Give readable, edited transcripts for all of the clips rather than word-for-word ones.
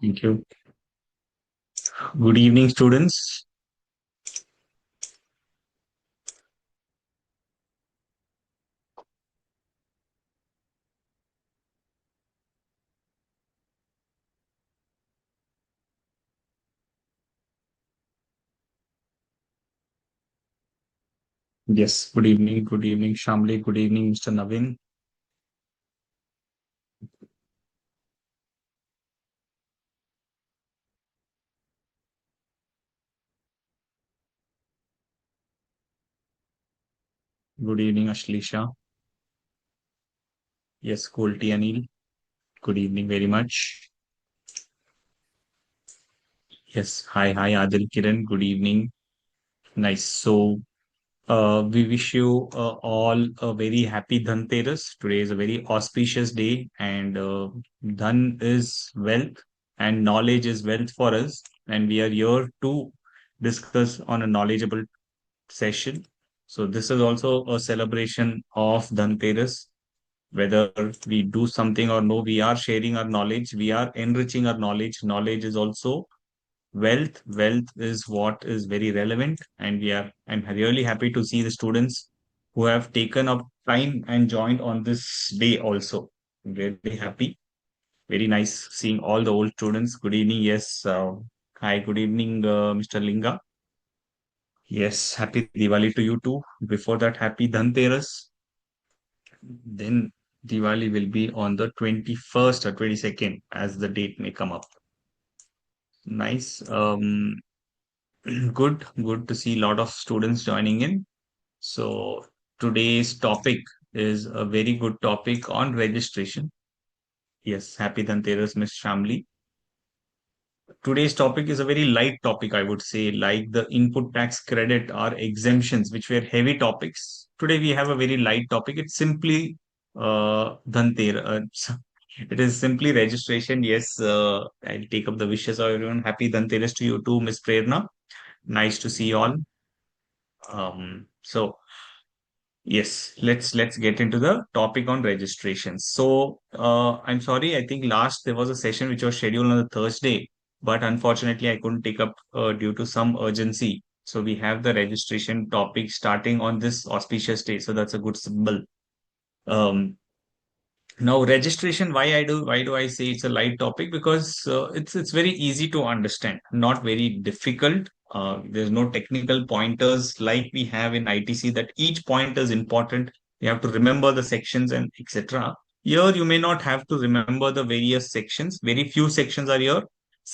Thank you. Good evening, students. Yes, good evening. Good evening, Shamli. Good evening, Mr. Navin. Good evening, Ashlisha. Yes, Kolti Anil. Good evening very much. Yes, hi, Adil Kiran. Good evening. Nice. We wish you all a very happy Dhanteras. Today is a very auspicious day, and Dhan is wealth, and knowledge is wealth for us. And we are here to discuss on a knowledgeable session. So this is also a celebration of Dhanteras. Whether we do something or no, we are sharing our knowledge. We are enriching our knowledge. Knowledge is also wealth. Wealth is what is very relevant, and I'm really happy to see the students who have taken up time and joined on this day also. I'm really happy. Very nice seeing all the old students. Good evening. Yes. Hi. Good evening, Mr. Linga. Yes, happy Diwali to you too. Before that, happy Dhanteras. Then Diwali will be on the 21st or 22nd, as the date may come up. Nice. Good to see a lot of students joining in. So today's topic is a very good topic on registration. Yes, happy Dhanteras, Miss Shamli. Today's topic is a very light topic, I would say, like the input tax credit or exemptions, which were heavy topics. Today we have a very light topic. It's simply Dhanteras. It is simply registration. Yes, I'll take up the wishes of everyone. Happy Dhanteras to you too, Miss Prerna. Nice to see you all. So yes, let's get into the topic on registration. So I'm sorry, I think last there was a session which was scheduled on the Thursday, but unfortunately I couldn't take up due to some urgency. So we have the registration topic starting on this auspicious day. So that's a good symbol. Um, Now, registration, why do I say it's a light topic? Because it's very easy to understand, not very difficult. There's no technical pointers like we have in ITC that each point is important. You have to remember the sections and etc. Here, you may not have to remember the various sections. Very few sections are here.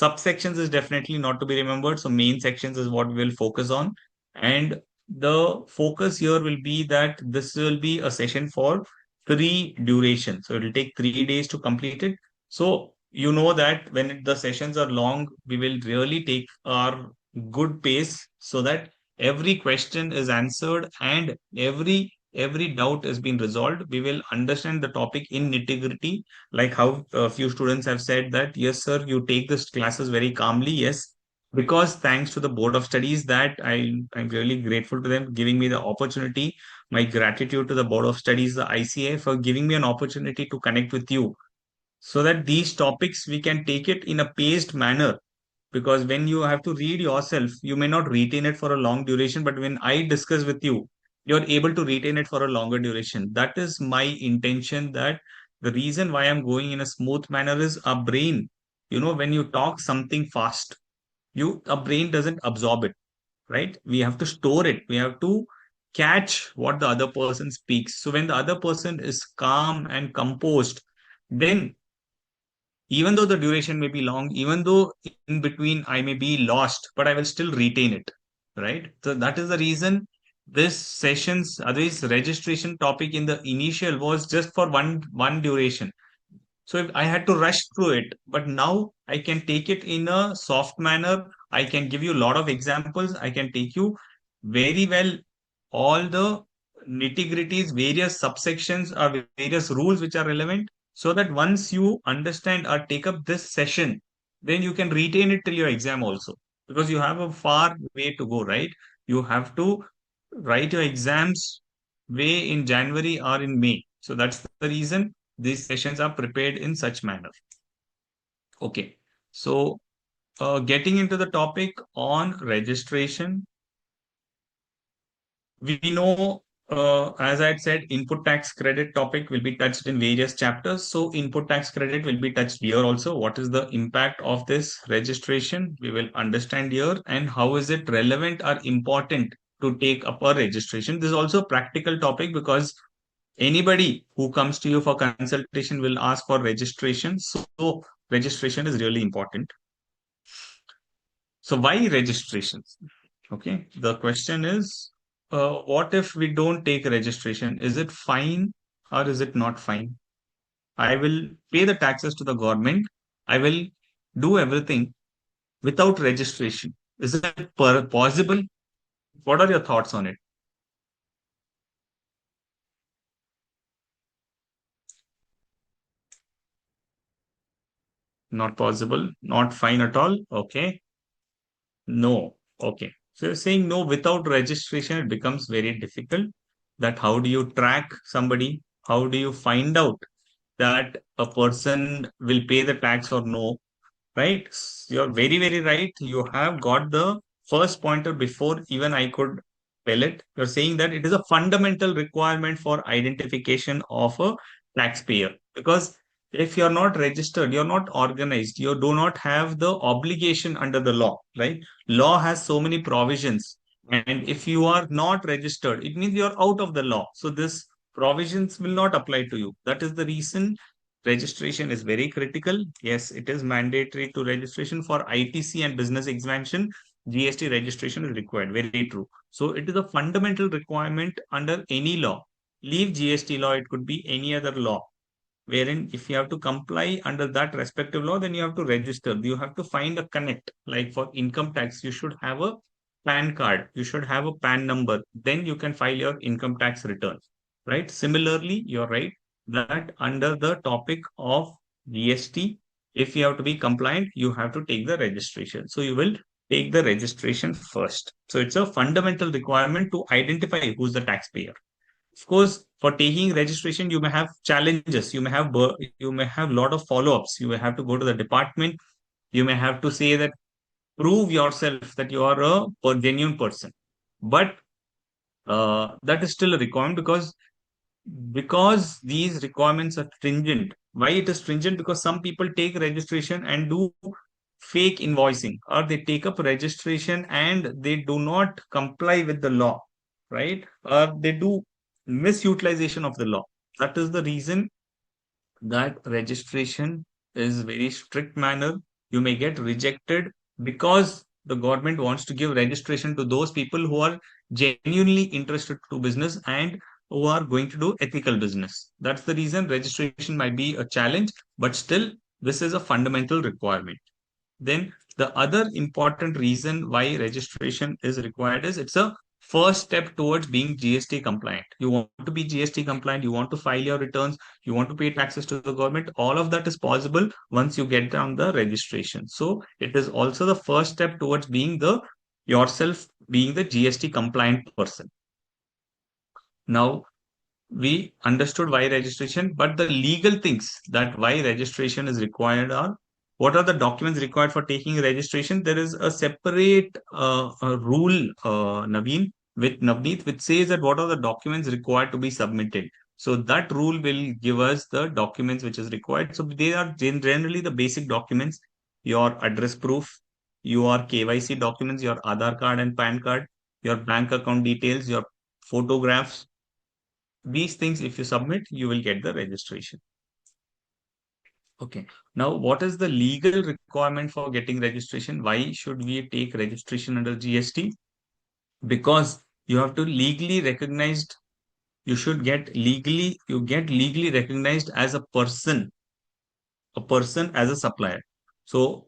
Subsections is definitely not to be remembered. So main sections is what we will focus on. And the focus here will be that this will be a session for three duration. So it will take 3 days to complete it. So you know that when the sessions are long, we will really take our good pace so that every question is answered and every doubt has been resolved. We will understand the topic in nitty-gritty, like how a few students have said that, yes, sir, you take this classes very calmly. Yes, because thanks to the board of studies that I'm really grateful to them giving me the opportunity. My gratitude to the Board of Studies, the ICAI, for giving me an opportunity to connect with you so that these topics we can take it in a paced manner. Because when you have to read yourself, you may not retain it for a long duration, but when I discuss with you, you're able to retain it for a longer duration. That is my intention. That the reason why I'm going in a smooth manner is our brain. When you talk something fast, a brain doesn't absorb it, right? We have to store it. We have to catch what the other person speaks. So when the other person is calm and composed, then even though the duration may be long, even though in between I may be lost, but I will still retain it, right? So that is the reason this session's otherwise registration topic in the initial was just for one duration. So if I had to rush through it, but now I can take it in a soft manner. I can give you a lot of examples. I can take you very well all the nitty-gritties, various subsections or various rules which are relevant, so that once you understand or take up this session, then you can retain it till your exam also. Because you have a far way to go, right? You have to write your exams way in January or in May. So that's the reason these sessions are prepared in such manner. Okay. So, getting into the topic on registration, we know, as I had said, input tax credit topic will be touched in various chapters. So, input tax credit will be touched here also. What is the impact of this registration? We will understand here, and how is it relevant or important to take up a registration. This is also a practical topic because anybody who comes to you for consultation will ask for registration. So, registration is really important. So, why registrations? Okay. The question is, what if we don't take registration? Is it fine or is it not fine? I will pay the taxes to the government. I will do everything without registration. Is it possible? What are your thoughts on it? Not possible, not fine at all. Okay. No. Okay. So you're saying no without registration, it becomes very difficult. That how do you track somebody? How do you find out that a person will pay the tax or no? Right? You're very, very right. You have got the first pointer before even I could spell it. You're saying that it is a fundamental requirement for identification of a taxpayer. Because if you're not registered, you're not organized, you do not have the obligation under the law, right? Law has so many provisions. And if you are not registered, it means you're out of the law. So this provisions will not apply to you. That is the reason registration is very critical. Yes, it is mandatory to registration for ITC and business exemption. GST registration is required. Very true. So it is a fundamental requirement under any law. Leave GST law, it could be any other law. Wherein if you have to comply under that respective law, then you have to register. You have to find a connect. Like for income tax, you should have a PAN card. You should have a PAN number. Then you can file your income tax return. Right? Similarly, you're right that under the topic of GST, if you have to be compliant, you have to take the registration. So you will take the registration first. So it's a fundamental requirement to identify who's the taxpayer. Of course, for taking registration, you may have challenges. You may have lot of follow-ups. You may have to go to the department. You may have to say that prove yourself that you are a genuine person. But that is still a requirement because these requirements are stringent. Why it is stringent? Because some people take registration and do fake invoicing, or they take up registration and they do not comply with the law, right? Or they do misutilization of the law. That is the reason that registration is very strict manner. You may get rejected because the government wants to give registration to those people who are genuinely interested to business and who are going to do ethical business. That's the reason registration might be a challenge, but still this is a fundamental requirement. Then the other important reason why registration is required is it's a first step towards being GST compliant. You want to be GST compliant, you want to file your returns, you want to pay taxes to the government. All of that is possible once you get down the registration. So it is also the first step towards being the yourself being the GST compliant person. Now, we understood why registration, but the legal things that why registration is required are what are the documents required for taking registration? There is a separate rule, Navneet, which says that what are the documents required to be submitted. So that rule will give us the documents which is required. So they are generally the basic documents, your address proof, your KYC documents, your Aadhaar card and PAN card, your bank account details, your photographs. These things, if you submit, you will get the registration. Okay. Now, what is the legal requirement for getting registration? Why should we take registration under GST? Because you have to legally recognized, you get legally recognized as a person as a supplier. So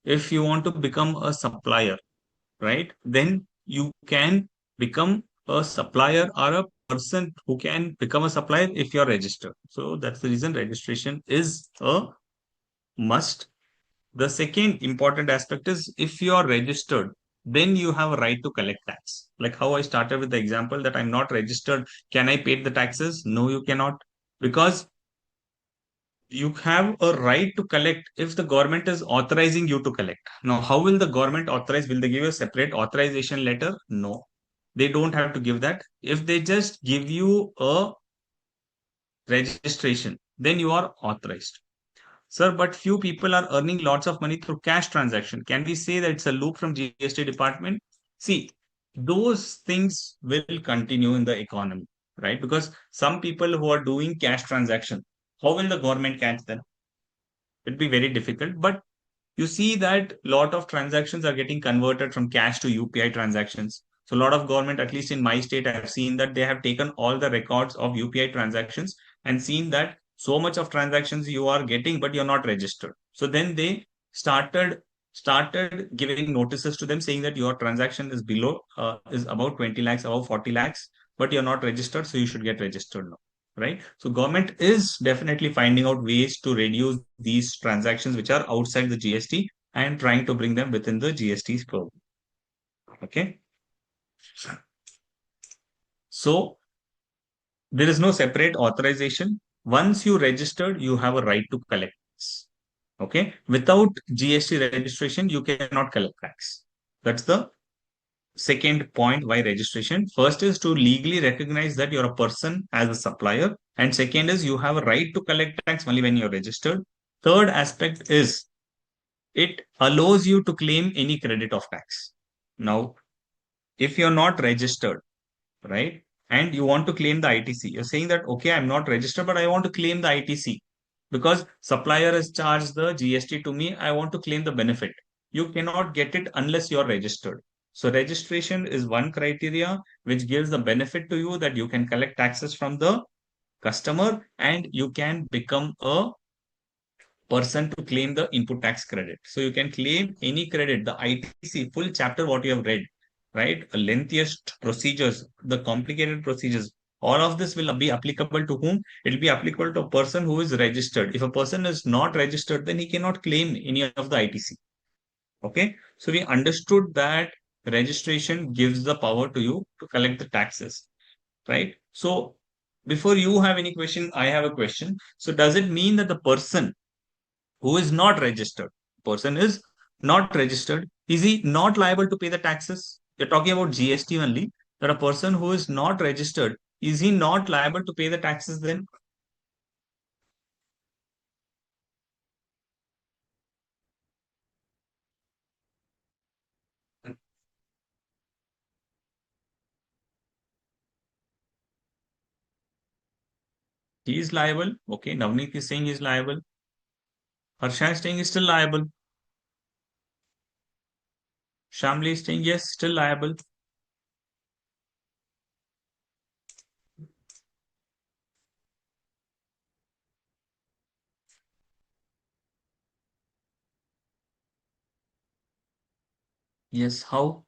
if you want to become a supplier, right, then you can become a supplier or a person who can become a supplier if you're registered. So that's the reason registration is a must. The second important aspect is if you are registered, then you have a right to collect tax. Like how I started with the example that I'm not registered. Can I pay the taxes? No, you cannot. Because You have a right to collect if the government is authorizing you to collect. Now, how will the government authorize? Will they give you a separate authorization letter? No, they don't have to give that. If they just give you a registration, then you are authorized. Sir, but few people are earning lots of money through cash transaction. Can we say that it's a loop from GST department? See, those things will continue in the economy, right? Because some people who are doing cash transaction, how will the government catch them? It'd be very difficult. But you see that lot of transactions are getting converted from cash to UPI transactions. So a lot of government, at least in my state, I have seen that they have taken all the records of UPI transactions and seen that so much of transactions you are getting, but you're not registered. So then they started started giving notices to them saying that your transaction is below is about 20 lakhs, above 40 lakhs, but you're not registered, so you should get registered now, right? So government is definitely finding out ways to reduce these transactions which are outside the GST and trying to bring them within the GST scope. Okay. So there is no separate authorization. Once you registered, you have a right to collect tax. Okay. Without GST registration, you cannot collect tax. That's the second point why registration. First is to legally recognize that you're a person as a supplier. And second is you have a right to collect tax only when you're registered. Third aspect is it allows you to claim any credit of tax. Now, if you're not registered, right, and you want to claim the ITC, you're saying that, okay, I'm not registered, but I want to claim the ITC because supplier has charged the GST to me. I want to claim the benefit. You cannot get it unless you're registered. So registration is one criteria which gives the benefit to you that you can collect taxes from the customer and you can become a person to claim the input tax credit. So you can claim any credit, the ITC, full chapter, what you have read, right? A lengthiest procedures, the complicated procedures, all of this will be applicable to whom? It will be applicable to a person who is registered. If a person is not registered, then he cannot claim any of the ITC. Okay. So we understood that registration gives the power to you to collect the taxes, right? So before you have any question, I have a question. So does it mean that the person who is not registered, person is not registered, is he not liable to pay the taxes? You're talking about GST only, that a person who is not registered, is he not liable to pay the taxes then? He is liable. Okay, Navneet is saying he is liable. Harsha is saying he is still liable. Shamli is saying yes, still liable. Yes, how?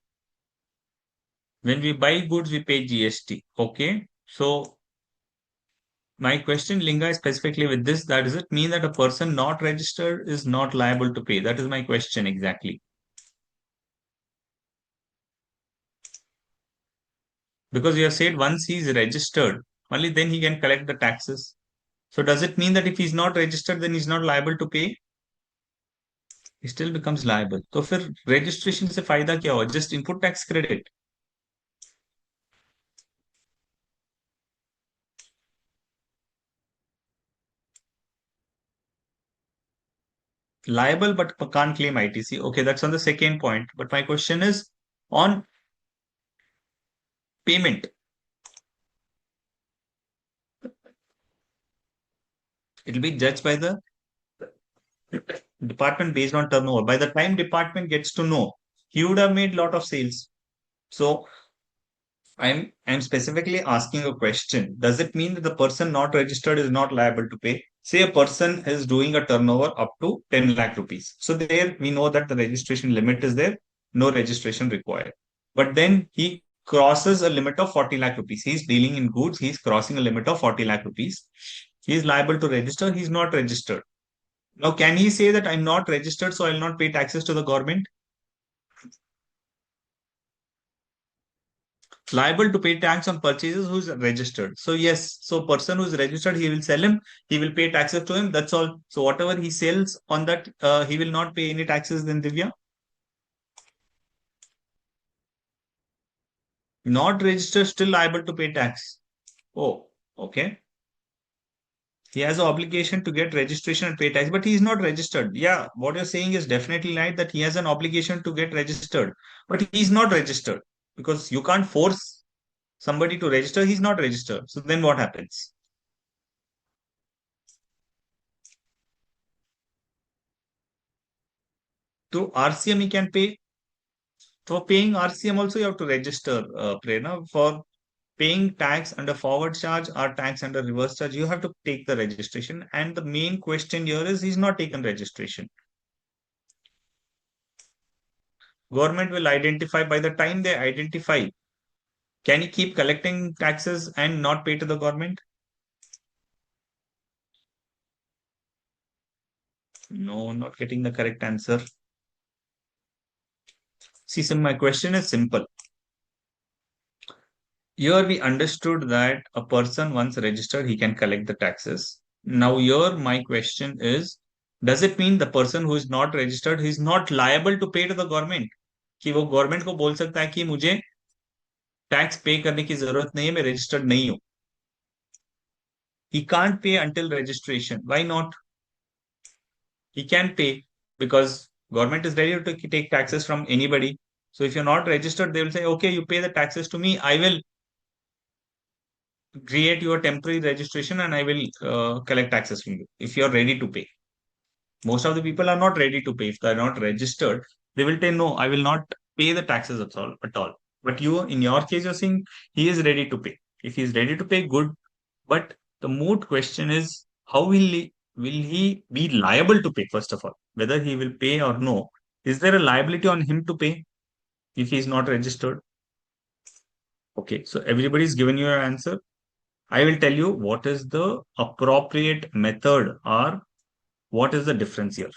When we buy goods, we pay GST. Okay, so my question, Linga, is specifically with this, that does it mean that a person not registered is not liable to pay? That is my question exactly. Because you have said once he's registered, only then he can collect the taxes. So does it mean that if he's not registered, then he's not liable to pay? He still becomes liable. तो फिर registration से फायदा क्या हुआ? Just input tax credit. Liable but can't claim ITC. Okay, that's on the second point. But my question is on payment. It will be judged by the department based on turnover. By the time department gets to know, he would have made lot of sales. So I'm specifically asking a question. Does it mean that the person not registered is not liable to pay? Say a person is doing a turnover up to 10 lakh rupees. So there we know that the registration limit is there, no registration required. But then he crosses a limit of 40 lakh rupees. He's dealing in goods, he's crossing a limit of 40 lakh rupees. He's liable to register, he's not registered. Now, can he say that I'm not registered, so I'll not pay taxes to the government? Liable to pay tax on purchases who's registered. So yes, so person who's registered, he will sell him, he will pay taxes to him. That's all. So whatever he sells on that, he will not pay any taxes. Then Divya, not registered, still liable to pay tax. Oh, okay. He has an obligation to get registration and pay tax, but he is not registered. Yeah, what you're saying is definitely right that he has an obligation to get registered, but he is not registered because you can't force somebody to register. He's not registered. So then what happens? To RCM, he can pay. For paying RCM also, you have to register, Prerna. For paying tax under forward charge or tax under reverse charge, you have to take the registration. And the main question here is he's not taken registration. Government will identify by the time they identify. Can he keep collecting taxes and not pay to the government? No, not getting the correct answer. See, so my question is simple. Here we understood that a person once registered, he can collect the taxes. Now here my question is, does it mean the person who is not registered, he is not liable to pay to the government? कि वो government को बोल सकता है कि मुझे tax पे करने की जरूरत नहीं है, मैं रजिस्टर्ड नहीं हूं. He can't pay until registration. Why not? He can pay because government is ready to take taxes from anybody. So if you're not registered, they will say, okay, you pay the taxes to me. I will create your temporary registration and I will collect taxes from you if you're ready to pay. Most of the people are not ready to pay. If they're not registered, they will say, no, I will not pay the taxes at all. At all. But you, in your case, you're saying he is ready to pay. If he is ready to pay, good. But the moot question is, how will he be liable to pay, first of all? Whether he will pay or no. Is there a liability on him to pay if he is not registered? Okay, so everybody's given you an answer. I will tell you what is the appropriate method or what is the difference here.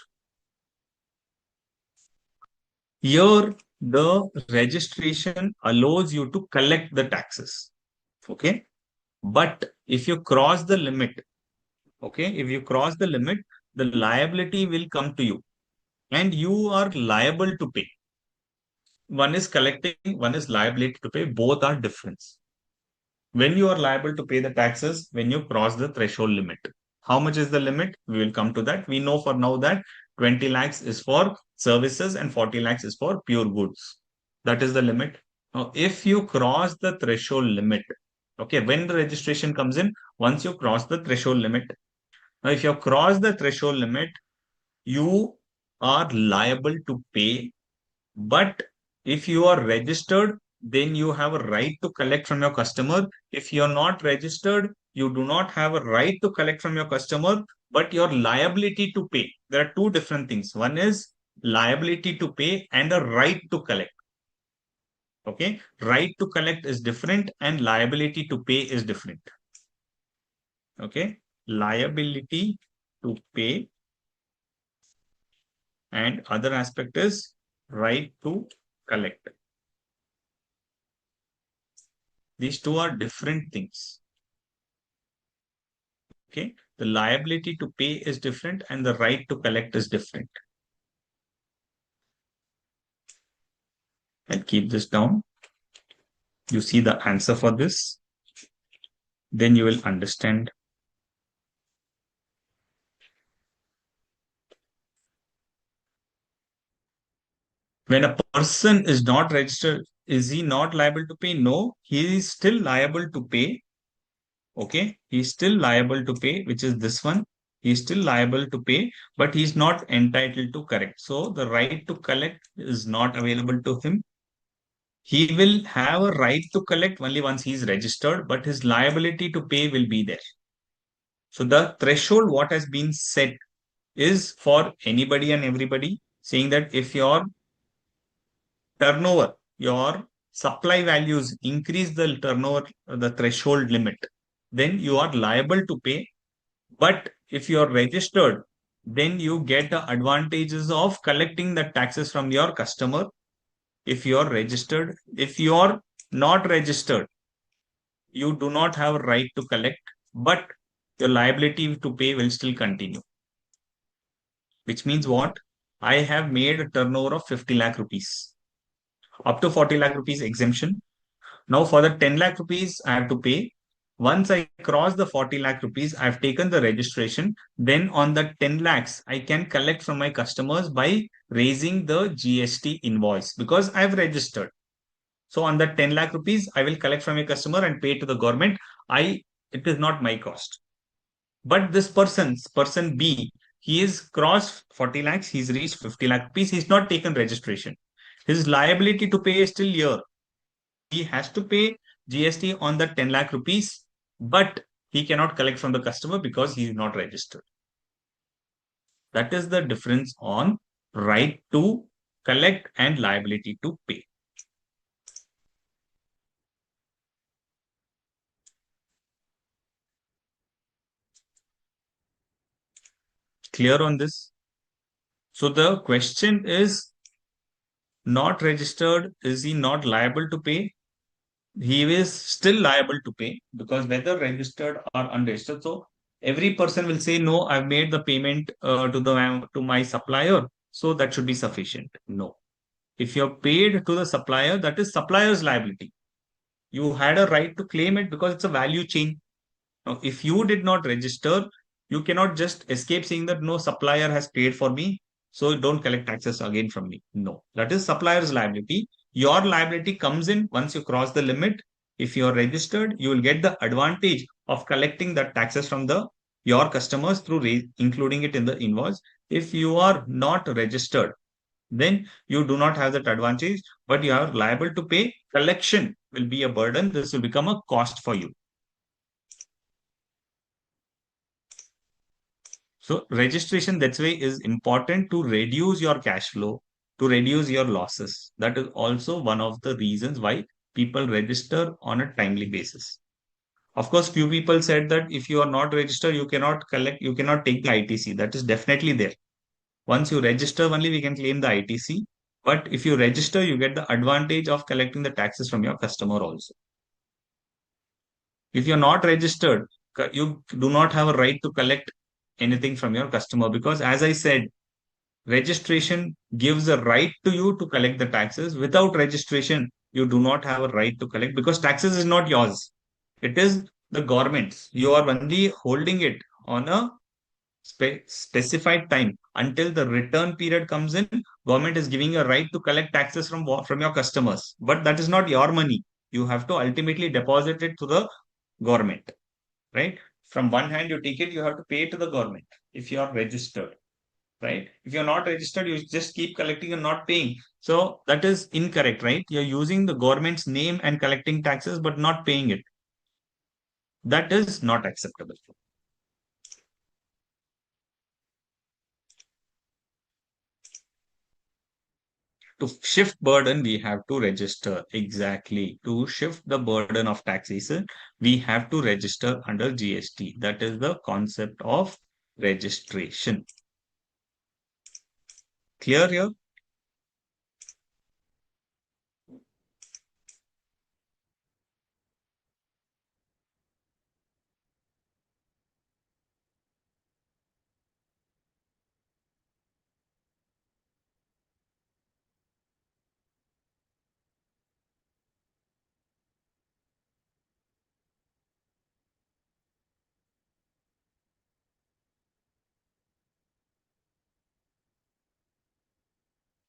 Here, the registration allows you to collect the taxes. Okay. But if you cross the limit, okay, if you cross the limit, the liability will come to you and you are liable to pay. One is collecting, one is liability to pay. Both are different. When you are liable to pay the taxes, when you cross the threshold limit. How much is the limit? We will come to that. We know for now that 20 lakhs is for services and 40 lakhs is for pure goods. That is the limit. Now, if you cross the threshold limit, okay, when the registration comes in, once you cross the threshold limit, now if you cross the threshold limit, you are liable to pay. But if you are registered, then you have a right to collect from your customer. If you're not registered, you do not have a right to collect from your customer, but your liability to pay. There are two different things. One is liability to pay and a right to collect. Okay. Right to collect is different and liability to pay is different. Okay. Liability to pay and other aspect is right to collect. These two are different things. Okay. The liability to pay is different and the right to collect is different. I'll keep this down. You see the answer for this. Then you will understand. When a person is not registered, is he not liable to pay? No, he is still liable to pay. Okay. He's still liable to pay, which is this one. He's still liable to pay, but he's not entitled to collect. So the right to collect is not available to him. He will have a right to collect only once he's registered, but his liability to pay will be there. So the threshold, what has been set, is for anybody and everybody, saying that if your turnover, your supply values increase the turnover, the threshold limit, then you are liable to pay. But if you are registered, then you get the advantages of collecting the taxes from your customer if you are registered. If you are not registered, you do not have a right to collect, but your liability to pay will still continue. Which means what? I have made a turnover of 50 lakh rupees. Up to 40 lakh rupees exemption. Now for the 10 lakh rupees I have to pay. Once I cross the 40 lakh rupees, I've taken the registration. Then on the 10 lakhs, I can collect from my customers by raising the GST invoice because I've registered. So on the 10 lakh rupees, I will collect from a customer and pay to the government. It is not my cost. But this person B, he is crossed 40 lakhs, he's reached 50 lakh rupees, he's not taken registration. His liability to pay is still here. He has to pay GST on the 10 lakh rupees, but he cannot collect from the customer because he is not registered. That is the difference on right to collect and liability to pay. Clear on this? So the question is, not registered, is he not liable to pay? He is still liable to pay because whether registered or unregistered. So every person will say, no, I've made the payment to my supplier, so that should be sufficient. No. If you're paid to the supplier, that is supplier's liability. You had a right to claim it because it's a value chain. Now, if you did not register, you cannot just escape saying that no supplier has paid for me, so don't collect taxes again from me. No, that is supplier's liability. Your liability comes in once you cross the limit. If you are registered, you will get the advantage of collecting the taxes from the your customers through including it in the invoice. If you are not registered, then you do not have that advantage, but you are liable to pay. Collection will be a burden. This will become a cost for you. So registration that's why is important to reduce your cash flow, to reduce your losses. That is also one of the reasons why people register on a timely basis. Of course, few people said that if you are not registered, you cannot collect, you cannot take the ITC. That is definitely there. Once you register, only we can claim the ITC. But if you register, you get the advantage of collecting the taxes from your customer also. If you're not registered, you do not have a right to collect anything from your customer because, as I said, registration gives a right to you to collect the taxes. Without registration, you do not have a right to collect because taxes is not yours. It is the government's. You are only holding it on a specified time until the return period comes in. Government is giving a right to collect taxes from your customers, but that is not your money. You have to ultimately deposit it to the government, right? From one hand, you take it, you have to pay to the government if you are registered, right? If you're not registered, you just keep collecting and not paying. So that is incorrect, right? You're using the government's name and collecting taxes, but not paying it. That is not acceptable. To shift burden, we have to register. Exactly. To shift the burden of taxation, we have to register under GST. That is the concept of registration. Clear here?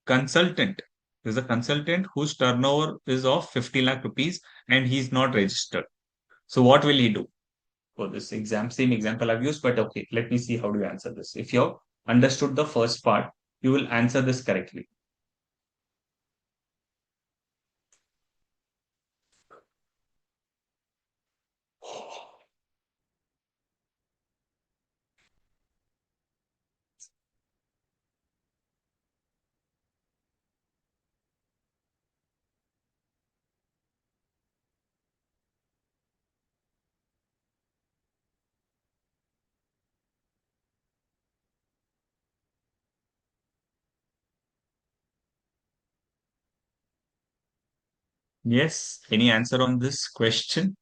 Consultant. There's a consultant whose turnover is of 50 lakh rupees and he's not registered. So what will he do? For this exam, same example I've used, but okay, let me see how do you answer this. If you understood the first part, you will answer this correctly. Yes. Any answer on this question?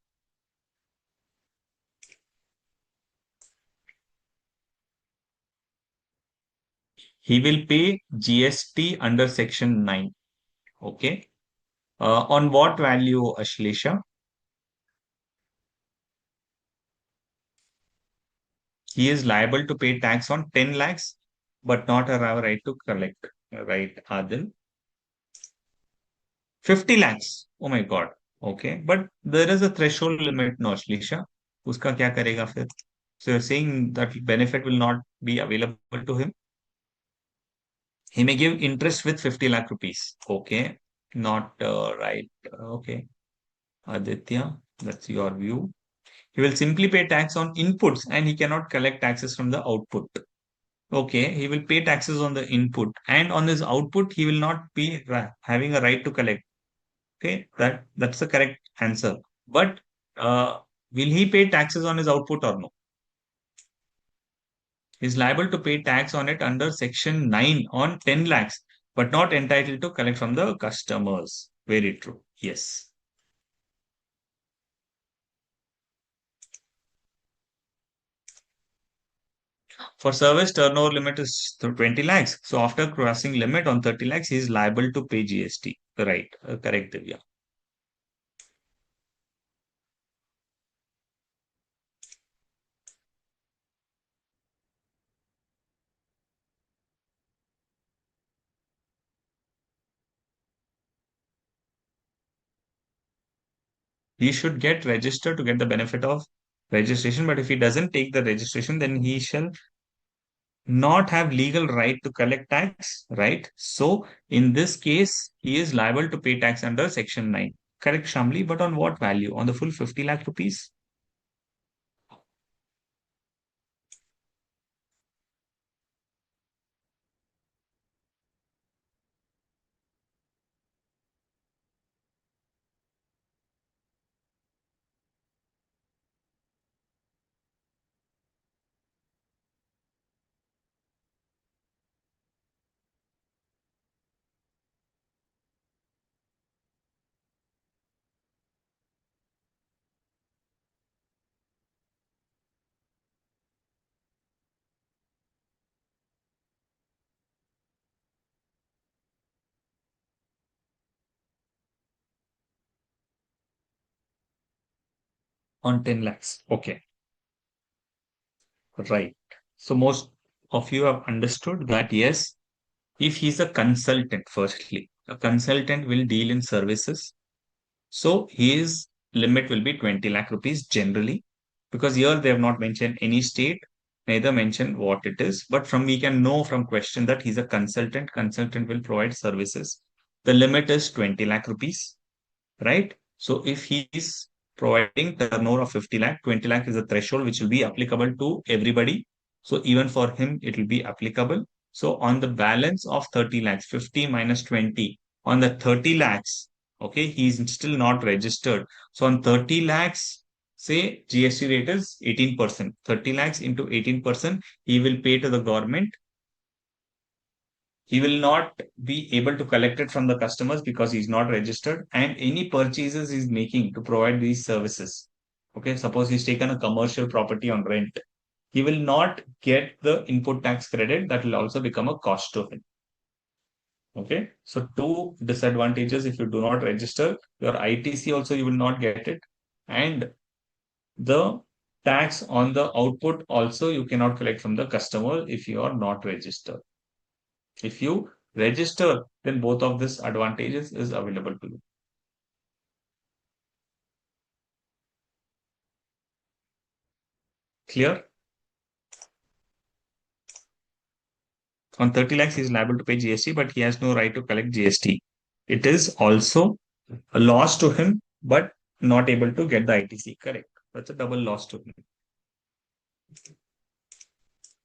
He will pay GST under Section 9. Okay. On what value, Ashlesha? He is liable to pay tax on 10 lakhs, but not have a right to collect. Right, Adil? 50 lakhs. Oh my God. Okay. But there is a threshold limit, no, Ashlisha. Uska kya karega fir? So you're saying that benefit will not be available to him? He may give interest with 50 lakh rupees. Okay. Not right. Okay. Aditya, that's your view. He will simply pay tax on inputs and he cannot collect taxes from the output. Okay, he will pay taxes on the input and on his output, he will not be having a right to collect. Okay, that's the correct answer. But uh, will he pay taxes on his output or no? He's liable to pay tax on it under Section 9 on 10 lakhs, but not entitled to collect from the customers. Very true. Yes. For service, turnover limit is 20 lakhs. So after crossing limit on 30 lakhs, he is liable to pay GST. Right. Correct, Divya. He should get registered to get the benefit of registration. But if he doesn't take the registration, then he shall not have legal right to collect tax, right? So in this case, he is liable to pay tax under Section 9. Correct, Shamli, but on what value? On the full 50 lakh rupees? On 10 lakhs. Okay, right. So most of you have understood that yes, if he's a consultant, firstly, a consultant will deal in services. So his limit will be 20 lakh rupees generally, because here they have not mentioned any state, neither mention what it is. But from we can know from question that he's a consultant. Consultant will provide services. The limit is 20 lakh rupees, right? So if he is providing turnover of 50 lakh, 20 lakh is a threshold which will be applicable to everybody. So even for him, it will be applicable. So on the balance of 30 lakhs, 50 minus 20, on the 30 lakhs, okay, he's still not registered. So on 30 lakhs, say GST rate is 18%. 30 lakhs into 18%, he will pay to the government. He will not be able to collect it from the customers because he's not registered, and any purchases he's making to provide these services. Okay, suppose he's taken a commercial property on rent, he will not get the input tax credit. That will also become a cost to him. Okay, so two disadvantages: if you do not register your ITC, also you will not get it, and the tax on the output also you cannot collect from the customer if you are not registered. If you register, then both of these advantages is available to you. Clear? On 30 lakhs, he is liable to pay GST, but he has no right to collect GST. It is also a loss to him, but not able to get the ITC. Correct. That's a double loss to him.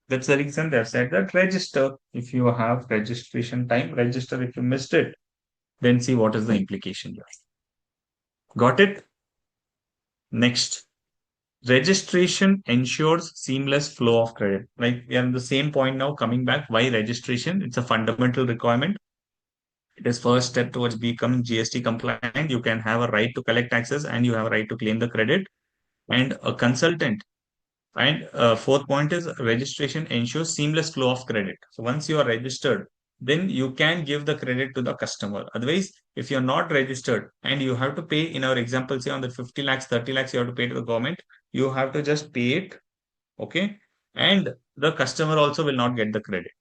That's the reason they've said that register. If you have registration time, register. If you missed it, then see what is the implication here. Got it? Next. Registration ensures seamless flow of credit. Right? We are on the same point now, coming back. Why registration? It's a fundamental requirement. It is first step towards becoming GST compliant. You can have a right to collect taxes and you have a right to claim the credit. And a consultant. And fourth point is registration ensures seamless flow of credit. So once you are registered, then you can give the credit to the customer. Otherwise, if you're not registered and you have to pay, in our example, say on the 50 lakhs, 30 lakhs, you have to pay to the government, you have to just pay it. Okay. And the customer also will not get the credit.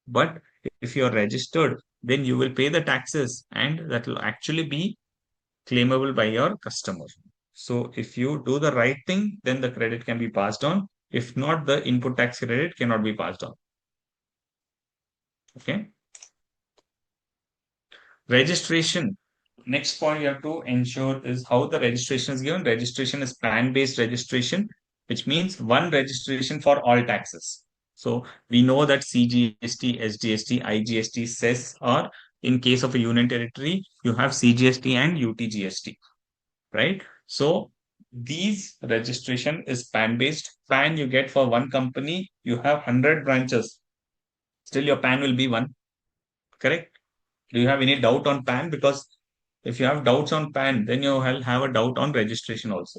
But if you're registered, then you will pay the taxes and that will actually be claimable by your customer. So if you do the right thing, then the credit can be passed on. If not, the input tax credit cannot be passed on. Okay. Registration. Next point you have to ensure is how the registration is given. Registration is PAN-based registration, which means one registration for all taxes. So we know that CGST, SGST, IGST, cess, or in case of a union territory, you have CGST and UTGST, right? So these registration is PAN based. PAN you get for one company, you have 100 branches. Still your PAN will be one, correct? Do you have any doubt on PAN? Because if you have doubts on PAN, then you will have a doubt on registration also.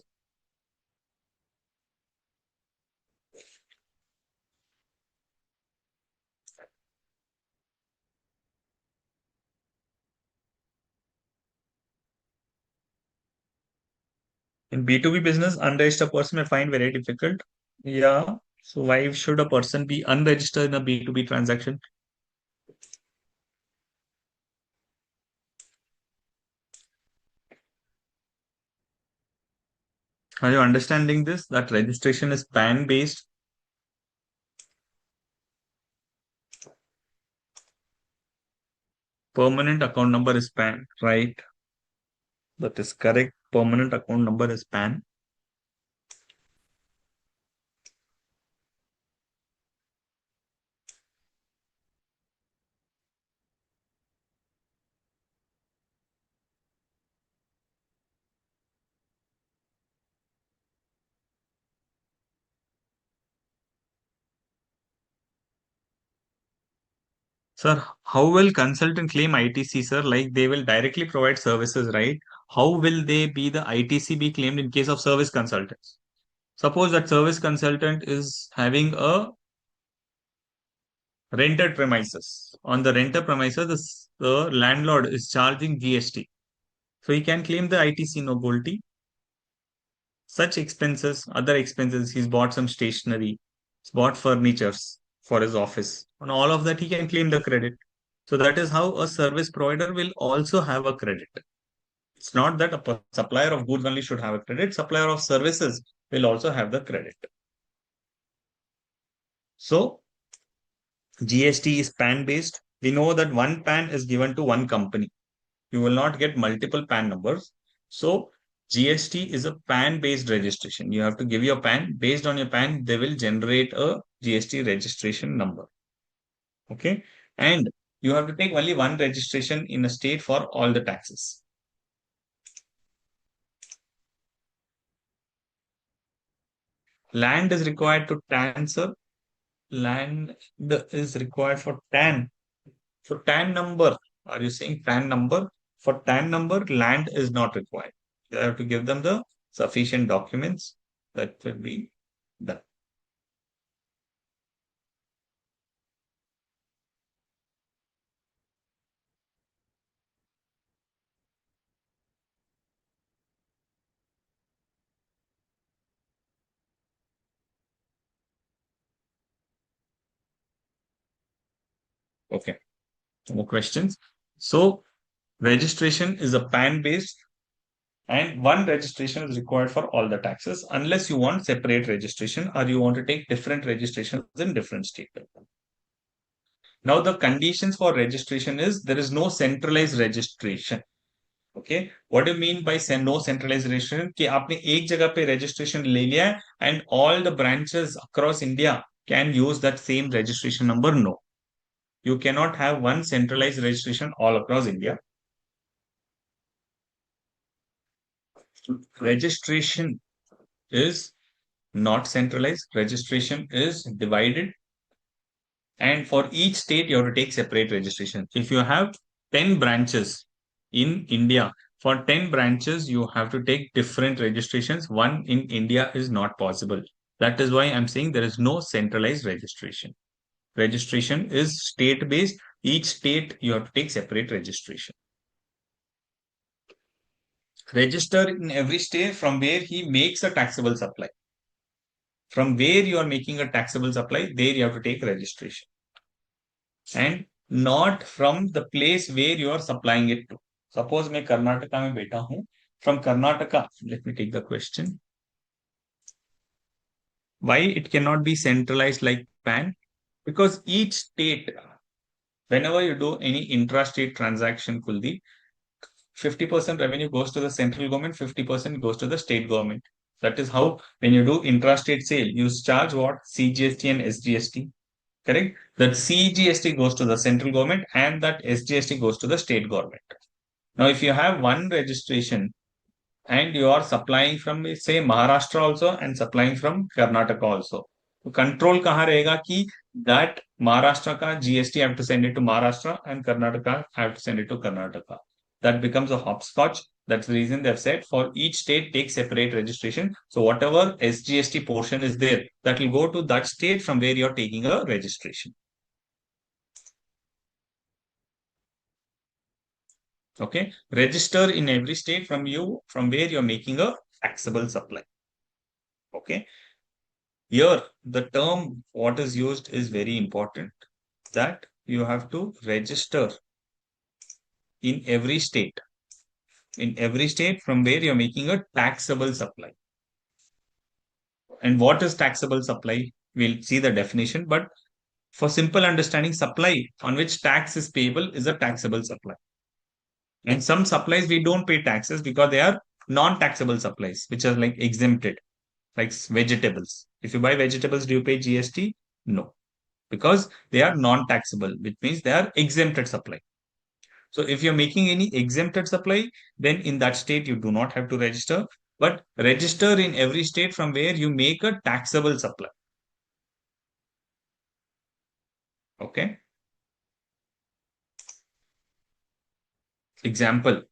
In B2B business, unregistered person may find very difficult. Yeah. So why should a person be unregistered in a B2B transaction? Are you understanding this? That registration is PAN based. Permanent account number is PAN, right? That is correct. Permanent account number is PAN. Sir, how will consultant claim ITC, sir? Like they will directly provide services, right? How will they be the ITC be claimed in case of service consultants? Suppose that service consultant is having a rented premises. On the rented premises, the landlord is charging GST. So he can claim the ITC nobility. Such expenses, other expenses, he's bought some stationery, he's bought furnitures for his office. On all of that, he can claim the credit. So that is how a service provider will also have a credit. It's not that a supplier of goods only should have a credit, supplier of services will also have the credit. So GST is PAN based. We know that one PAN is given to one company. You will not get multiple PAN numbers. So GST is a PAN based registration. You have to give your PAN. Based on your PAN, they will generate a GST registration number. Okay. And you have to take only one registration in a state for all the taxes. Land is required to TAN, sir. Land is required for TAN. So TAN number, are you saying TAN number? For TAN number, land is not required. You have to give them the sufficient documents that will be done. Okay. More questions? So registration is a PAN based and one registration is required for all the taxes unless you want separate registration or you want to take different registrations in different states. Now the conditions for registration is there is no centralized registration. Okay, what do you mean by no centralized registration? कि आपने एक जगह पे registration ले लिया है and all the branches across India can use that same registration number? No, you cannot have one centralized registration all across India. Registration is not centralized. Registration is divided, and for each state you have to take separate registration. If you have 10 branches in India. For 10 branches, you have to take different registrations. One in India is not possible. That is why I'm saying there is no centralized registration. Registration is state based. Each state you have to take separate registration. Register in every state from where he makes a taxable supply. From where you are making a taxable supply, there you have to take registration. And not from the place where you are supplying it to. Suppose मैं कर्नाटका में बैठा हूँ. From Karnataka, let me take the question. Why it cannot be centralized like PAN? Because each state, whenever you do any intra-state transaction, Kuldeep, 50% revenue goes to the central government, 50% goes to the state government. That is how, when you do intra-state sale, you charge what? CGST and SGST. Correct? That CGST goes to the central government and that SGST goes to the state government. Now, if you have one registration and you are supplying from, say, Maharashtra also and supplying from Karnataka also, तो control कहाँ रहेगा कि that Maharashtra का GST I have to send it to Maharashtra and Karnataka I have to send it to Karnataka. That becomes a hopscotch. That's the reason they've said for each state take separate registration. So whatever SGST portion is there, that will go to that state from where you're taking a registration. Okay. Register in every state from where you're making a taxable supply. Okay. Here, the term what is used is very important, that you have to register in every state. In every state from where you're making a taxable supply. And what is taxable supply? We'll see the definition, but for simple understanding, supply on which tax is payable is a taxable supply. And some supplies we don't pay taxes because they are non-taxable supplies, which are like exempted, like vegetables. If you buy vegetables, do you pay GST? No, because they are non-taxable, which means they are exempted supply. So if you're making any exempted supply, then in that state you do not have to register, but register in every state from where you make a taxable supply. Okay. Example.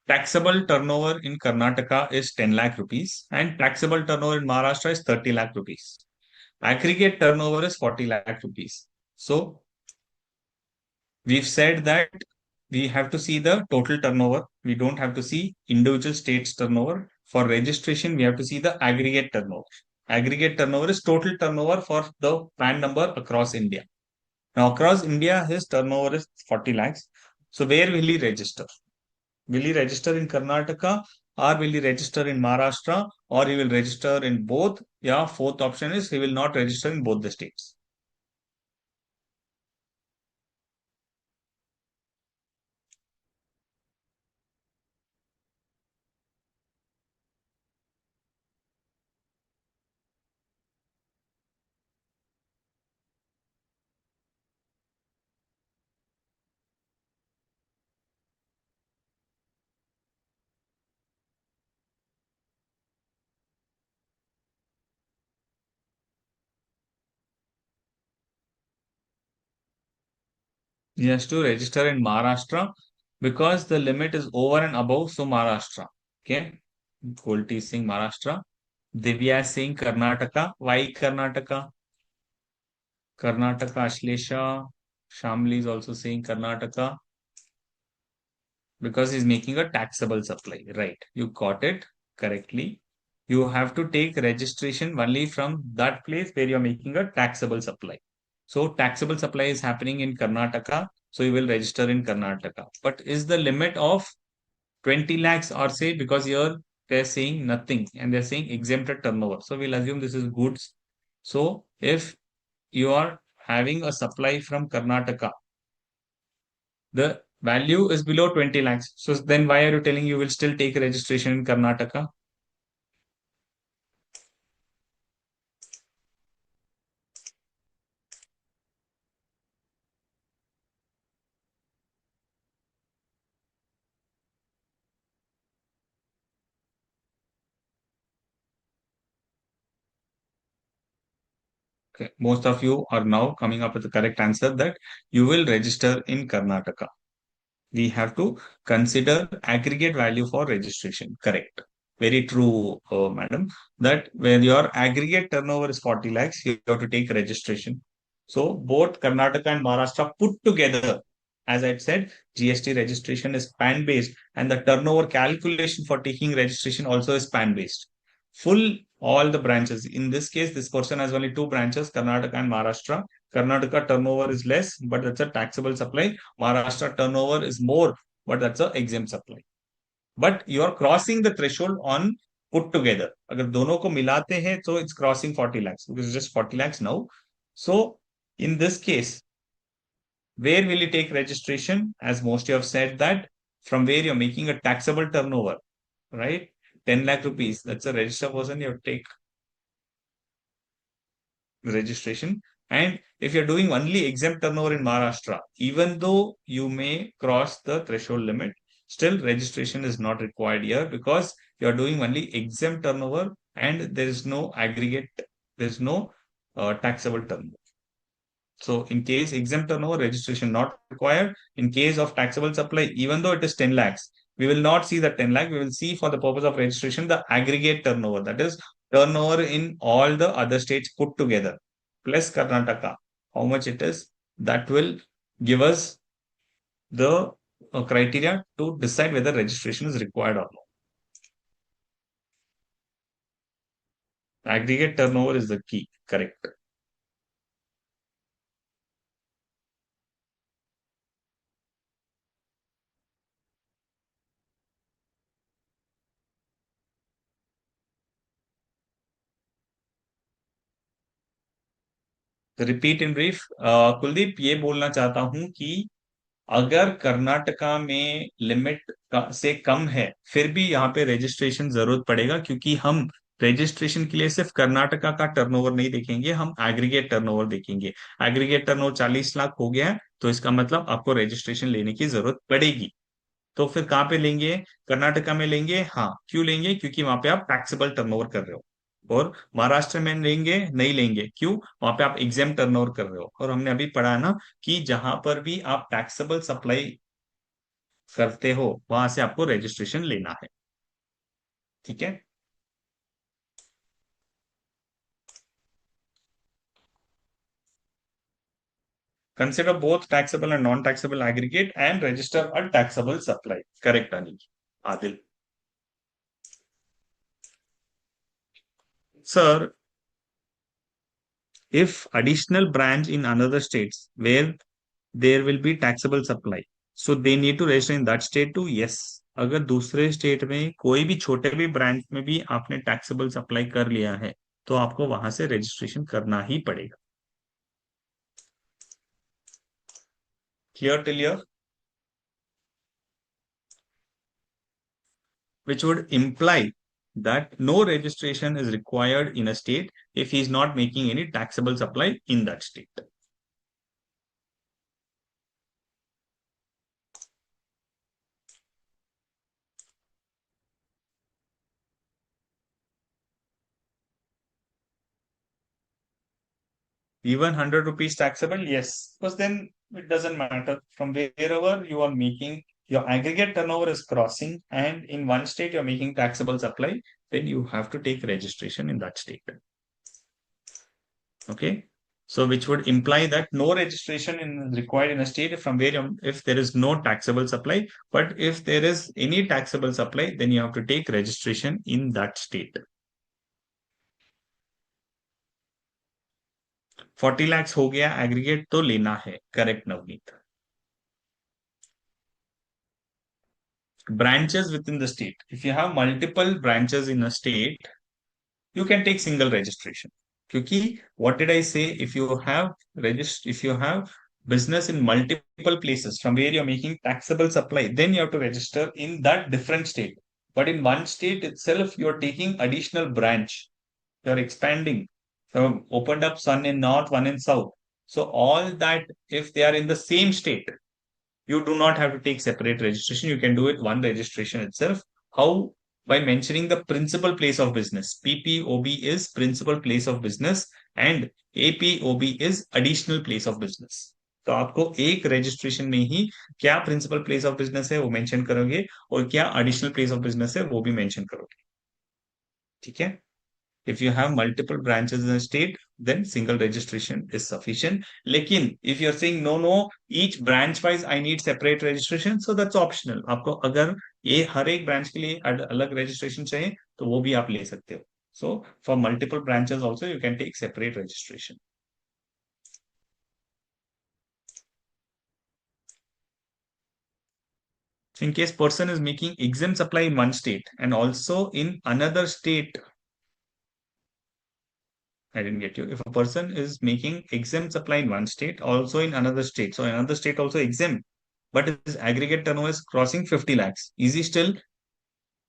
Taxable turnover in Karnataka is 10 lakh rupees and taxable turnover in Maharashtra is 30 lakh rupees. Aggregate turnover is 40 lakh rupees. So we've said that we have to see the total turnover. We don't have to see individual states turnover. For registration, we have to see the aggregate turnover. Aggregate turnover is total turnover for the PAN number across India. Now, across India, his turnover is 40 lakhs. So where will he register? Will he register in Karnataka or will he register in Maharashtra or he will register in both? Yeah, fourth option is he will not register in both the states. He has to register in Maharashtra because the limit is over and above, so Maharashtra. Okay. Gold is saying Maharashtra. Divya is saying Karnataka. Why Karnataka? Karnataka Ashlesha. Shamli is also saying Karnataka because he's making a taxable supply. Right. You got it correctly. You have to take registration only from that place where you're making a taxable supply. So taxable supply is happening in Karnataka. So you will register in Karnataka. But is the limit of 20 lakhs or say because here they're saying nothing and they're saying exempted turnover. So we'll assume this is goods. So if you are having a supply from Karnataka, the value is below 20 lakhs. So then why are you telling you will still take registration in Karnataka? Okay. Most of you are now coming up with the correct answer that you will register in Karnataka. We have to consider aggregate value for registration. Correct. Very true, madam. That when your aggregate turnover is 40 lakhs, you have to take registration. So both Karnataka and Maharashtra put together, as I said, GST registration is PAN based, and the turnover calculation for taking registration also is PAN based. Full all the branches. In this case, this person has only two branches, Karnataka and Maharashtra. Karnataka turnover is less, but that's a taxable supply. Maharashtra turnover is more, but that's a exempt supply. But you are crossing the threshold on put together. अगर दोनों को मिलाते हैं, so it's crossing 40 lakhs because it's just 40 lakhs now. So in this case, where will you take registration? As most you have said that from where you're making a taxable turnover, right? 10 lakh rupees. That's a registered person. You have to take registration. And if you're doing only exempt turnover in Maharashtra, even though you may cross the threshold limit, still registration is not required here because you're doing only exempt turnover and there is no aggregate, there's no taxable turnover. So in case exempt turnover, registration not required. In case of taxable supply, even though it is 10 lakhs, we will not see the 10 lakh. We will see for the purpose of registration the aggregate turnover. That is turnover in all the other states put together plus Karnataka. How much it is? That will give us the criteria to decide whether registration is required or not. Aggregate turnover is the key. Correct. Repeat in brief Kuldeep ये बोलना चाहता हूं कि अगर कर्नाटका में limit से कम है फिर भी यहाँ पे रजिस्ट्रेशन जरूरत पड़ेगा क्योंकि हम रजिस्ट्रेशन के लिए सिर्फ कर्नाटका का टर्नओवर नहीं देखेंगे हम एग्रीगेट टर्नओवर देखेंगे एग्रीगेट टर्नओवर 40 लाख हो गया है तो इसका मतलब आपको रजिस्ट्रेशन लेने की जरूरत पड़ेगी तो फिर कहाँ पे लेंगे कर्नाटका में लेंगे हाँ क्यों लेंगे क्योंकि वहां पे आप टैक्सेबल टर्नओवर कर रहे हो और महाराष्ट्र में लेंगे नहीं लेंगे क्यों वहां पे आप एग्जाम टर्नओवर कर रहे हो और हमने अभी पढ़ा ना कि जहां पर भी आप टैक्सेबल सप्लाई करते हो वहां से आपको रजिस्ट्रेशन लेना है ठीक है consider both taxable and non taxable aggregate and register a taxable supply correct Anil Adil sir if additional branch in another states where there will be taxable supply so they need to register in that state too yes अगर दूसरे state में कोई भी छोटे भी branch में भी आपने टैक्सेबल सप्लाई कर लिया है तो आपको वहां से रजिस्ट्रेशन करना ही पड़ेगा clear टिलियर which would imply that no registration is required in a state if he is not making any taxable supply in that state even 100 rupees taxable yes because then it doesn't matter from wherever you are making your aggregate turnover is crossing and in one state you're making taxable supply then you have to take registration in that state okay so which would imply that no registration is required in a state from where if there is no taxable supply but if there is any taxable supply then you have to take registration in that state 40 lakhs हो गया aggregate तो लेना है correct Navneet branches within the state. If you have multiple branches in a state, you can take single registration. Because what did I say? If you have business in multiple places from where you're making taxable supply, then you have to register in that different state. But in one state itself, you're taking additional branch. You're expanding. So opened up one in north, one in south. So all that, if they are in the same state, you do not have to take separate registration. You can do it one registration itself. How? By mentioning the principal place of business. PPOB is principal place of business and APOB is additional place of business. तो आपको एक registration में ही क्या principal place of business है वो mention करोगे, और क्या एडिशनल प्लेस ऑफ बिजनेस है वो भी मेंशन करोगे। ठीक है। If you have multiple branches in a state, then single registration is sufficient. लेकिन if you are saying no, no, each branch wise I need separate registration, so that's optional. आपको अगर ये हर एक ब्रांच के लिए अलग रजिस्ट्रेशन चाहिए तो वो भी आप ले सकते हो. So for multiple branches also you can take separate registration. In case person is making exempt supply in one state and also in another state, I didn't get you. If a person is making exempt supply in one state, also in another state, so another state also exempt, but his aggregate turnover is crossing 50 lakhs, is he still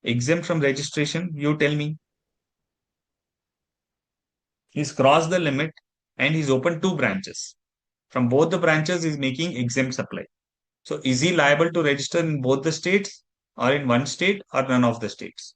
exempt from registration? You tell me. He's crossed the limit and he's opened two branches. From both the branches, he's making exempt supply. So is he liable to register in both the states, or in one state, or none of the states?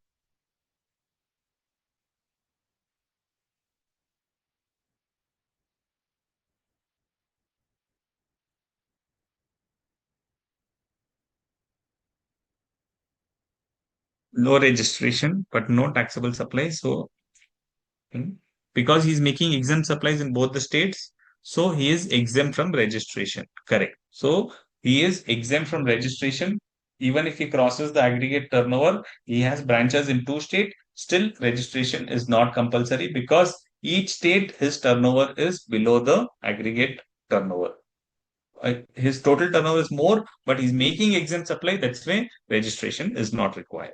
No registration, but no taxable supply. So because he's making exempt supplies in both the states, so he is exempt from registration. Correct. So he is exempt from registration. Even if he crosses the aggregate turnover, he has branches in two states, still registration is not compulsory because each state his turnover is below the aggregate turnover. His total turnover is more, but he's making exempt supply. That's why registration is not required.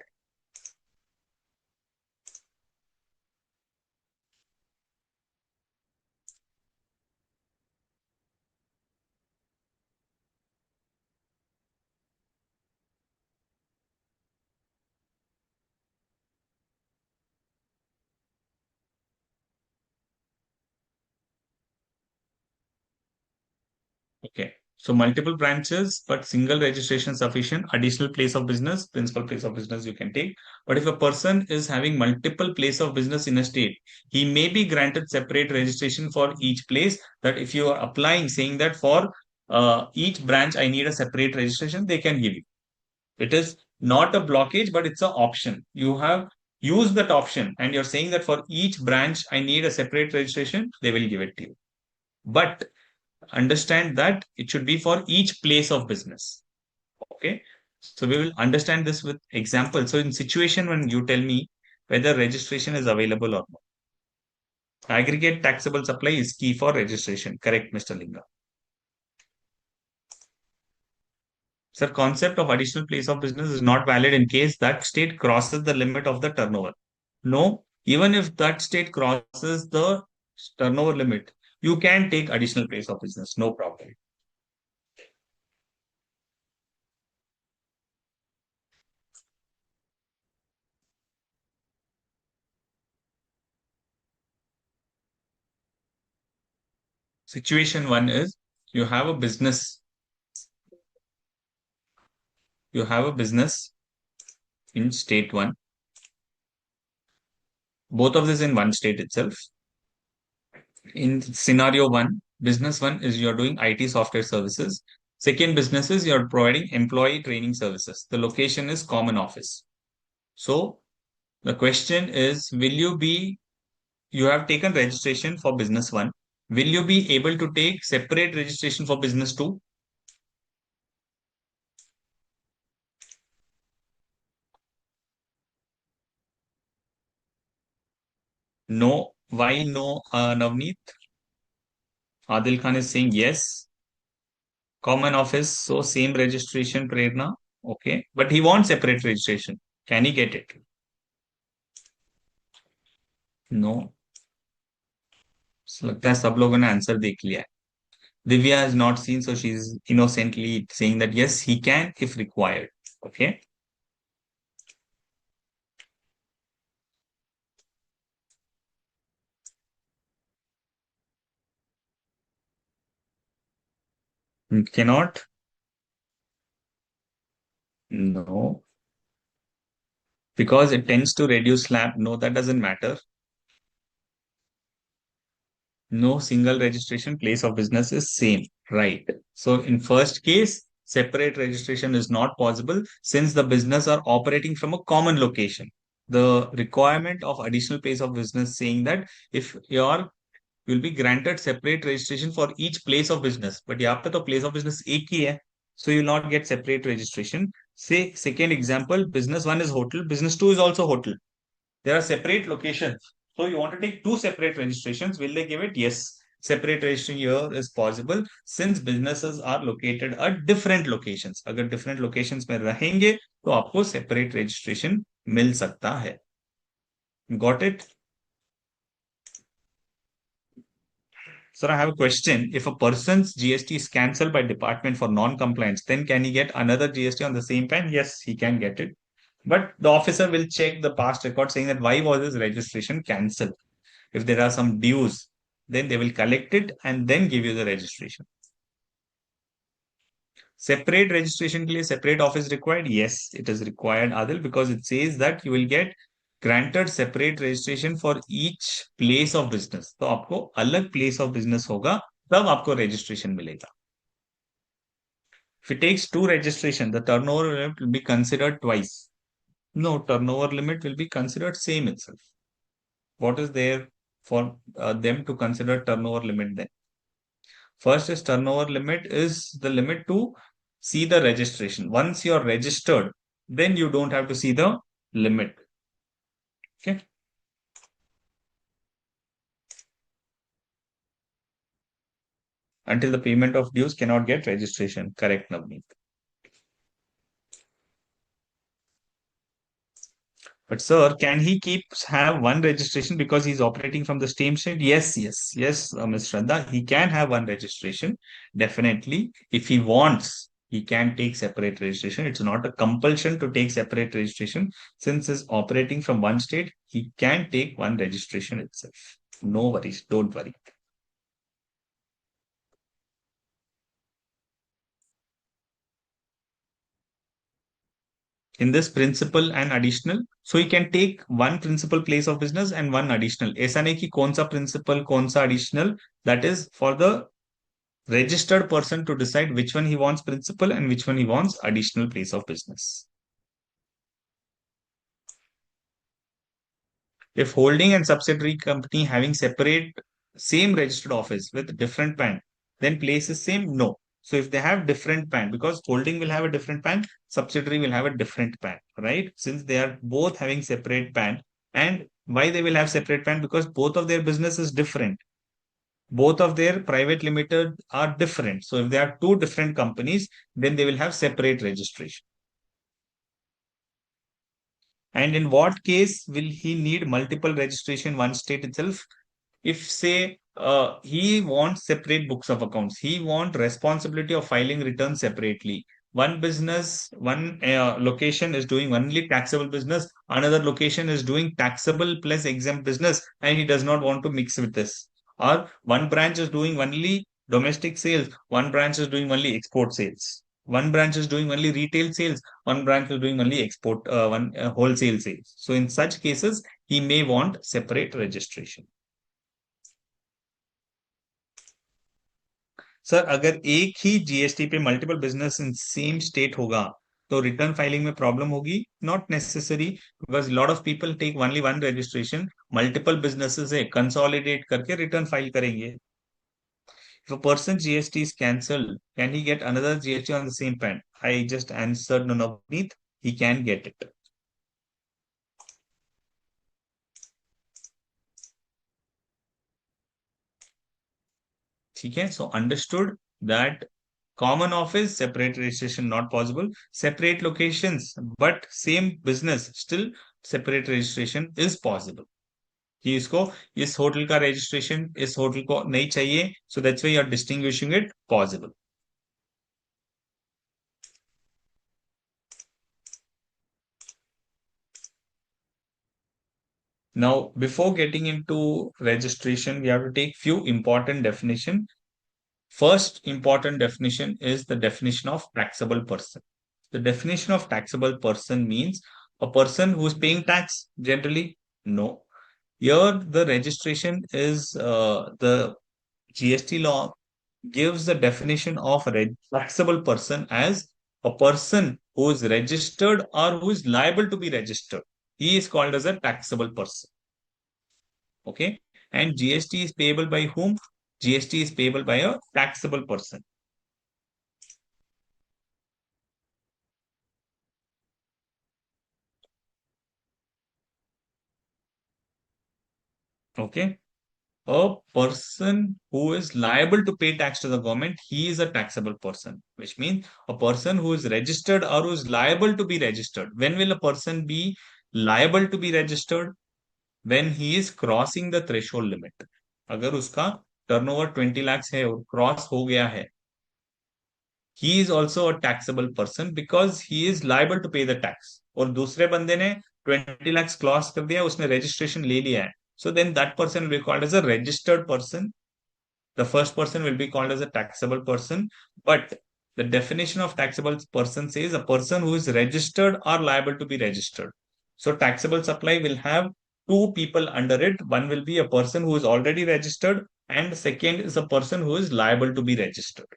Okay. So multiple branches, but single registration sufficient. Additional place of business, principal place of business you can take. But if a person is having multiple place of business in a state, he may be granted separate registration for each place. That if you are applying, saying that for each branch I need a separate registration, they can give you. It is not a blockage, but it's an option. You have used that option, and you're saying that for each branch I need a separate registration, they will give it to you. But understand that it should be for each place of business. Okay. So we will understand this with example. So in situation when you tell me whether registration is available or not. Aggregate taxable supply is key for registration. Correct, Mr. Linga. Sir, concept of additional place of business is not valid in case that state crosses the limit of the turnover. No, even if that state crosses the turnover limit, you can take additional place of business. No problem. Situation one is you have a business. You have a business in state one. Both of this in one state itself. In scenario one, business one is you're doing IT software services. Second business is you're providing employee training services. The location is common office. So the question is, you have taken registration for business one. Will you be able to take separate registration for business two? No. Why no, Navneet? Adil Khan is saying yes. Common office, so same registration, Prerna. Okay. But he wants separate registration. Can he get it? No. So लगता है सब लोगों ने answer देख लिया है. Divya has not seen, so she's innocently saying that yes, he can if required. Okay. Cannot? No. Because it tends to reduce slab. No, that doesn't matter. No single registration place of business is same, right? So in first case, separate registration is not possible since the business are operating from a common location. The requirement of additional place of business saying that if your you'll be granted separate registration for each place of business, but यहाँ पे तो place of business एक ही है, so you'll not get separate registration. Say second example, business one is hotel, business two is also hotel. There are separate locations. So you want to take two separate registrations. Will they give it? Yes. Separate registration here is possible since businesses are located at different locations. अगर different locations में रहेंगे तो आपको separate registration मिल सकता है. Got it? Sir, I have a question. If a person's GST is cancelled by department for non-compliance, then can he get another GST on the same time? Yes, he can get it. But the officer will check the past record saying that why was his registration cancelled? If there are some dues, then they will collect it and then give you the registration. Separate registration के लिए separate office required? Yes, it is required, Adil, because it says that you will get granted separate registration for each place of business. तो आपको अलग place of business होगा, तब आपको registration मिलेगा. If it takes two registration, the turnover limit will be considered twice. No, turnover limit will be considered same itself. What is there for them to consider turnover limit then? First is turnover limit is the limit to see the registration. Once you're registered, then you don't have to see the limit. Okay. Until the payment of dues cannot get registration. Correct, Navneet. But sir, can he keep have one registration because he's operating from the same state? Yes, Ms. Shraddha, he can have one registration. Definitely. If he wants, he can take separate registration. It's not a compulsion to take separate registration. Since he's operating from one state, he can take one registration itself. No worries. Don't worry. In this principal and additional, so you can take one principal place of business and one additional. ऐसा नहीं कि कौन सा principal कौन सा additional. That is for the registered person to decide which one he wants principal and which one he wants additional place of business. If holding and subsidiary company having separate same registered office with different PAN, then place is same? No. So if they have different PAN, because holding will have a different PAN, subsidiary will have a different PAN, right? Since they are both having separate PAN, and why they will have separate PAN? Because both of their business is different. Both of their private limited are different. So if they are two different companies, then they will have separate registration. And in what case will he need multiple registration one state itself? If say he wants separate books of accounts, he want responsibility of filing returns separately. One business, one location is doing only taxable business, another location is doing taxable plus exempt business, and he does not want to mix with this. Or one branch is doing only domestic sales, one branch is doing only export sales. One branch is doing only retail sales, one branch is doing only export, one wholesale sales. So in such cases, he may want separate registration. Sir अगर एक ही GST पे multiple business in same state होगा तो return filing में problem होगी not necessary because lot of people take only one registration multiple businesses है consolidate करके रिटर्न फाइल करेंगे if a person GST is cancelled can he get another GST on the same pan I just answered no Navneet he can get it ठीक है so understood that common office, separate registration not possible. Separate locations, but same business, still separate registration is possible. कि इसको इस hotel का registration इस hotel को नहीं चाहिए, so that's why you are distinguishing it possible. Now, before getting into registration, we have to take few important definition. First important definition is the definition of taxable person. The definition of taxable person means a person who is paying tax generally. No. Here, the registration is the GST law gives the definition of a taxable person as a person who is registered or who is liable to be registered. He is called as a taxable person. Okay. And GST is payable by whom? GST is payable by a taxable person. Okay. A person who is liable to pay tax to the government, he is a taxable person, which means a person who is registered or who is liable to be registered. When will a person be liable to be registered? When he is crossing the threshold limit. अगर उसका turnover 20 lakhs है और cross हो गया है, he is also a taxable person because he is liable to pay the tax. और दूसरे बंदे ने 20 lakhs क्रॉस कर दिया, उसने registration ले लिया है. So then that person will be called as a registered person. The first person will be called as a taxable person, but the definition of taxable person says a person who is registered or liable to be registered. So taxable supply will have two people under it. One will be a person who is already registered, and second is a person who is liable to be registered.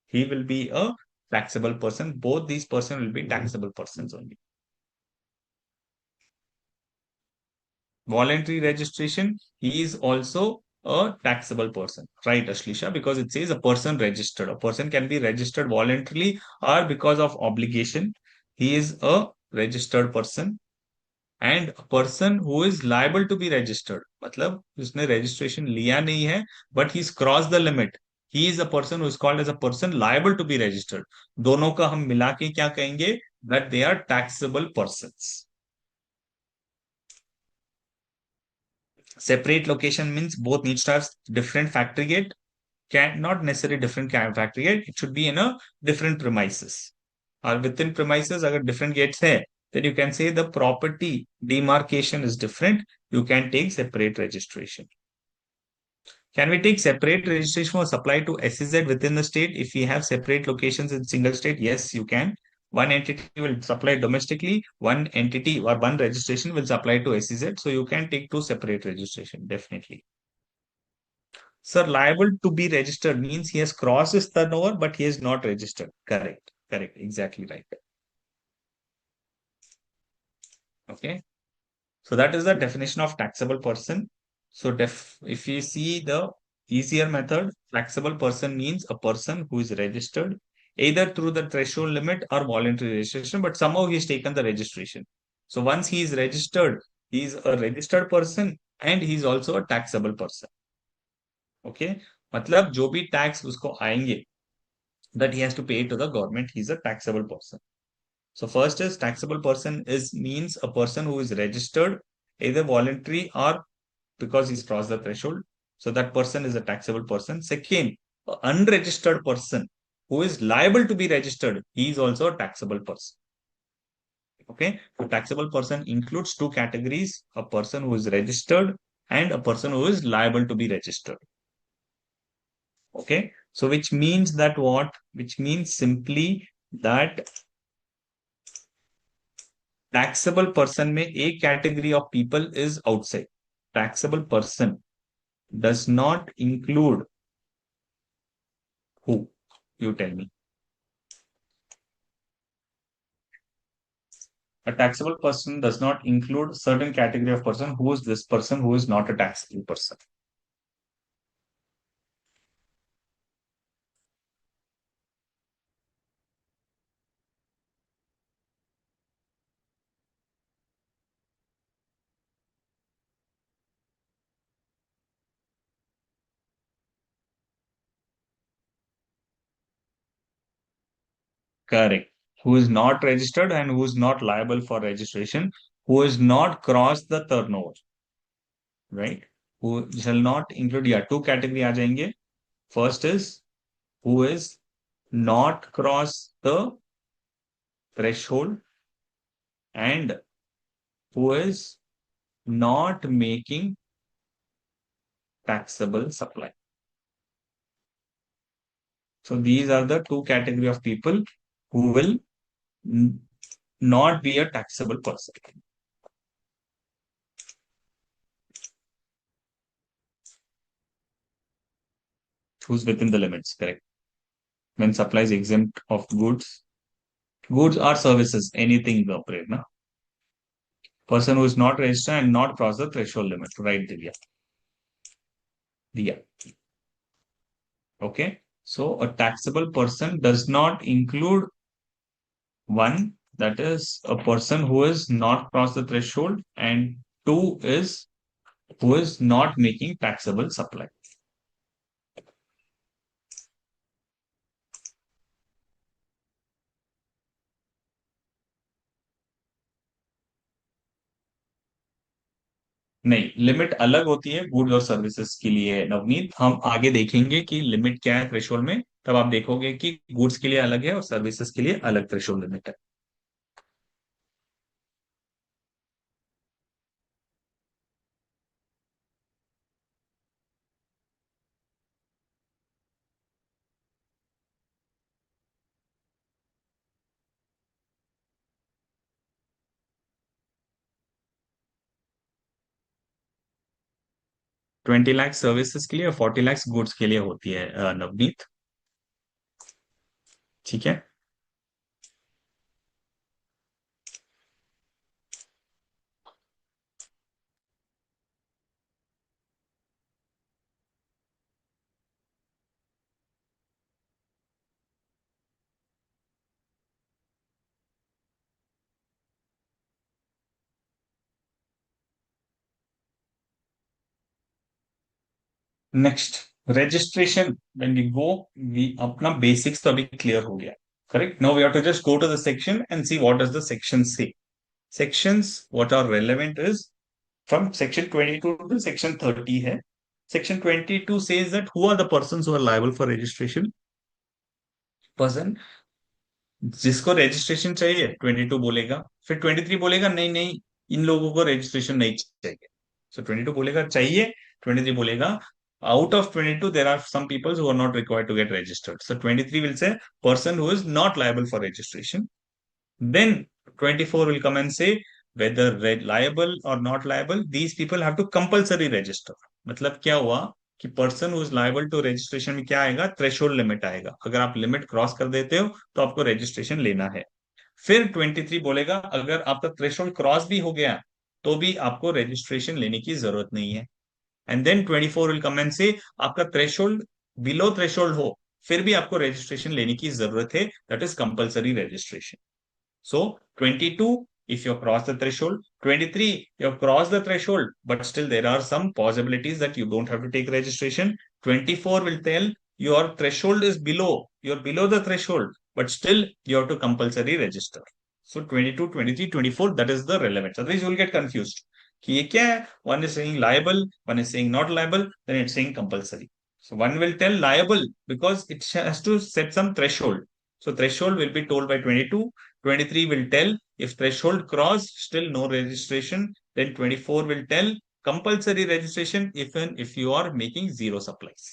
He will be a taxable person. Both these persons will be taxable persons only. Voluntary registration, he is also a taxable person, right, Ashlisha? Because it says a person registered. A person can be registered voluntarily or because of obligation. He is a registered person. And a person who is liable to be registered, मतलब उसने registration लिया नहीं है, but he's crossed the limit. He is a person who is called as a person liable to be registered. दोनों का हम मिला के क्या कहेंगे? That they are taxable persons. Separate location means both needs to have different factory gate, can not necessarily different factory gate. It should be in a different premises. Or within premises, अगर different gates है, then you can say the property demarcation is different. You can take separate registration. Can we take separate registration for supply to SEZ within the state if we have separate locations in single state? Yes, you can. One entity will supply domestically, one entity or one registration will supply to SEZ. So you can take two separate registration, definitely. Sir, liable to be registered means he has crossed his turnover, but he is not registered. Correct. Correct. Exactly right. Okay. So that is the definition of taxable person. So if you see the easier method, taxable person means a person who is registered either through the threshold limit or voluntary registration, but somehow he's taken the registration. So once he is registered, he is a registered person and he is also a taxable person. Okay. मतलब जो भी tax उसको आएंगे that he has to pay to the government, he's a taxable person. So first is taxable person is means a person who is registered either voluntary or because he's crossed the threshold. So that person is a taxable person. Second, a unregistered person who is liable to be registered, he is also a taxable person. Okay, so taxable person includes two categories: a person who is registered and a person who is liable to be registered. Okay, so which means that what? Which means simply that taxable person में एक category of people is outside. Taxable person does not include who? You tell me. A taxable person does not include certain category of person. Who is this person who is not a taxable person? Correct. Who is not registered and who is not liable for registration, who is not crossed the turnover, right? Who shall not include, yeah, two category आ जाएंगे. First is who is not cross the threshold and who is not making taxable supply. So these are the two category of people who will not be a taxable person. who's within the limits, correct. When supply is exempt of goods or services, anything we operate, na? Person who is not registered and not cross the threshold limit, right, Divya? Divya. Okay. So a taxable person does not include one, that is a person who is not crossed the threshold, and two is who is not making taxable supply. नहीं, limit अलग होती है goods और services के लिए नवनीत। हम आगे देखेंगे कि लिमिट क्या है थ्रेशोल्ड में, तब आप देखोगे कि गुड्स के लिए अलग है और सर्विसेज के लिए अलग थ्रेशोल्ड लिमिट है। 20 लाख सर्विसेज के लिए और 40 लाख गुड्स के लिए होती है नवनीत। ठीक है। Next, registration when we go, we अपना बेसिक्स तो अभी क्लियर हो गया, correct. Now we have to just go to the section and see what does the section से। sections what are relevant is from section 22 to section 30 है। section 22 says that who are the persons who are liable for registration। person जिसको registration चाहिए 22 बोलेगा, फिर 23 बोलेगा नहीं नहीं इन लोगों को रजिस्ट्रेशन नहीं चाहिए। सो 22 बोलेगा चाहिए, 23 बोलेगा out of 22 there are some people who are not required to get registered, so 23 will say person who is not liable for registration। Then 24 will come and say whether liable or not liable, these people have to compulsory register। मतलब क्या हुआ कि person who is liable to registration में क्या आएगा, threshold limit आएगा। अगर आप लिमिट क्रॉस कर देते हो तो आपको रजिस्ट्रेशन लेना है। फिर 23 बोलेगा अगर आपका थ्रेशोल्ड क्रॉस भी हो गया तो भी आपको रजिस्ट्रेशन लेने की जरूरत नहीं है। And then 24 will come and से आपका थ्रेशोल्ड बिलो थ्रेशोल्ड हो फिर भी आपको रजिस्ट्रेशन लेने की जरूरत है, that is compulsory registration. So 22, if you cross the threshold, 23, you have crossed the threshold, but still there are some possibilities that you don't have to take registration. 24 will tell your threshold is below, you're below the threshold, but still you have to compulsory register। So 22, 23, 24, that is the relevance. Otherwise you will get confused. कि ये क्या है? One is saying liable, one is saying not liable, then it's saying compulsory. So one will tell liable because it has to set some threshold. So threshold will be told by 22. 23 will tell if threshold cross, still no registration. Then 24 will tell compulsory registration even if you are making zero supplies.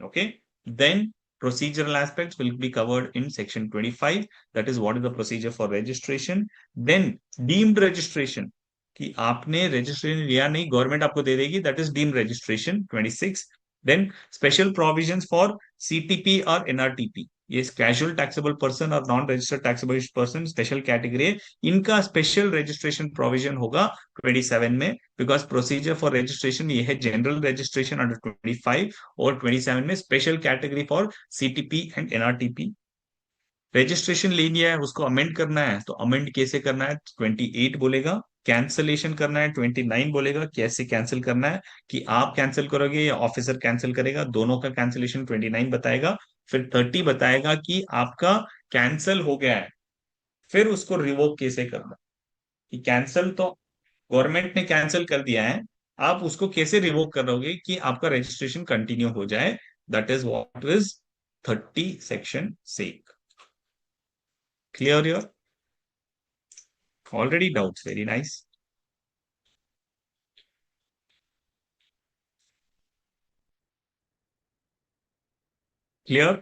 Okay. Then procedural aspects will be covered in section 25. That is what is the procedure for registration. Then deemed registration कि आपने registration लिया नहीं, government आपको दे देगी, that is deemed registration 26। Then special provisions for CTP और NRTP, ये casual taxable person और non registered taxable person special category है, इनका स्पेशल रजिस्ट्रेशन प्रोविजन होगा 27 में। बिकॉज प्रोसीजर फॉर रजिस्ट्रेशन ये है जनरल रजिस्ट्रेशन अंडर 25 और 27 में special category for CTP and NRTP. Registration ले लिया है उसको अमेंड करना है तो अमेंड कैसे करना है 28 बोलेगा। कैंसलेशन करना है 29 बोलेगा कैसे कैंसिल करना है, कि आप कैंसिल करोगे या ऑफिसर कैंसिल करेगा, दोनों का कैंसिलेशन 29 बताएगा। फिर 30 बताएगा कि आपका कैंसिल हो गया है, फिर उसको रिवोक कैसे करना, कि कैंसिल तो गवर्नमेंट ने कैंसिल कर दिया है, आप उसको कैसे रिवोक करोगे कि आपका रजिस्ट्रेशन कंटिन्यू हो जाए, that is what is 30 section से। Clear your already doubts, very nice, clear।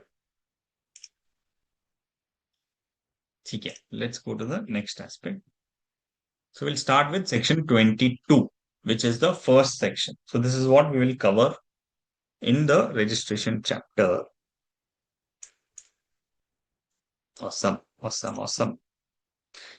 ठीक है, let's go to the next aspect। So we'll start with section 22, which is the first section। So this is what we will cover in the registration chapter. Awesome, awesome, awesome.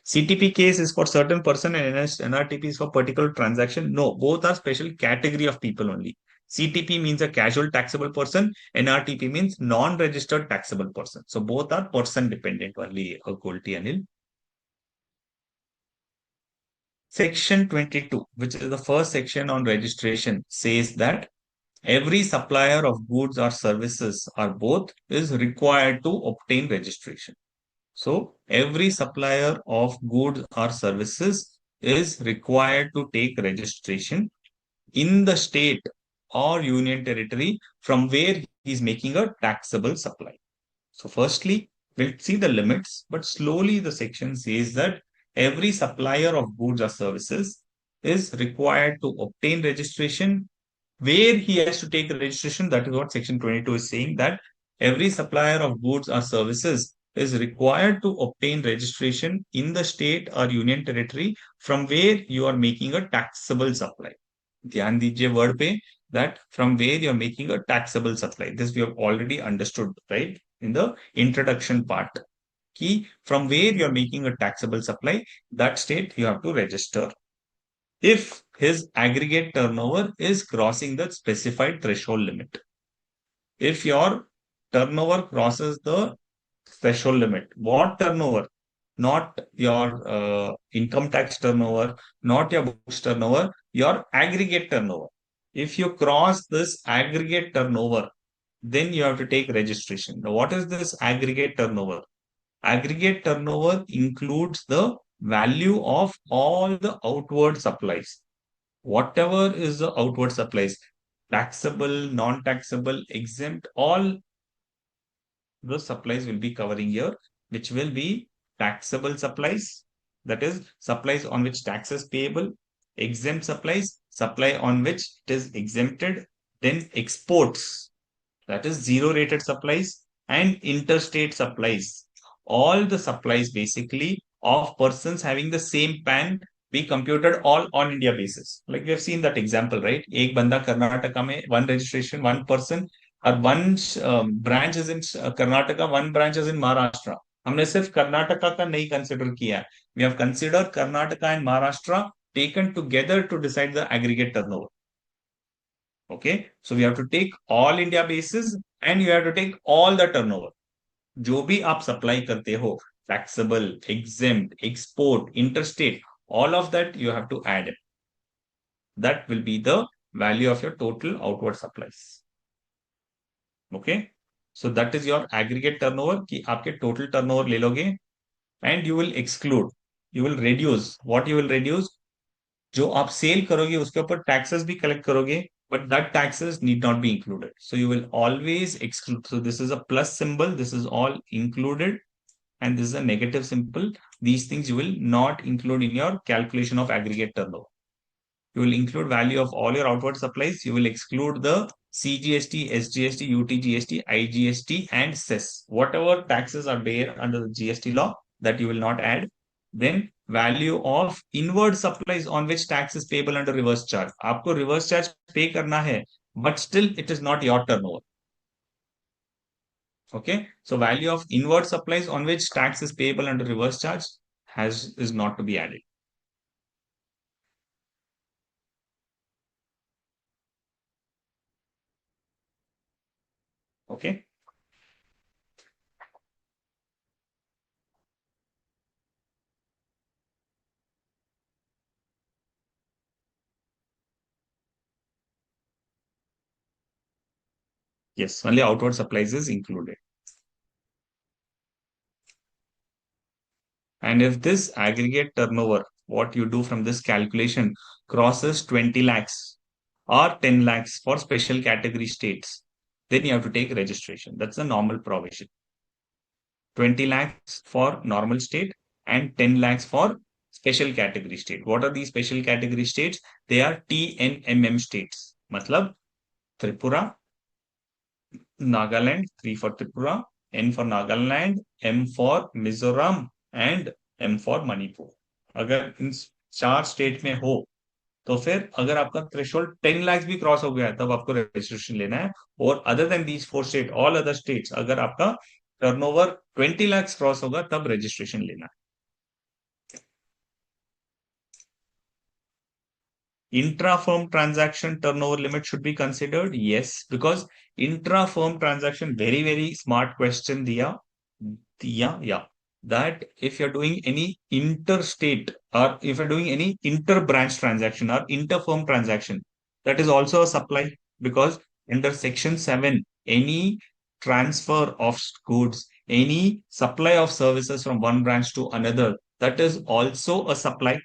CTP case is for certain person and NRTP is for particular transaction. No, both are special category of people only. CTP means a casual taxable person. NRTP means non-registered taxable person. So both are person dependent only, Golti Anil. Section 22, which is the first section on registration, says that every supplier of goods or services or both is required to obtain registration. So every supplier of goods or services is required to take registration in the state or union territory from where he is making a taxable supply. So firstly, we'll see the limits, but slowly the section says that every supplier of goods or services is required to obtain registration where he has to take the registration. That is what section 22 is saying, that every supplier of goods or services is required to obtain registration in the state or union territory from where you are making a taxable supply. ध्यान दीजिए word पे, that from where you are making a taxable supply. This we have already understood, right, in the introduction part. Ki from where you are making a taxable supply, that state you have to register if his aggregate turnover is crossing the specified threshold limit. If your turnover crosses the threshold limit, what turnover? Not your income tax turnover, not your books turnover, your aggregate turnover. If you cross this aggregate turnover, then you have to take registration. Now, what is this aggregate turnover? Aggregate turnover includes the value of all the outward supplies. Whatever is the outward supplies, taxable, non-taxable, exempt, all the supplies will be covering here, which will be taxable supplies, that is, supplies on which tax is payable, exempt supplies, supply on which it is exempted, then exports, that is zero rated supplies, and interstate supplies. All the supplies basically of persons having the same PAN be computed all on India basis. Like we have seen that example, right? Ek banda Karnataka mein, one registration, one person, और one branch is in Karnataka, one branch is in Maharashtra. हमने सिर्फ कर्नाटका का नहीं consider किया है. We have considered Karnataka and Maharashtra taken together to decide the aggregate turnover. Okay, so we have to take all India basis and you have to take all the turnover. जो भी आप supply करते हो, taxable, exempt, export, interstate, all of that you have to add it. That will be the value of your total outward supplies. Okay, so that is your aggregate turnover कि आपके total turnover ले लोगे and you will exclude, you will reduce. What you will reduce? जो आप cell करोगे उसके ऊपर taxes भी कलेक्ट करोगे, but that taxes need not be included. So you will always exclude. So this is a plus symbol. This is all included, and this is a negative symbol. These things you will not include in your calculation of aggregate turnover. You will include value of all your outward supplies. You will exclude the CGST, SGST, UTGST, IGST, and cess. Whatever taxes are there under the GST law, that you will not add. Then value of inward supplies on which tax is payable under reverse charge. आपको reverse charge pay करना है, but still it is not your turnover. Okay, so value of inward supplies on which tax is payable under reverse charge is not to be added. Okay. Yes, only outward supplies is included. And if this aggregate turnover, what you do from this calculation, crosses 20 lakhs or 10 lakhs for special category states, then you have to take registration. That's the normal provision. 20 lakhs for normal state and 10 lakhs for special category state. What are these special category states? They are TNMM states. Matlab Tripura, Nagaland, 3 for Tripura, N for Nagaland, M for Mizoram, and M for Manipur. अगर इन चार state में हो तो फिर अगर आपका threshold 10 lakh भी cross हो गया है तब आपको रजिस्ट्रेशन लेना है। और other than these 4 state, all other states, अगर आपका टर्नओवर 20 लाख क्रॉस होगा तब रजिस्ट्रेशन लेना है। Intra-firm transaction turnover limit should be considered. Yes, because intra-firm transaction, very, very smart question, Diya. Yeah. That if you're doing any interstate or if you're doing any inter-branch transaction or inter-firm transaction, that is also a supply, because under Section 7, any transfer of goods, any supply of services from one branch to another, that is also a supply.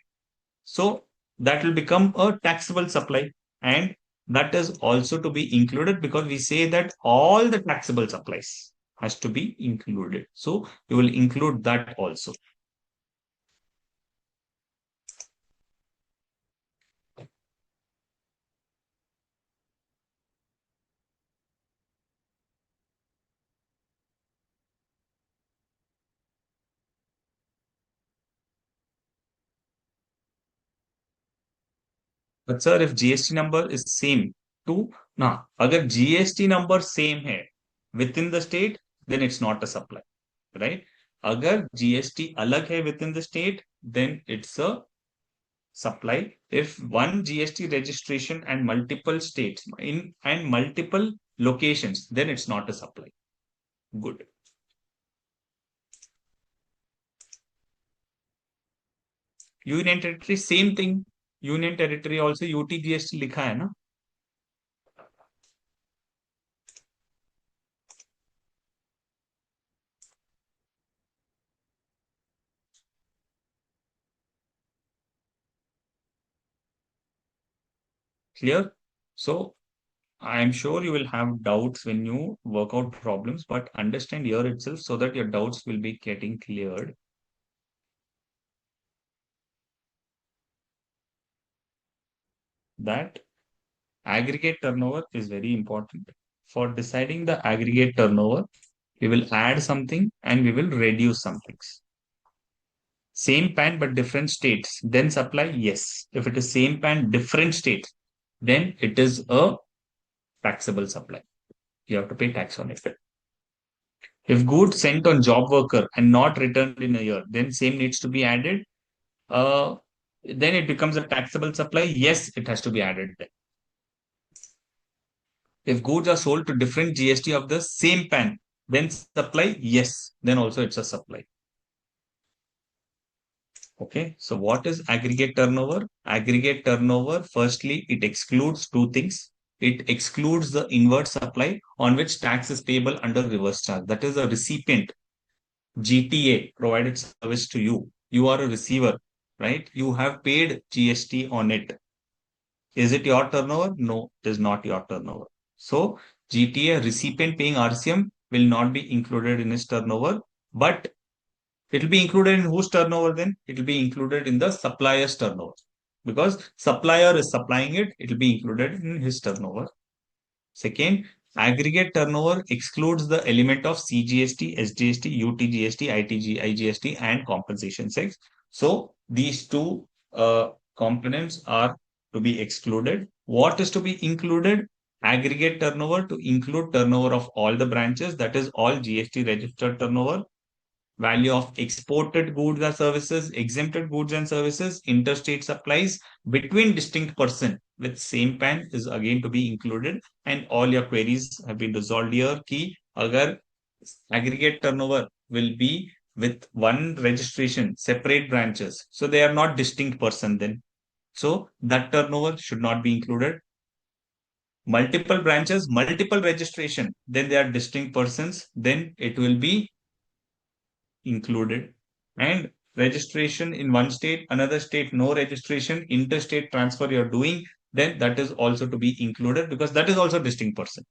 So that will become a taxable supply. And that is also to be included, because we say that all the taxable supplies has to be included. So you will include that also. But sir, if GST number is same to now, agar GST number same hai within the state, then it's not a supply, right? Agar GST alag hai within the state, then it's a supply. If one GST registration and multiple states in and multiple locations, then it's not a supply. Good. Union territory, same thing. Union territory also UT GST लिखा है ना? Clear? So I am sure you will have doubts when you work out problems, but understand here itself so that your doubts will be getting cleared. That aggregate turnover is very important. For deciding the aggregate turnover, we will add something and we will reduce some things. Same pan but different states, then supply, yes. If it is same pan, different states, then it is a taxable supply. You have to pay tax on it. If goods sent on job worker and not returned in a year, then same needs to be added. Uh, then it becomes a taxable supply. Yes, it has to be added then. If goods are sold to different GST of the same pan, then supply, yes, then also it's a supply. Okay, so what is aggregate turnover? Aggregate turnover, firstly, it excludes two things. It excludes the inward supply on which tax is payable under reverse charge. That is a recipient. GTA provided service to you. You are a receiver, right? You have paid GST on it. Is it your turnover? No, it is not your turnover. So GTA recipient paying RCM will not be included in his turnover, but it will be included in whose turnover then? It will be included in the supplier's turnover. Because supplier is supplying it, it will be included in his turnover. Second, aggregate turnover excludes the element of CGST, SGST, UTGST, ITG, IGST, and compensation tax. So these two components are to be excluded. What is to be included? Aggregate turnover to include turnover of all the branches, that is all GST registered turnover, value of exported goods or services, exempted goods and services, interstate supplies between distinct person with same pan is again to be included. And all your queries have been resolved here. Key, agar aggregate turnover will be with one registration, separate branches. So they are not distinct person then. So that turnover should not be included. Multiple branches, multiple registration, then they are distinct persons, then it will be included. And registration in one state, another state, no registration, interstate transfer you're doing, then that is also to be included because that is also distinct person.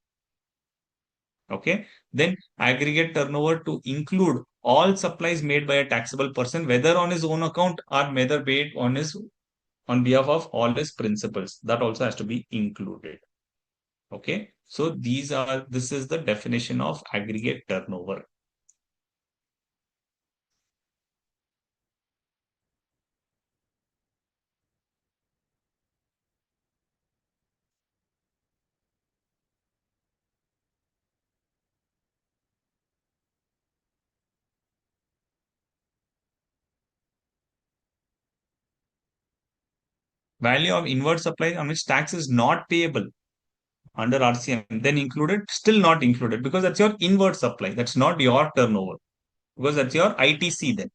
Okay. Then aggregate turnover to include all supplies made by a taxable person, whether on his own account or whether paid on his on behalf of all his principals. That also has to be included. Okay. So this is the definition of aggregate turnover. Value of inward supply on which tax is not payable under RCM, then included, still not included because that's your inward supply. That's not your turnover because that's your ITC then,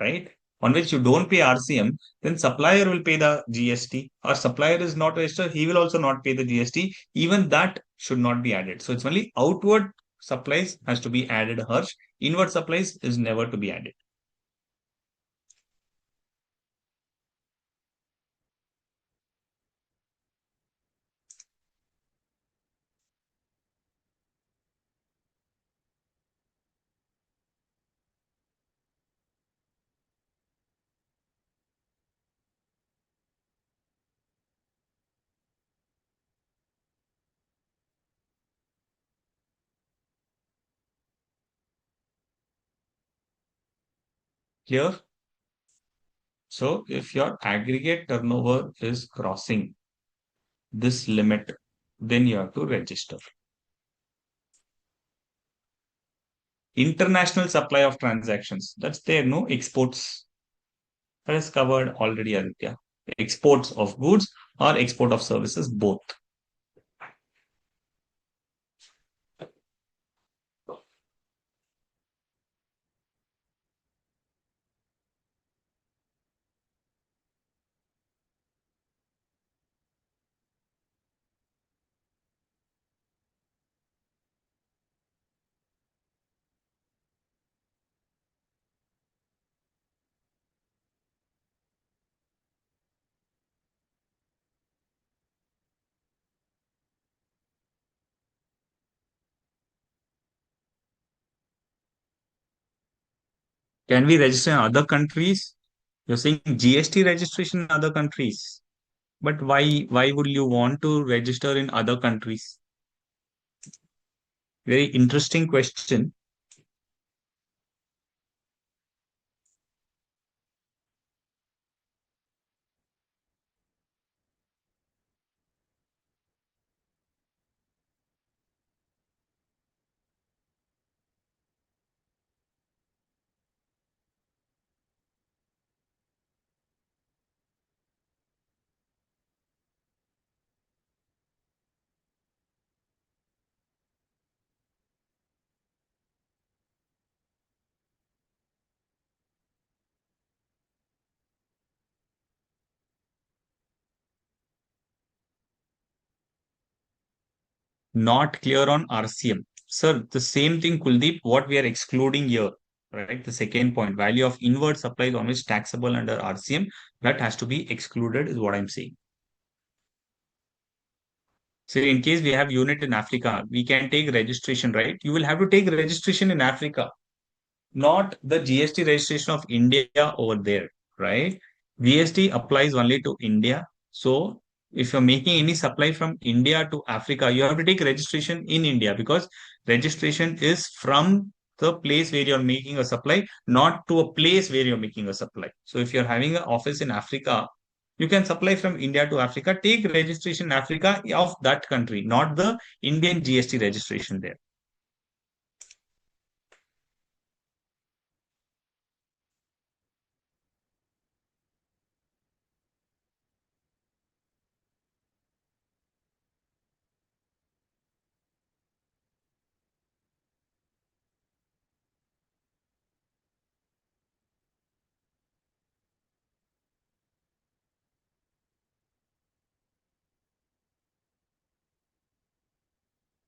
right? On which you don't pay RCM, then supplier will pay the GST, or supplier is not registered, he will also not pay the GST. Even that should not be added. So it's only outward supplies has to be added, Harsh. Inward supplies is never to be added. Clear? So if your aggregate turnover is crossing this limit, then you have to register. International supply of transactions. That's there, no exports. That is covered already, Aditya. Exports of goods or export of services, both. Can we register in other countries? You're saying GST registration in other countries. But why would you want to register in other countries? Very interesting question. Not clear on RCM. Sir, the same thing, Kuldeep, what we are excluding here, right? The second point, value of inward supplies on which taxable under RCM, that has to be excluded, is what I'm saying. So in case we have unit in Africa, we can take registration, right? You will have to take registration in Africa, not the GST registration of India over there, right? GST applies only to India. So if you're making any supply from India to Africa, you have to take registration in India because registration is from the place where you're making a supply, not to a place where you're making a supply. So if you're having an office in Africa, you can supply from India to Africa, take registration in Africa of that country, not the Indian GST registration there.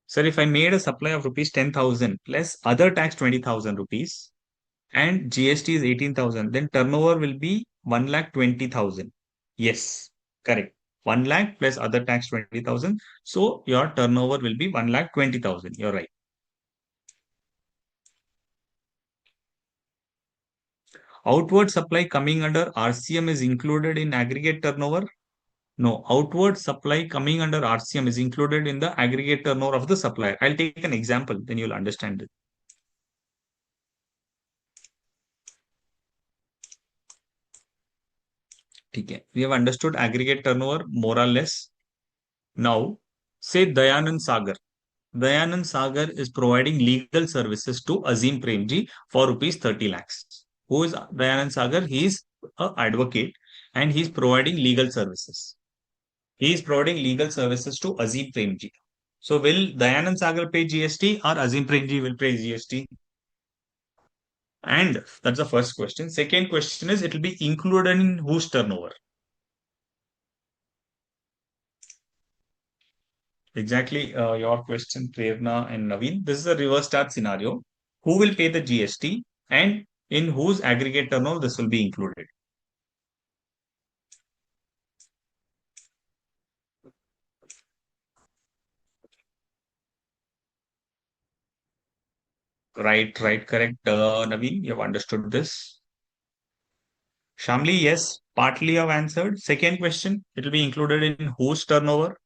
Sir, if I made a supply of rupees 10,000 plus other tax 20,000 rupees and GST is 18,000, then turnover will be 1,20,000. Yes, correct. 1 lakh plus other tax 20,000. So your turnover will be 1,20,000. You're right. Outward supply coming under RCM is included in aggregate turnover. No, outward supply coming under RCM is included in the aggregate turnover of the supplier. I'll take an example, then you'll understand it. Okay. We have understood aggregate turnover more or less. Now, say Dayanand Sagar. Dayanand Sagar is providing legal services to Azim Premji for rupees 30 lakhs. Who is Dayanand Sagar? He is an advocate and he is providing legal services. He is providing legal services to Azim Premji. So will Dayanand Sagar pay GST or Azim Premji will pay GST? And that's the first question. Second question is it will be included in whose turnover? Exactly your question, Prerna and Naveen. This is a reverse charge scenario. Who will pay the GST and in whose aggregate turnover this will be included? Right, right, correct. Naveen, you have understood this. Shamli, yes, partly you have answered. Second question, it will be included in whose turnover?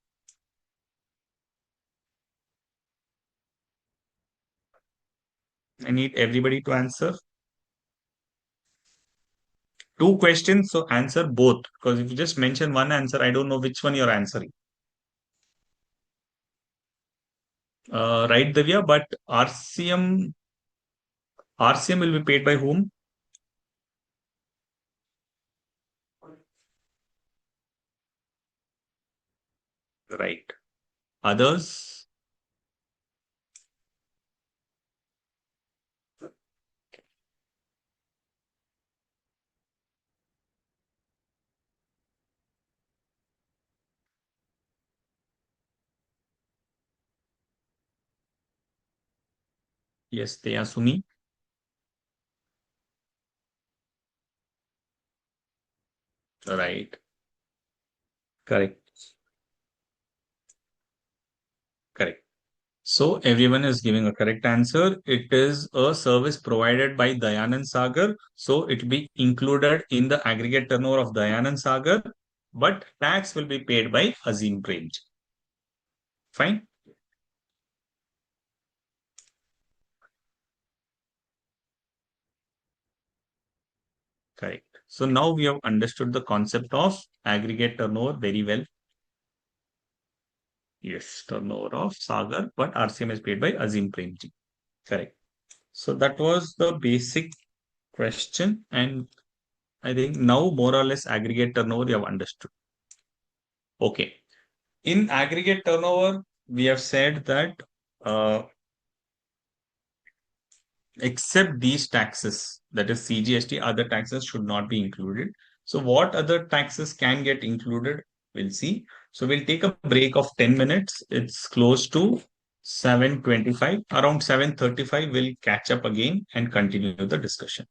I need everybody to answer. Two questions, so answer both. Because if you just mention one answer, I don't know which one you're answering. Right, Divya, but RCM will be paid by whom? Right. Others? Yes, they are Sumi. Right. Correct. Correct. So everyone is giving a correct answer. It is a service provided by Dayanand Sagar. So it will be included in the aggregate turnover of Dayanand Sagar, but tax will be paid by Azim Premji. Fine. Correct. So now we have understood the concept of aggregate turnover very well. Yes, turnover of Sagar, but RCM is paid by Azim Premji. Correct. So that was the basic question. And I think now more or less aggregate turnover you have understood. Okay. In aggregate turnover, we have said that uh, except these taxes, that is CGST, other taxes should not be included. So what other taxes can get included? We'll see. So we'll take a break of 10 minutes. It's close to 7:25. Around 7:35, we'll catch up again and continue the discussion.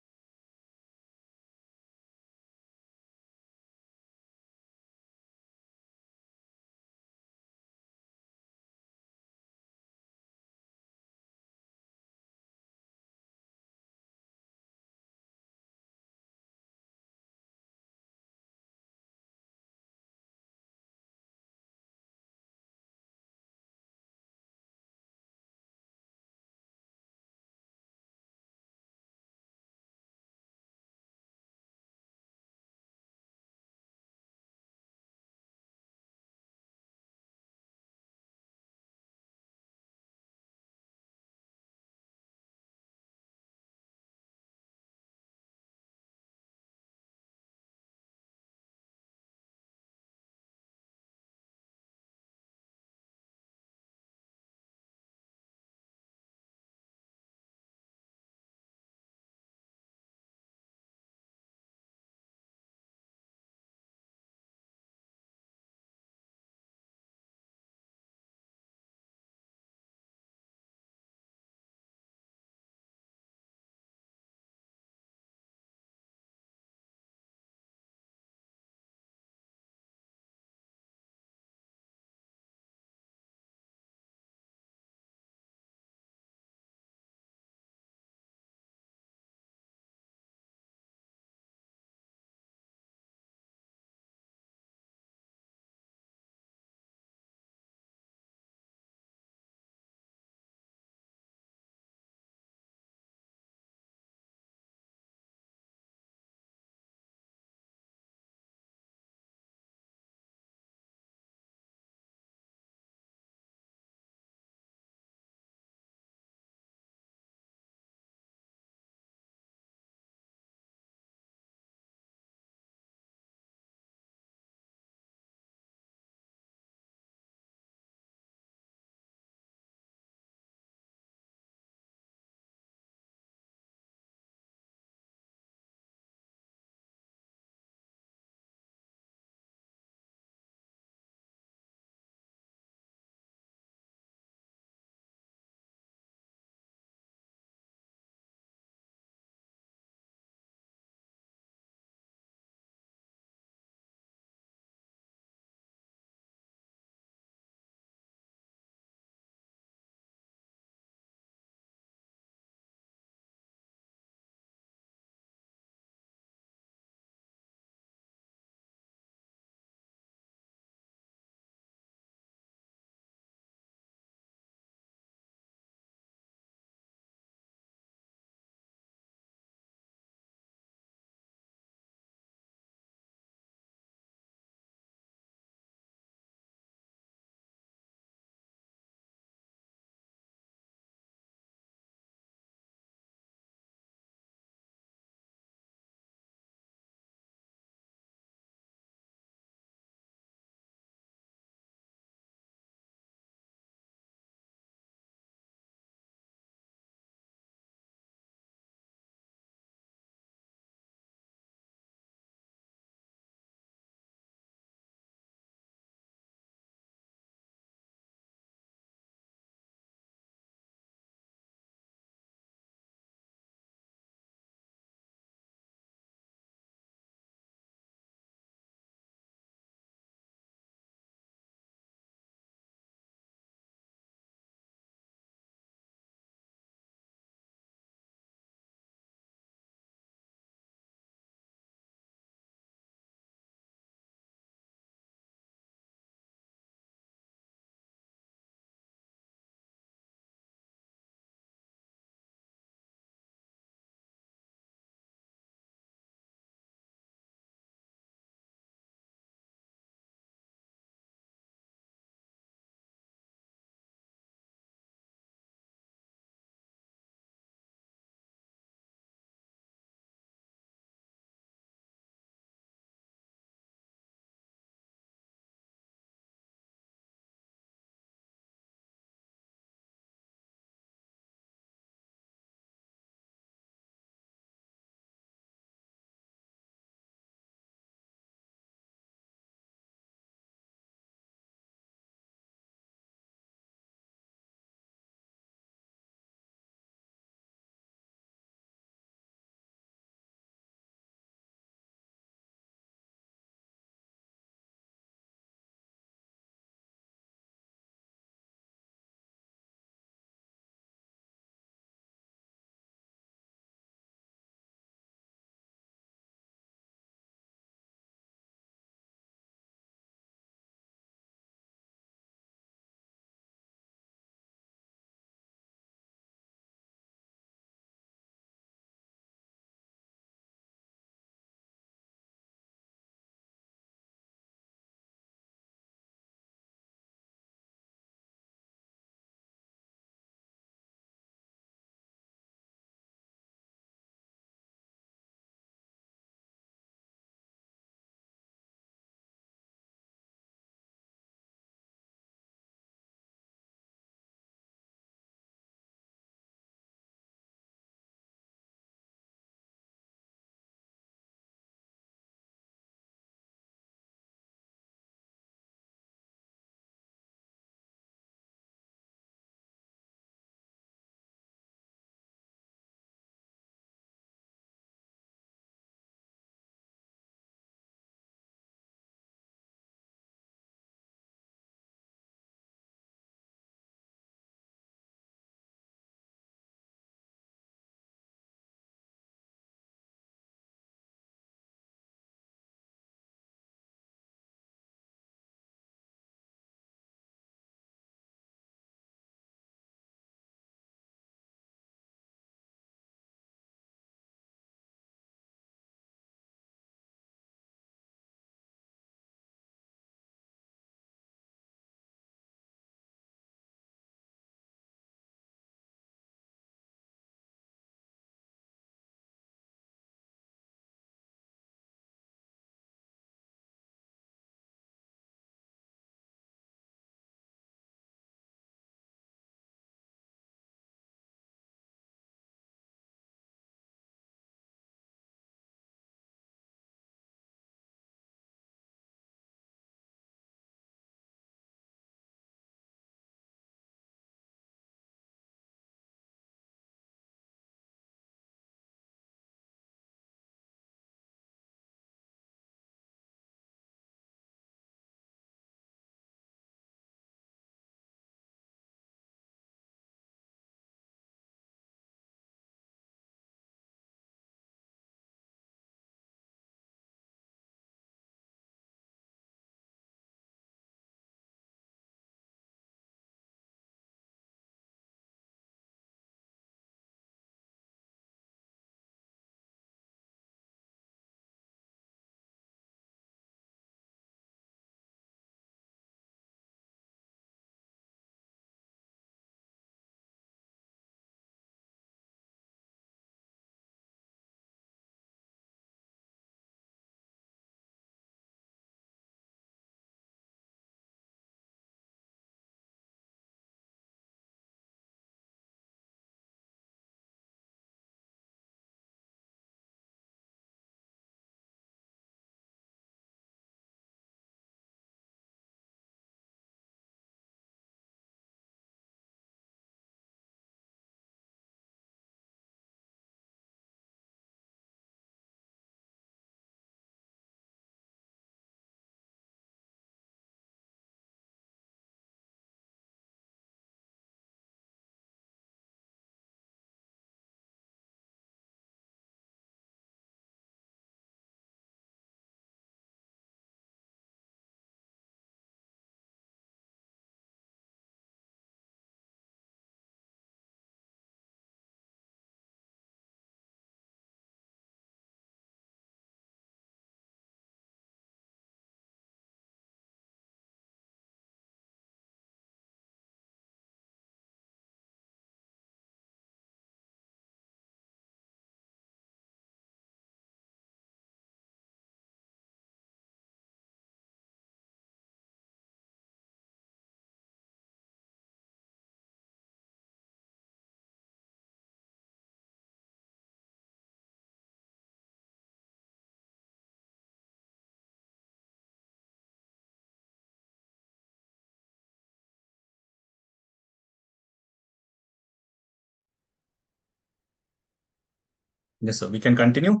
Yes, sir. We can continue.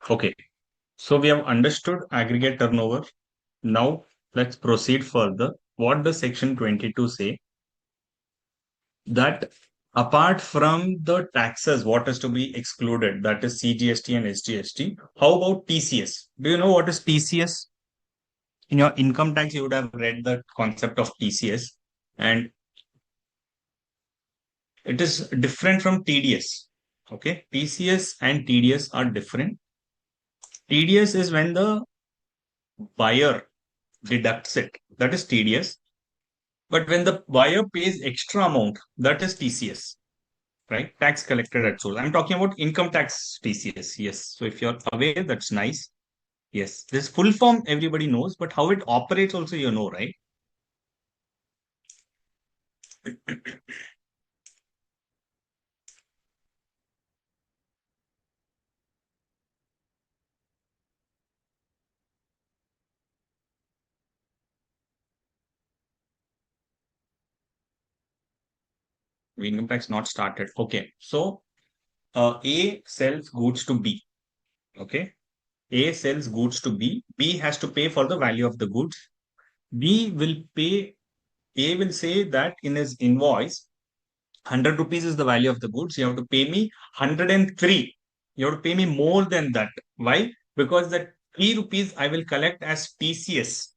Okay. So we have understood aggregate turnover. Now let's proceed further. What does section 22 say? That apart from the taxes, what is to be excluded? That is CGST and SGST. How about TCS? Do you know what is TCS? In your income tax, you would have read the concept of TCS, and it is different from TDS. Okay. TCS and TDS are different. TDS is when the buyer deducts it. That is TDS. But when the buyer pays extra amount, that is TCS, right? Tax collected at source. I'm talking about income tax TCS. Yes. So if you're aware, that's nice. Yes. This full form everybody knows, but how it operates also you know, right? Income tax not started. Okay. So A sells goods to B. Okay. A sells goods to B. B has to pay for the value of the goods. B will pay, A will say that in his invoice, 100 rupees is the value of the goods. You have to pay me 103. You have to pay me more than that. Why? Because that 3 rupees I will collect as TCS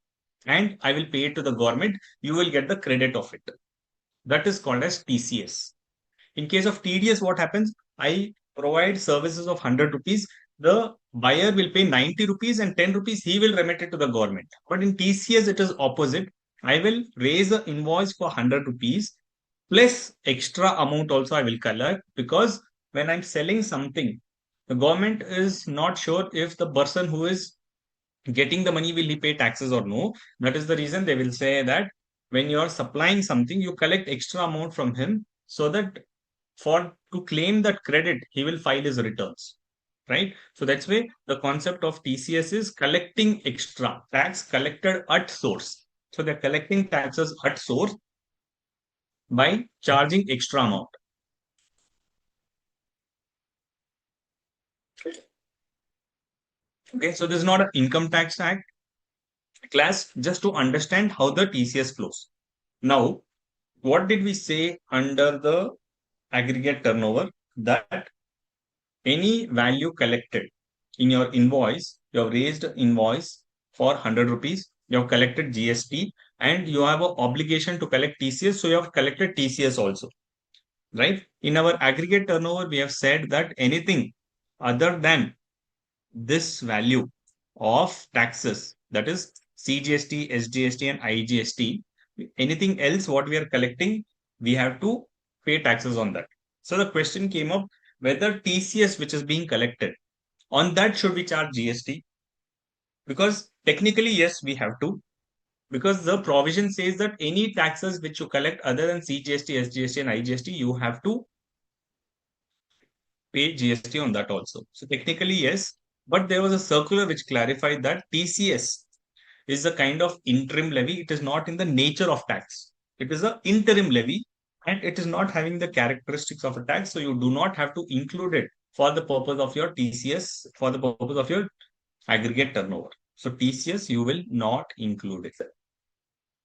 and I will pay it to the government. You will get the credit of it. That is called as TCS. In case of TDS, what happens? I provide services of 100 rupees. The buyer will pay 90 rupees and 10 rupees he will remit it to the government. But in TCS, it is opposite. I will raise the invoice for 100 rupees plus extra amount also I will collect, because when I'm selling something, the government is not sure if the person who is getting the money will he pay taxes or no. That is the reason they will say that when you are supplying something, you collect extra amount from him so that for to claim that credit, he will file his returns. Right. So that's why the concept of TCS is collecting extra tax collected at source. So they're collecting taxes at source by charging extra amount. Okay. So this is not an income tax act class, just to understand how the TCS flows. Now, what did we say under the aggregate turnover? That any value collected in your invoice, you have raised invoice for 100 rupees, you have collected GST, and you have an obligation to collect TCS, so you have collected TCS also, right? In our aggregate turnover, we have said that anything other than this value of taxes, that is CGST, SGST, and IGST, anything else what we are collecting, we have to pay taxes on that. So the question came up whether TCS, which is being collected, on that should we charge GST? Because technically, yes, we have to. Because the provision says that any taxes which you collect other than CGST, SGST, and IGST, you have to pay GST on that also. So technically, yes. But there was a circular which clarified that TCS is a kind of interim levy. It is not in the nature of tax. It is an interim levy and it is not having the characteristics of a tax. So you do not have to include it for the purpose of your TCS, for the purpose of your aggregate turnover. So TCS, you will not include it.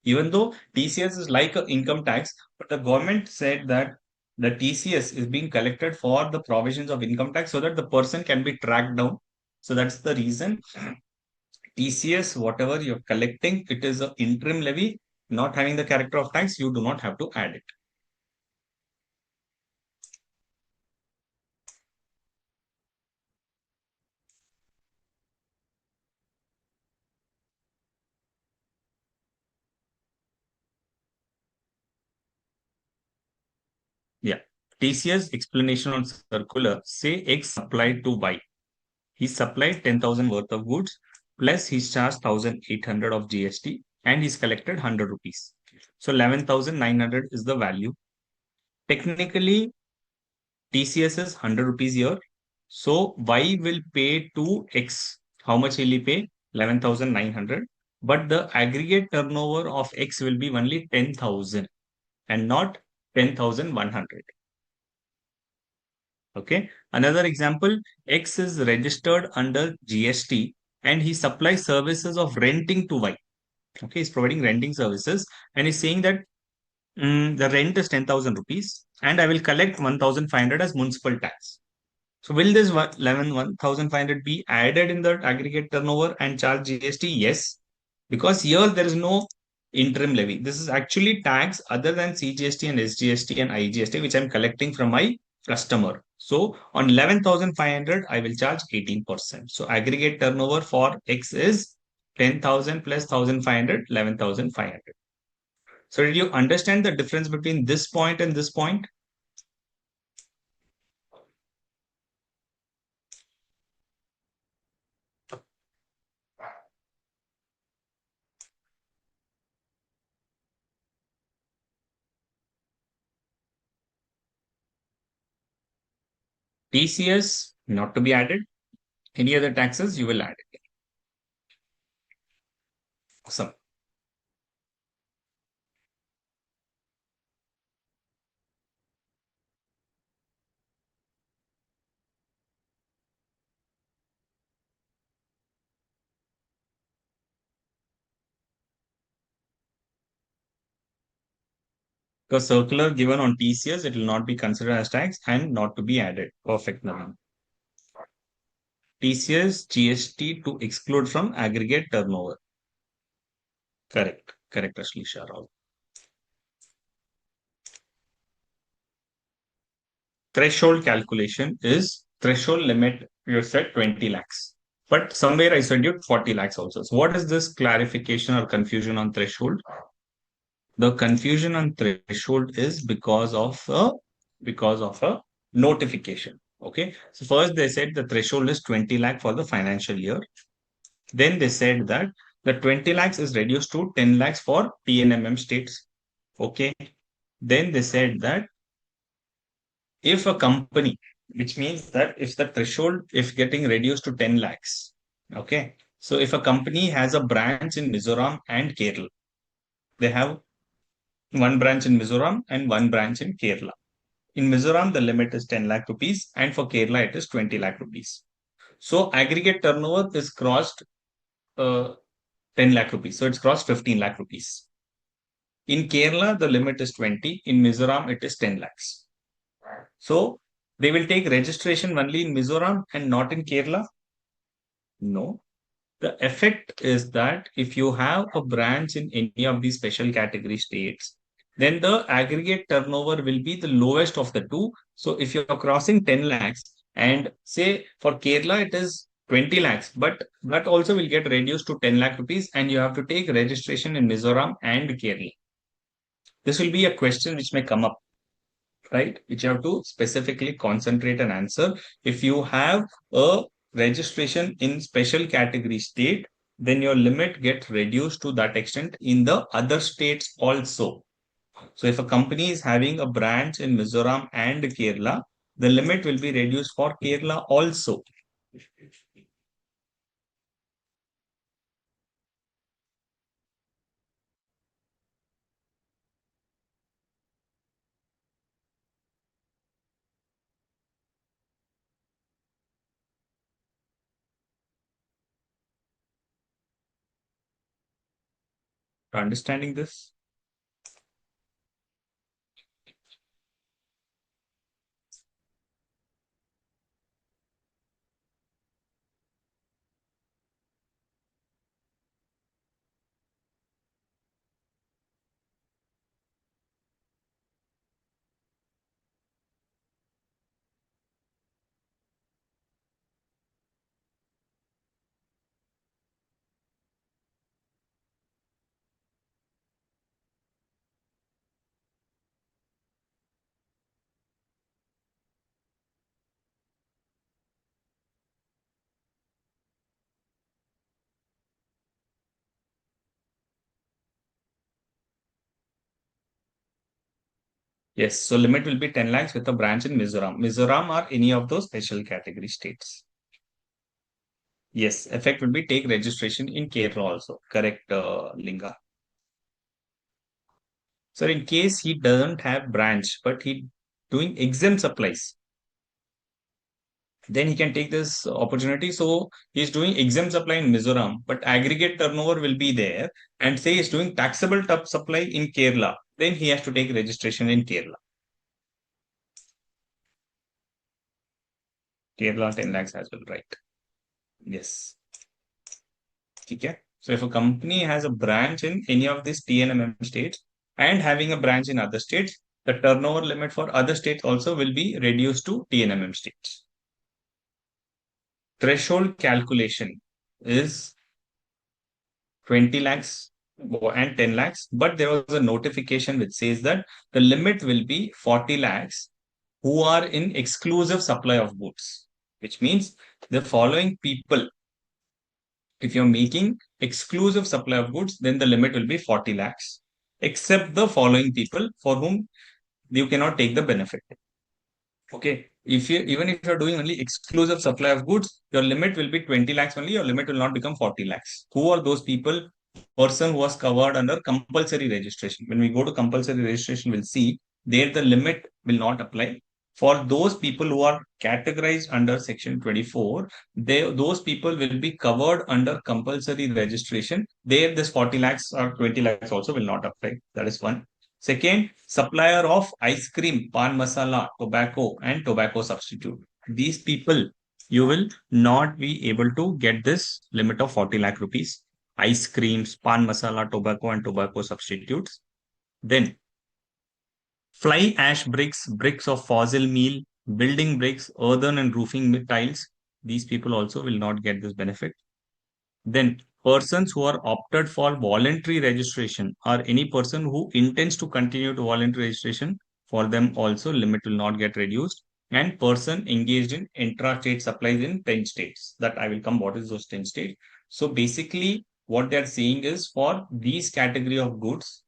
Even though TCS is like an income tax, but the government said that the TCS is being collected for the provisions of income tax so that the person can be tracked down. So that's the reason TCS, whatever you're collecting, it is an interim levy, not having the character of tax, you do not have to add it. Yeah. TCS explanation on circular, say X supplied to Y. He supplied 10,000 worth of goods, plus he's charged 1,800 of GST, and he's collected 100 rupees. So 11,900 is the value. Technically, TCS is 100 rupees here. So Y will pay to X. How much will he pay? 11,900. But the aggregate turnover of X will be only 10,000 and not 10,100. Okay. Another example, X is registered under GST and he supplies services of renting to Y. Okay. He's providing renting services and he's saying that the rent is 10,000 rupees and I will collect 1,500 as municipal tax. So will this 1,500 be added in the aggregate turnover and charge GST? Yes, because here there is no interim levy. This is actually tax other than CGST and SGST and IGST, which I'm collecting from my customer. So on 11,500, I will charge 18%. So aggregate turnover for X is 10,000 plus 1,500, 11,500. So did you understand the difference between this point and this point? TCS not to be added. Any other taxes you will add it. Awesome. The circular given on TCS, it will not be considered as tax and not to be added. Perfect, Naveen. TCS GST to exclude from aggregate turnover. Correct. Correct, Ashlisha Rao. Threshold calculation is threshold limit. You said 20 lakhs. But somewhere I said you 40 lakhs also. So what is this clarification or confusion on threshold? The confusion on threshold is because of a notification. Okay. So first they said the threshold is 20 lakh for the financial year. Then they said that the 20 lakhs is reduced to 10 lakhs for PNMM states. Okay. Then they said that if a company, which means that if the threshold if getting reduced to 10 lakhs, okay. So if a company has a branch in Mizoram and Kerala, they have one branch in Mizoram and one branch in Kerala. In Mizoram, the limit is 10 lakh rupees, and for Kerala, it is 20 lakh rupees. So aggregate turnover is crossed 10 lakh rupees. So it's crossed 15 lakh rupees. In Kerala, the limit is 20. In Mizoram, it is 10 lakhs. So they will take registration only in Mizoram and not in Kerala? No. The effect is that if you have a branch in any of these special category states, then the aggregate turnover will be the lowest of the two. So if you're crossing 10 lakhs and say for Kerala it is 20 lakhs, but that also will get reduced to 10 lakh rupees and you have to take registration in Mizoram and Kerala. This will be a question which may come up, right? Which you have to specifically concentrate and answer. If you have a registration in special category state, then your limit gets reduced to that extent in the other states also. So if a company is having a branch in Mizoram and Kerala, the limit will be reduced for Kerala also. Understanding this? Yes. So limit will be 10 lakhs with a branch in Mizoram. Mizoram or any of those special category states. Yes, effect will be take registration in Kerala also. Correct, Linga. So in case he doesn't have branch, but he doing exempt supplies, then he can take this opportunity. So he's doing exempt supply in Mizoram, but aggregate turnover will be there. And say he's doing taxable top supply in Kerala, then he has to take registration in Kerala. Kerala 10 lakhs as well, right? Yes. Okay. So if a company has a branch in any of these TNMM states and having a branch in other states, the turnover limit for other states also will be reduced to TNMM states. Threshold calculation is 20 lakhs and 10 lakhs, but there was a notification which says that the limit will be 40 lakhs who are in exclusive supply of goods, which means the following people, if you're making exclusive supply of goods, then the limit will be 40 lakhs, except the following people for whom you cannot take the benefit. Okay. If you even if you're doing only exclusive supply of goods, your limit will be 20 lakhs only, your limit will not become 40 lakhs. Who are those people? Person who was covered under compulsory registration. When we go to compulsory registration, we'll see there the limit will not apply. For those people who are categorized under section 24, those people will be covered under compulsory registration. There, this 40 lakhs or 20 lakhs also will not apply. That is one. Second, supplier of ice cream, pan masala, tobacco, and tobacco substitute. These people, you will not be able to get this limit of 40 lakh rupees. Ice creams, pan masala, tobacco, and tobacco substitutes. Then, fly ash bricks, bricks of fossil meal, building bricks, earthen and roofing tiles. These people also will not get this benefit. Then persons who are opted for voluntary registration or any person who intends to continue to voluntary registration, for them also limit will not get reduced. And person engaged in intra-state supplies in 10 states. That I will come what is those 10 states. So basically what they're saying is for these category of goods,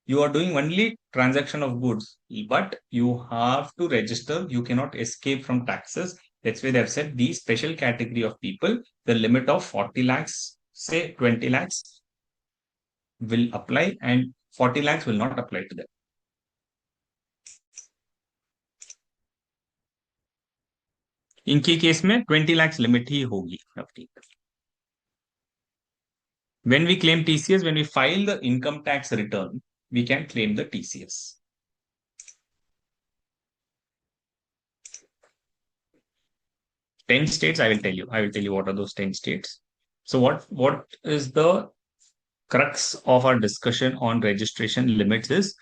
you are doing only transaction of goods, but you have to register. You cannot escape from taxes. That's why they have said these special category of people, the limit of 40 lakhs, say 20 lakhs will apply and 40 lakhs will not apply to them. इनके case में 20 lakhs limit ही होगी. When we claim TCS, when we file the income tax return, we can claim the TCS. 10 states, I will tell you. I will tell you what are those 10 states. So what is the crux of our discussion on registration limits is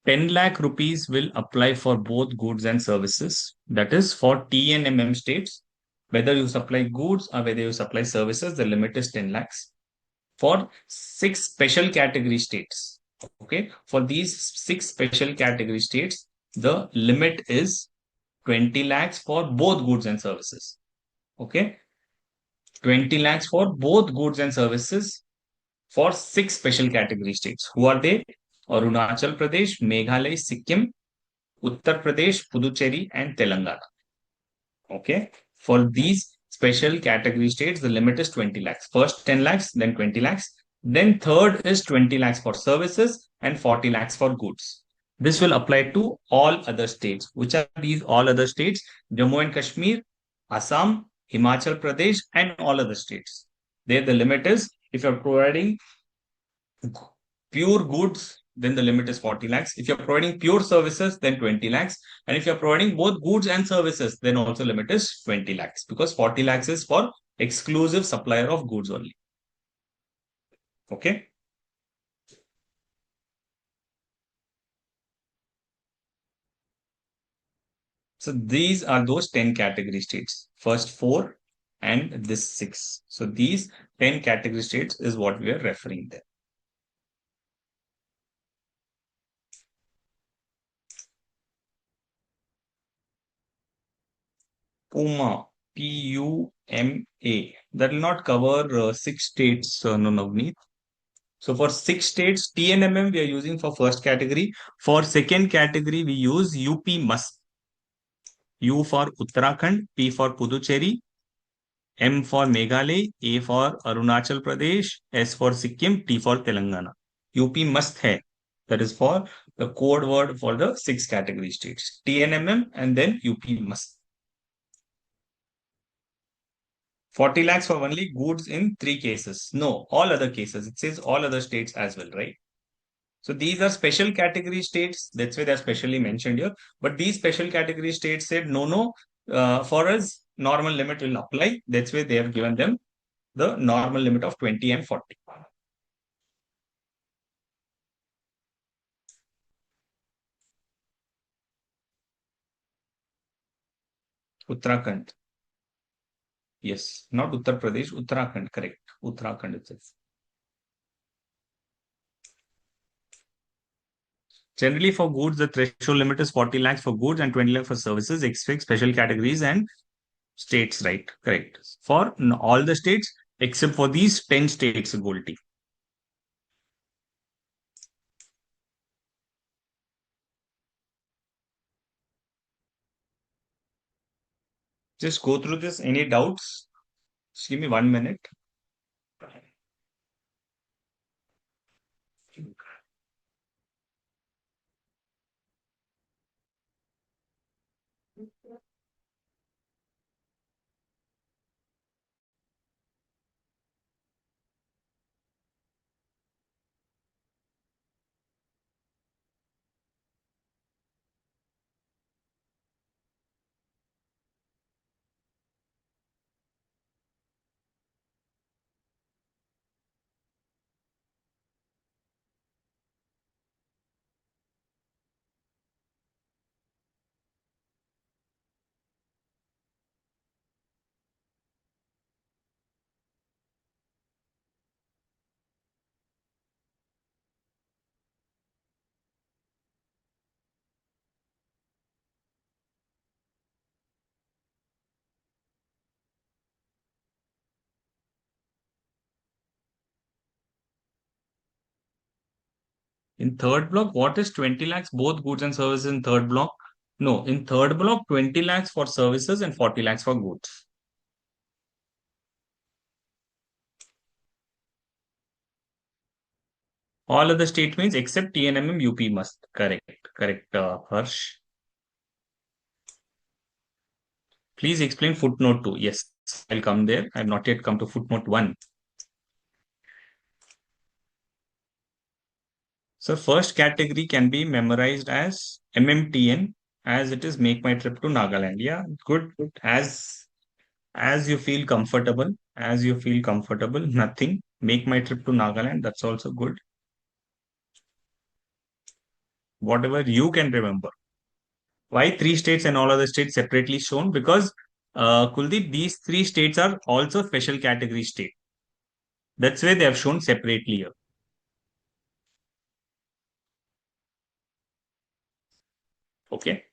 10 lakh rupees will apply for both goods and services. That is for TNMM states. Whether you supply goods or whether you supply services, the limit is 10 lakhs. For 6 special category states, okay, for these 6 special category states, the limit is 20 lakhs for both goods and services. Okay, 20 lakhs for both goods and services for 6 special category states. Who are they? Arunachal Pradesh, Meghalaya, Sikkim, Uttar Pradesh, Puducherry, and Telangana. Okay. For these special category states, the limit is 20 lakhs. First 10 lakhs, then 20 lakhs. Then third is 20 lakhs for services and 40 lakhs for goods. This will apply to all other states. Which are these all other states? Jammu and Kashmir, Assam, Himachal Pradesh, and all other states. There the limit is if you're providing pure goods, then the limit is 40 lakhs. If you're providing pure services, then 20 lakhs. And if you're providing both goods and services, then also limit is 20 lakhs because 40 lakhs is for exclusive supplier of goods only. Okay. So these are those 10 category states. First 4 and this 6. So these 10 category states is what we are referring there. PUMA, PUMA. That will not cover 6 states, no, Navneet. So for 6 states, TNMM we are using for first category. For second category, we use UP must. U for Uttarakhand, P for Puducherry, M for Meghalaya, A for Arunachal Pradesh, S for Sikkim, T for Telangana. UP must है. That is for the code word for the six category states, TNMM and then UP must. 40 lakhs for only goods in three cases. No, all other cases. It says all other states as well, right? So these are special category states. That's why they're specially mentioned here. But these special category states said, no, no, for us, normal limit will apply. That's why they have given them the normal limit of 20 and 40. Uttarakhand. Yes, not Uttar Pradesh, Uttarakhand, correct. Uttarakhand itself. Generally, for goods, the threshold limit is 40 lakhs for goods and 20 lakhs for services, except special categories and states, right? Correct. For all the states except for these 10 states, Goldie. Just go through this. Any doubts? Just give me 1 minute. In third block, what is 20 lakhs? Both goods and services in third block? No, in third block, 20 lakhs for services and 40 lakhs for goods. All other state means except TNMM, UP must. Correct. Correct, Harsh. Please explain footnote 2. Yes, I'll come there. I have not yet come to footnote 1. So first category can be memorized as MMTN, as it is make my trip to Nagaland. Yeah, good. Good. As you feel comfortable, as you feel comfortable, nothing. Make my trip to Nagaland. That's also good. Whatever you can remember. Why three states and all other states separately shown? Because Kuldeep, these three states are also special category state. That's why they have shown separately here. Okay.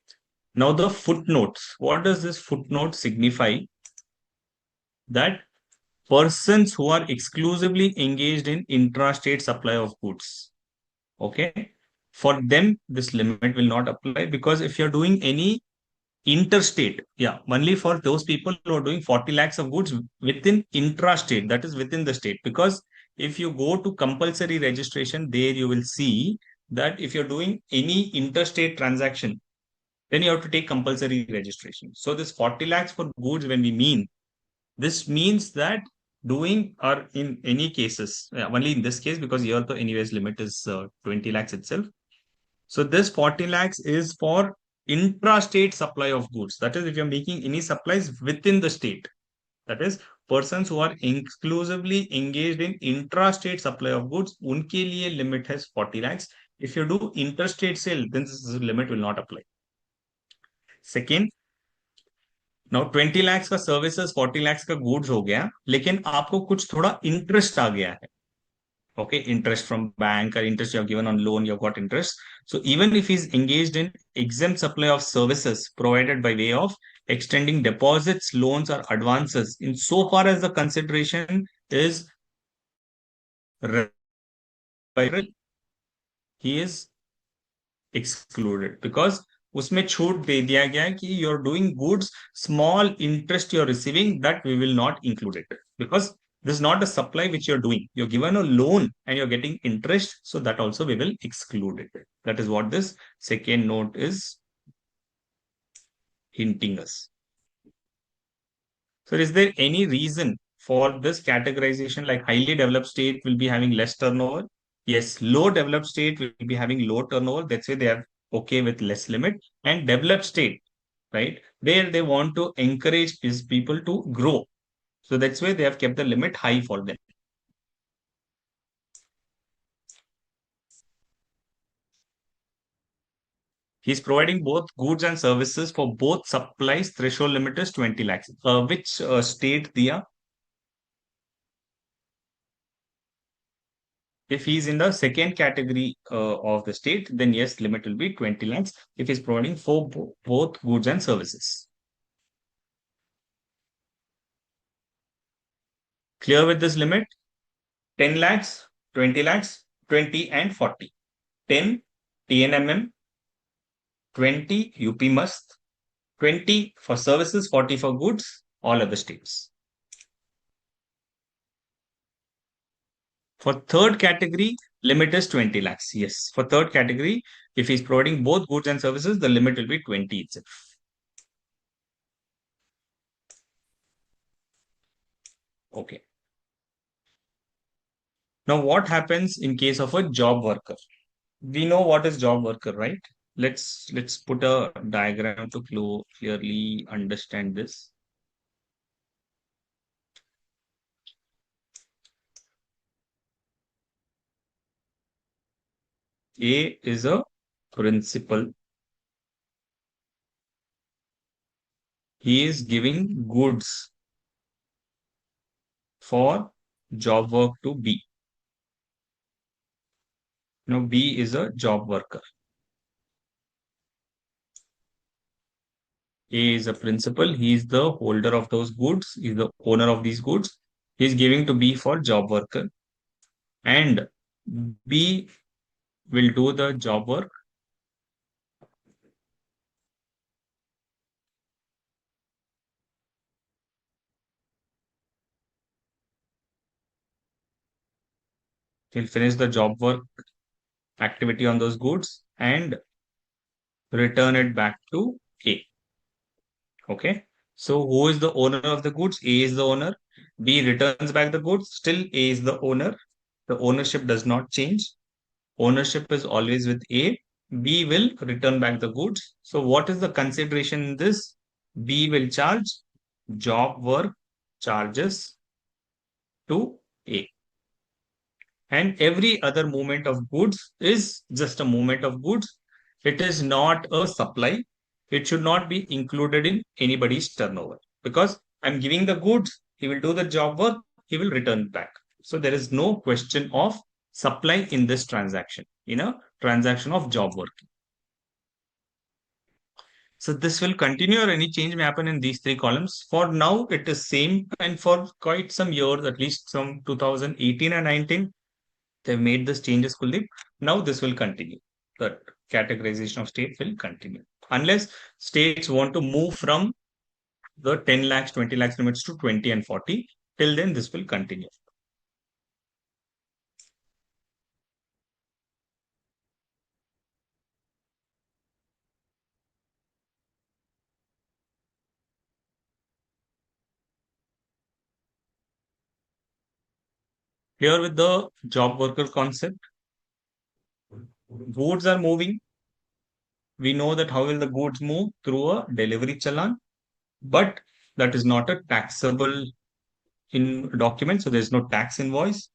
Now the footnotes. What does this footnote signify? That persons who are exclusively engaged in intrastate supply of goods. Okay. For them, this limit will not apply because if you're doing any interstate, yeah, only for those people who are doing 40 lakhs of goods within intrastate, that is within the state. Because if you go to compulsory registration, there you will see that if you're doing any interstate transaction, then you have to take compulsory registration. So this 40 lakhs for goods, when we mean, this means that doing or in any cases, only in this case, because here the anyways limit is 20 lakhs itself. So this 40 lakhs is for intra-state supply of goods. That is, if you're making any supplies within the state, that is, persons who are exclusively engaged in intra-state supply of goods, unke liye limit has 40 lakhs. If you do interstate sale, then this limit will not apply. Second, now 20 lakhs का services 40 lakhs का goods हो गया लेकिन आपको कुछ थोड़ा interest आ गया है okay interest from bank or interest you have given on loan you have got interest so even if he's engaged in exempt supply of services provided by way of extending deposits loans or advances in so far as the consideration is he is excluded because उसमें छूट दे दिया गया है कि you're doing goods small interest you're receiving that we will not include it because This is not a supply which you're doing. You're given a loan and you're getting interest. So that also we will exclude it. That is what this second note is hinting us. So is there any reason for this categorization, like highly developed state will be having less turnover? Yes, low developed state will be having low turnover. That's why they are okay with less limit. And developed state, right? There they want to encourage is people to grow. So that's why they have kept the limit high for them. He's providing both goods and services for both supplies. Threshold limit is 20 lakhs. Which state, Dia? If he's in the second category of the state, then yes, limit will be 20 lakhs if he's providing for both goods and services. Clear with this limit? 10 lakhs, 20 lakhs, 20 and 40. 10 TNMM, 20 UP must, 20 for services, 40 for goods, all other states. For third category, limit is 20 lakhs. Yes. For third category, if he's providing both goods and services, the limit will be 20 itself. Okay. Now, what happens in case of a job worker? We know what is job worker, right? Let's put a diagram to clearly understand this. A is a principal. He is giving goods for job work to B. Now, B is a job worker. A is a principal. He is the holder of those goods. He is the owner of these goods. He is giving to B for job worker. And B will do the job work. He'll finish the job work activity on those goods and return it back to A. Okay. So who is the owner of the goods? A is the owner. B returns back the goods. Still A is the owner. The ownership does not change. Ownership is always with A. B will return back the goods. So what is the consideration in this? B will charge job work charges to A. And every other movement of goods is just a movement of goods. It is not a supply. It should not be included in anybody's turnover because I'm giving the goods. He will do the job work. He will return back. So there is no question of supply in this transaction, in a transaction of job work. So this will continue or any change may happen in these three columns. For now, it is same and for quite some years, at least from 2018 and 19, they've made this changes fully. Now this will continue. The categorization of state will continue. Unless states want to move from the 10 lakhs, 20 lakhs limits to 20 and 40, till then this will continue. Here with the job worker concept, goods are moving. We know that how will the goods move through a delivery challan, but that is not a taxable in document. So there's no tax invoice.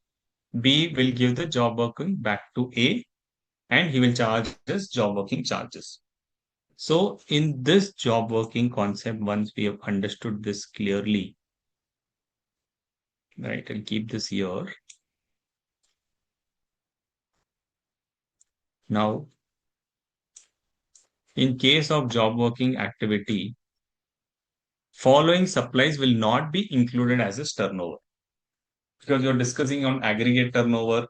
B will give the job working back to A and he will charge us job working charges. So in this job working concept, once we have understood this clearly, right, I'll keep this here. Now, in case of job working activity, following supplies will not be included as a turnover because you're discussing on aggregate turnover.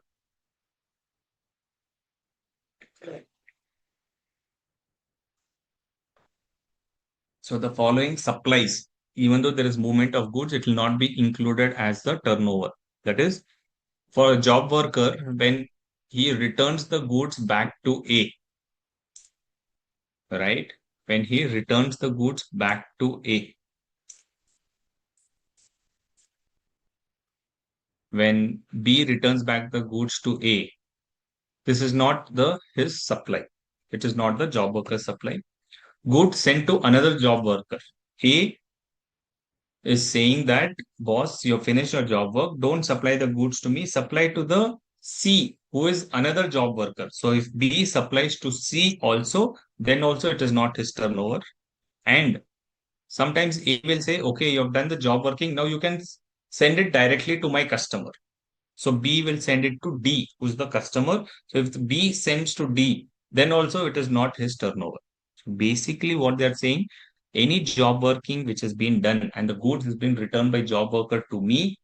So the following supplies even though there is movement of goods, it will not be included as the turnover. That is, for a job worker, when he returns the goods back to A, right? When he returns the goods back to A, when B returns back the goods to A, this is not the his supply. It is not the job worker supply. Goods sent to another job worker. A is saying that, boss, you finished your job work. Don't supply the goods to me. Supply to the C, who is another job worker. So if B supplies to C also, then also it is not his turnover. And sometimes A will say, okay, you have done the job working. Now you can send it directly to my customer. So B will send it to D, who's the customer. So if B sends to D, then also it is not his turnover. So basically, what they are saying, any job working which has been done and the goods has been returned by job worker to me,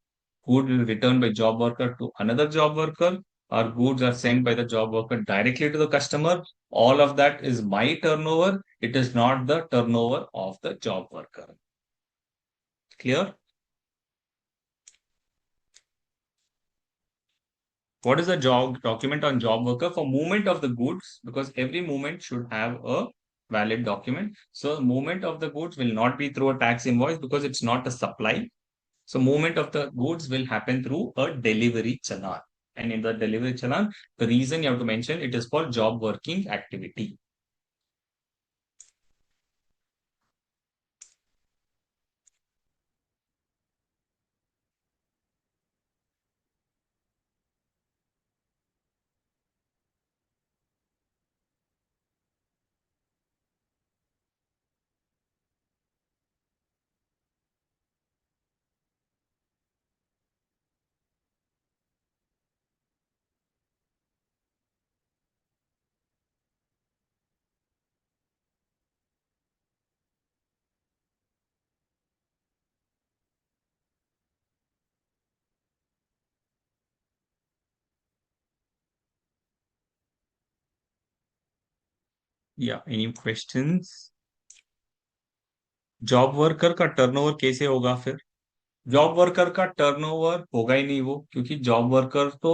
good will return by job worker to another job worker, or goods are sent by the job worker directly to the customer. All of that is my turnover. It is not the turnover of the job worker. Clear? What is the job document on job worker for movement of the goods? Because every movement should have a valid document. So movement of the goods will not be through a tax invoice because it's not a supply. So movement of the goods will happen through a delivery challan. And in the delivery challan, the reason you have to mention it is for job working activity. Yeah, any questions? Job worker का turnover कैसे होगा फिर? Job worker का turnover होगा ही नहीं वो, क्योंकि job worker तो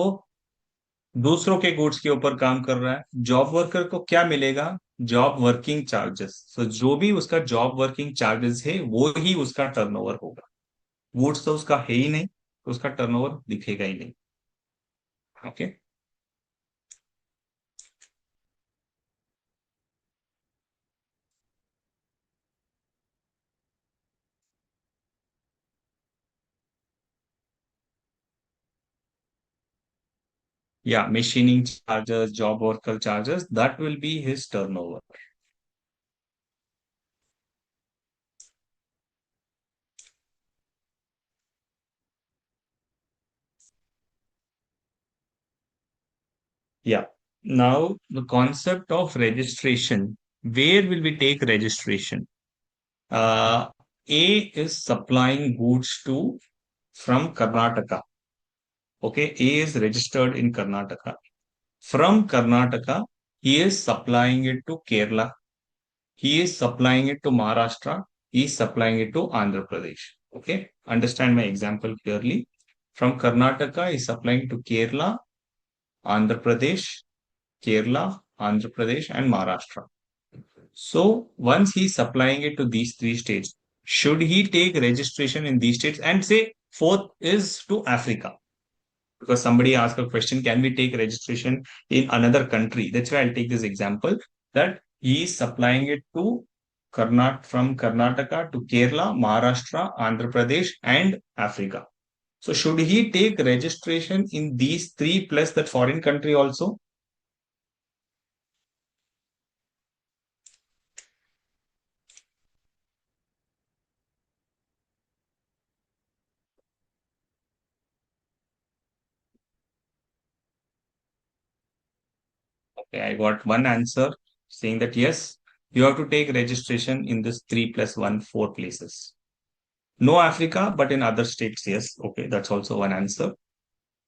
दूसरों के गुड्स के ऊपर काम कर रहा है। जॉब वर्कर को क्या मिलेगा? Job working charges. सो जो भी उसका जॉब वर्किंग चार्जेस है वो ही उसका टर्नओवर होगा। गुड्स तो उसका है ही नहीं, तो उसका टर्नओवर दिखेगा ही नहीं। ओके। या machine charges, job worker charges, that will be his turnover. Yeah. Now, the concept of registration. Where will we take registration? Uh, A is supplying goods to from Karnataka. Okay, A is registered in Karnataka. From Karnataka, he is supplying it to Kerala. He is supplying it to Maharashtra. He is supplying it to Andhra Pradesh. Okay, understand my example clearly. From Karnataka, he is supplying to Kerala, Andhra Pradesh, Andhra Pradesh, and Maharashtra. So once he's supplying it to these three states, should he take registration in these states? And say fourth is to Africa. Because somebody asked a question, can we take registration in another country? That's why I'll take this example that he is supplying it to from Karnataka to Kerala, Maharashtra, Andhra Pradesh, and Africa. So should he take registration in these three plus that foreign country also? Okay, I got one answer saying that yes, you have to take registration in this 3 plus 1, 4 places. No Africa, but in other states, yes. Okay, that's also one answer.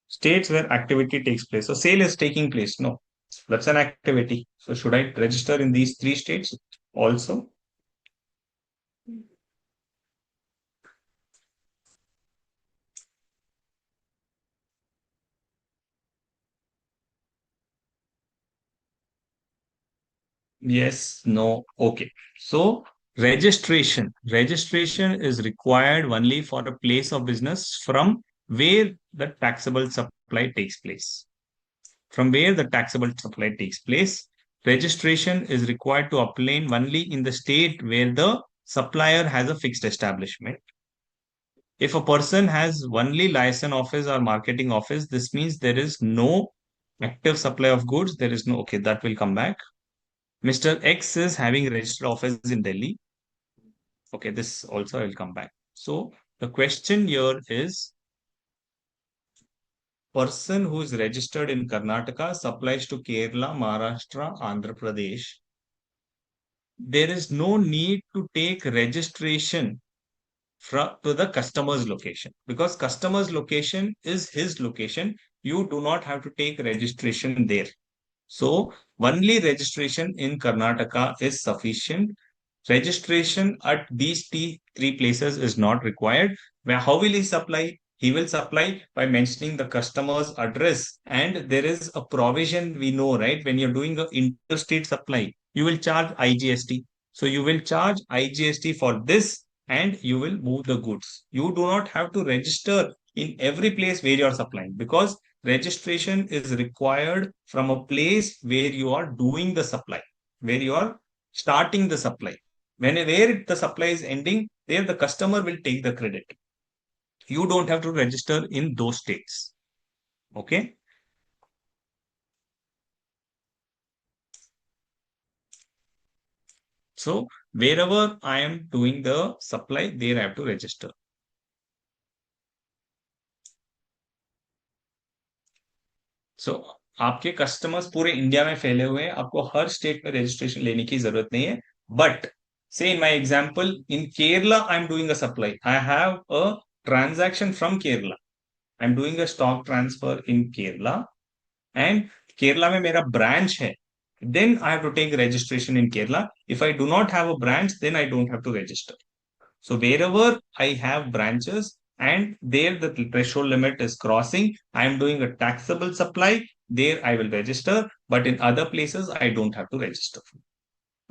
States where activity takes place. So sale is taking place. No, that's an activity. So should I register in these three states also? Yes, no. Okay. So registration is required only for a place of business from where the taxable supply takes place. From where the taxable supply takes place, registration is required to obtain only in the state where the supplier has a fixed establishment. If a person has only license office or marketing office, this means there is no active supply of goods. There is no, okay, that will come back. Mr. X is having registered office in Delhi. Okay, this also will come back. So the question here is person who is registered in Karnataka supplies to Kerala, Maharashtra, Andhra Pradesh. There is no need to take registration to the customer's location because customer's location is his location. You do not have to take registration there. So only registration in Karnataka is sufficient. Registration at these three places is not required. Where how will he supply? He will supply by mentioning the customer's address. And there is a provision we know, right? When you're doing an interstate supply, you will charge IGST. So you will charge IGST for this and you will move the goods. You do not have to register in every place where you are supplying because registration is required from a place where you are doing the supply, where you are starting the supply. Where the supply is ending, there the customer will take the credit. You don't have to register in those states. Okay. So wherever I am doing the supply, there I have to register. सो आपके customers पूरे India में फैले हुए हैं आपको हर state में registration लेने की जरूरत नहीं है बट से in my example in Kerala I am doing a supply I have a transaction from Kerala I am doing a stock transfer in Kerala and Kerala में मेरा ब्रांच है then I have to take registration in Kerala. If I do not have a branch, then I don't have to register. So wherever I have branches and there the threshold limit is crossing, I am doing a taxable supply. There I will register, but in other places I don't have to register.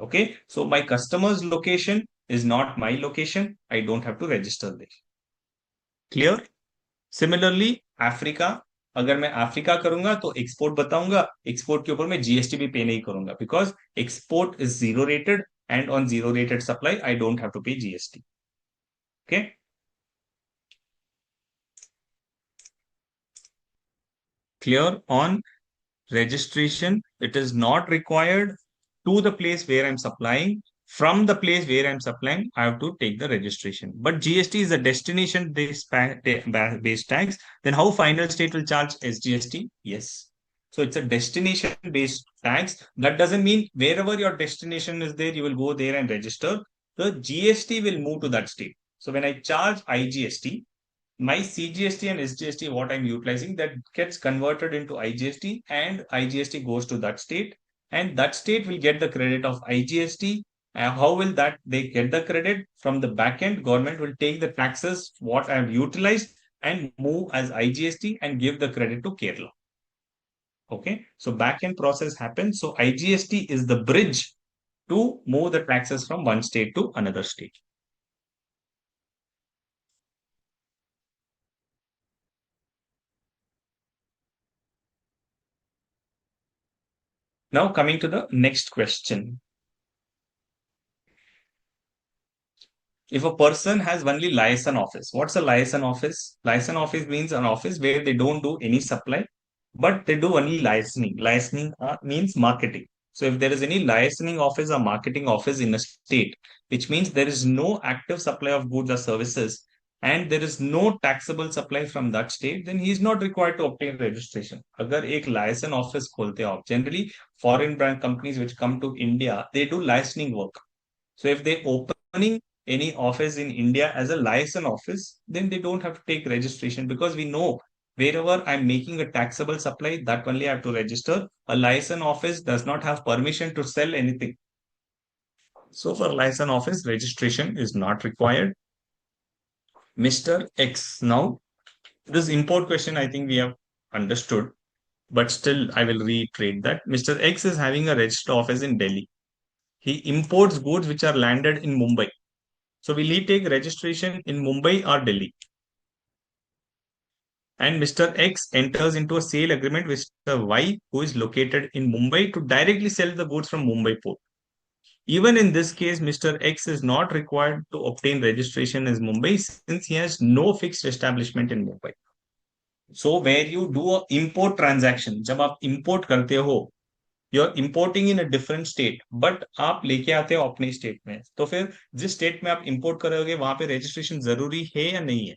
Okay. So my customer's location is not my location. I don't have to register there. Clear? Similarly Africa अगर मैं Africa करूंगा तो export बताऊंगा export के ऊपर मैं GST भी pay नहीं करूंगा because export is zero rated and on zero rated supply I don't have to pay GST okay clear on registration it is not required to the place where I'm supplying from the place where I'm supplying I have to take the registration but GST is a destination based tax then how final state will charge SGST yes so it's a destination based tax that doesn't mean wherever your destination is there you will go there and register the GST will move to that state so when I charge IGST my CGST and SGST, what I'm utilizing, that gets converted into IGST and IGST goes to that state and that state will get the credit of IGST. How will that they get the credit from the back end? Government will take the taxes, what I have utilized and move as IGST and give the credit to Kerala. Okay. So back end process happens. So IGST is the bridge to move the taxes from one state to another state. Now coming to the next question. If a person has only license office, what's a license office? License office means an office where they don't do any supply, but they do only licensing. Licensing means marketing. So if there is any licensing office or marketing office in a state, which means there is no active supply of goods or services, and there is no taxable supply from that state, then he is not required to obtain registration. अगर एक license office खोलते हो generally foreign brand companies which come to India, they do licensing work. So if they opening any office in India as a license office, then they don't have to take registration because we know wherever I'm making a taxable supply, that only I have to register. A license office does not have permission to sell anything. So for license office, registration is not required. Mr. X. Now, this import question, I think we have understood, but still I will reiterate that Mr. X is having a registered office in Delhi. He imports goods which are landed in Mumbai. So will he take registration in Mumbai or Delhi? And Mr. X enters into a sale agreement with Mr. Y, who is located in Mumbai, to directly sell the goods from Mumbai port. Even in this case, Mr. X is not required to obtain registration as Mumbai since he has no fixed establishment in Mumbai. So where you do a import transaction, जब आप import करते हो, you're importing in a different state, but आप लेके आते हो अपने state में, तो फिर जिस स्टेट में आप इंपोर्ट करोगे वहां पे रजिस्ट्रेशन जरूरी है या नहीं है?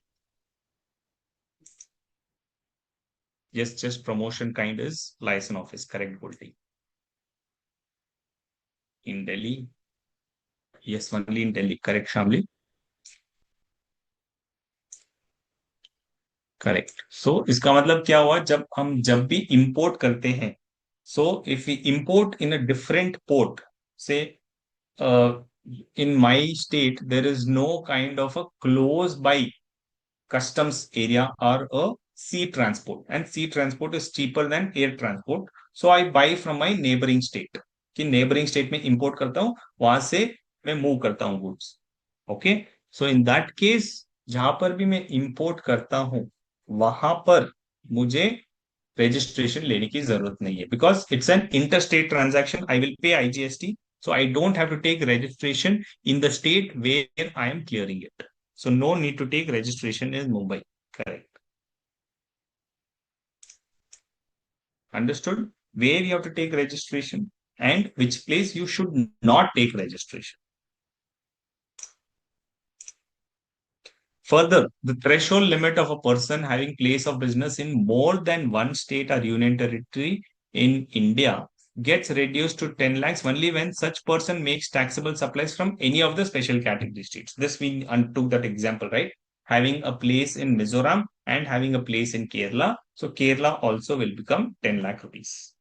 Yes, just promotion kind is license office, correct, Goldie? In Delhi, yes, only in Delhi, correct, Shamli? Correct. So इसका मतलब क्या हुआ, जब भी इंपोर्ट करते हैं, so if we import in a different port, से in my state there is no kind of a close by customs area or a sea transport, and sea transport is cheaper than air transport, so I buy from my neighboring state. कि neighboring state में import करता हूँ, वहां से मैं move करता हूँ goods. Okay. So in that case, जहां पर भी मैं इंपोर्ट करता हूं वहां पर मुझे रजिस्ट्रेशन लेने की जरूरत नहीं है, because it's an interstate transaction. I will pay IGST, so I don't have to take registration in the state where I am clearing it. So no need to take registration in Mumbai. Correct. Understood? Where you have to take registration and which place you should not take registration. Further, the threshold limit of a person having place of business in more than one state or union territory in India gets reduced to 10 lakhs only when such person makes taxable supplies from any of the special category states. This we took that example, right? Having a place in Mizoram and having a place in Kerala. So Kerala also will become 10 lakh rupees.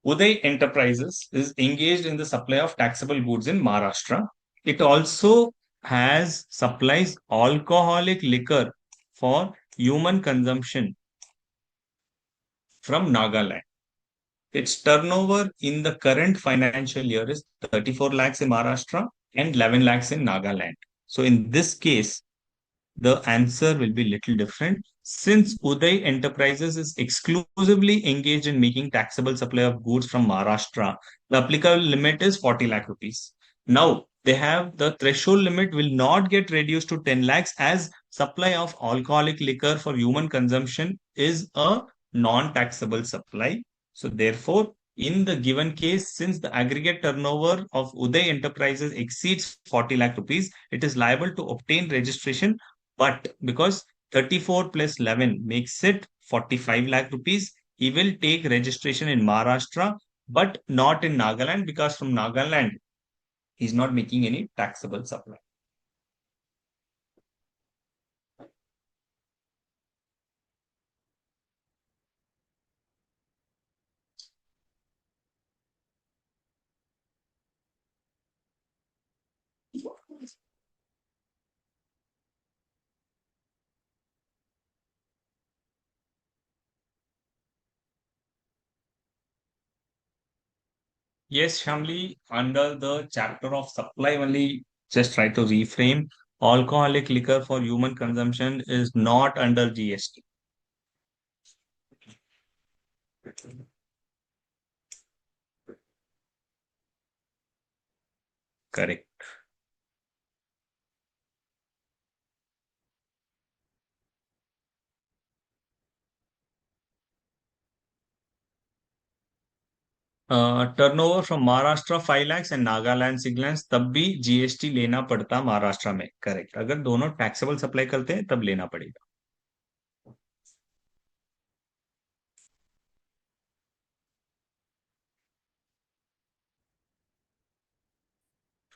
Uday Enterprises is engaged in the supply of taxable goods in Maharashtra. It also has supplies alcoholic liquor for human consumption from Nagaland. Its turnover in the current financial year is 34 lakhs in Maharashtra and 11 lakhs in Nagaland. So in this case, the answer will be little different. Since Uday Enterprises is exclusively engaged in making taxable supply of goods from Maharashtra, the applicable limit is 40 lakh rupees. Now, they have the threshold limit will not get reduced to 10 lakhs as supply of alcoholic liquor for human consumption is a non-taxable supply. So therefore, in the given case, since the aggregate turnover of Uday Enterprises exceeds 40 lakh rupees, it is liable to obtain registration, but because 34 plus 11 makes it 45 lakh rupees, he will take registration in Maharashtra, but not in Nagaland because from Nagaland, he's not making any taxable supply. Yes, Shamli, under the chapter of supply only, just try to reframe. Alcoholic liquor for human consumption is not under GST. Correct. Turnover from Maharashtra 5 lakhs and Nagaland 6 lakhs, तब भी GST लेना पड़ता महाराष्ट्र में. Correct. अगर दोनों taxable supply करते हैं तब लेना पड़ेगा.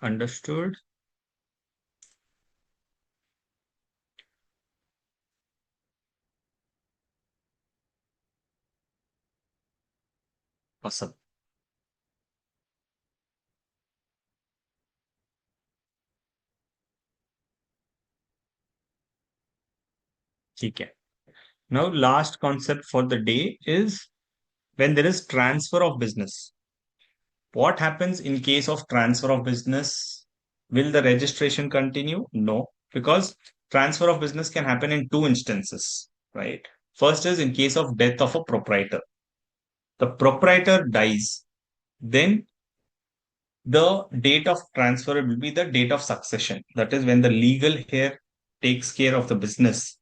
अंडरस्टूड. awesome. ठीक है. Now, last concept for the day is when there is transfer of business. What happens in case of transfer of business? Will the registration continue? No, because transfer of business can happen in two instances, right? First is in case of death of a proprietor. The proprietor dies, then the date of transfer will be the date of succession. That is when the legal heir takes care of the business,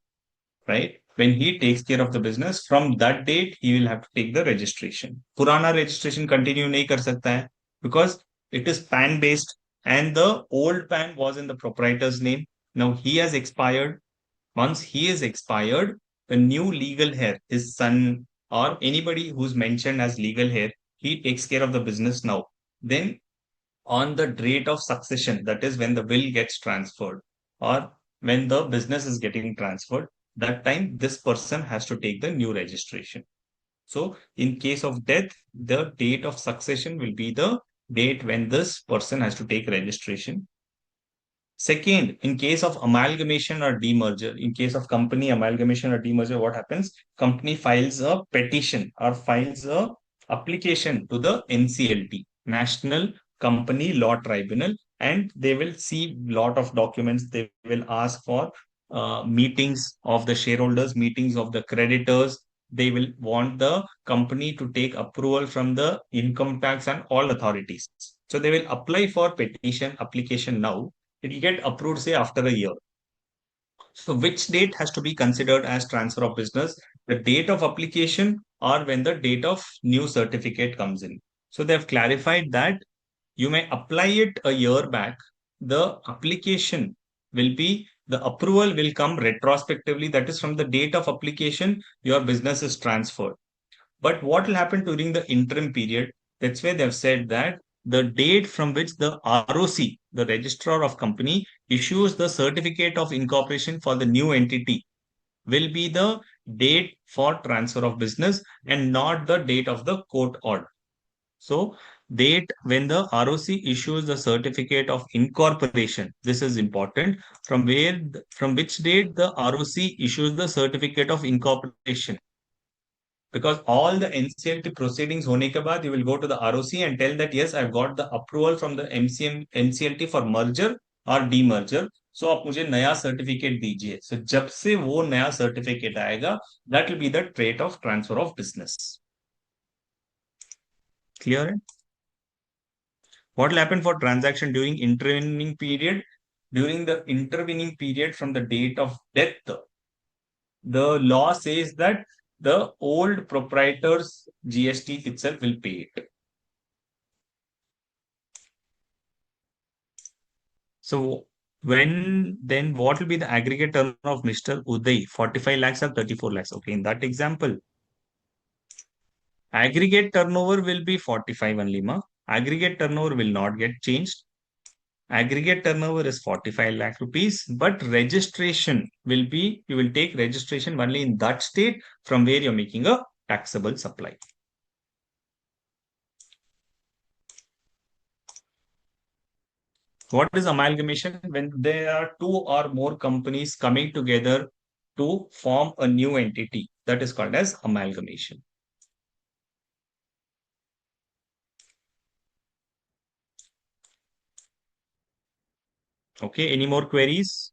right? When he takes care of the business, from that date, he will have to take the registration. Purana registration continue nahi kar sakta hai because it is PAN based and the old PAN was in the proprietor's name. Now he has expired. Once he is expired, the new legal heir, his son or anybody who's mentioned as legal heir, he takes care of the business now. Then on the date of succession, that is when the will gets transferred or when the business is getting transferred, that time this person has to take the new registration. So, in case of death, the date of succession will be the date when this person has to take registration. Second, in case of amalgamation or demerger, in case of company amalgamation or demerger, what happens? Company files a petition or files a application to the NCLT, National Company Law Tribunal, and they will see lot of documents. They will ask for meetings of the shareholders, meetings of the creditors. They will want the company to take approval from the income tax and all authorities. So they will apply for petition application now. It will get approved, say, after a year. So, which date has to be considered as transfer of business? The date of application or when the date of new certificate comes in. So, they have clarified that you may apply it a year back. The application will be, the approval will come retrospectively. That is from the date of application, your business is transferred. But what will happen during the interim period? That's why they've said that the date from which the ROC, the registrar of company, issues the certificate of incorporation for the new entity will be the date for transfer of business and not the date of the court order. So, date when the ROC issues the certificate of incorporation. This is important. From which date the ROC issues the certificate of incorporation, because all the NCLT proceedings होने के बाद you will go to the ROC and tell that yes, I've got the approval from the NCLT for merger or demerger. So आप मुझे नया certificate दीजिए. So जब से वो नया सर्टिफिकेट आएगा, that will be the trait of transfer of business. Clear? What will happen for transaction during intervening period? During the intervening period from the date of death, the law says that the old proprietor's GST itself will pay it. So then what will be the aggregate turnover of Mr. Uday? 45 lakhs or 34 lakhs? Okay, in that example, aggregate turnover will be 45 only, ma. Aggregate turnover will not get changed. Aggregate turnover is 45 lakh rupees, but registration will be, you will take registration only in that state from where you're making a taxable supply. What is amalgamation? When there are two or more companies coming together to form a new entity, that is called as amalgamation. Okay, any more queries?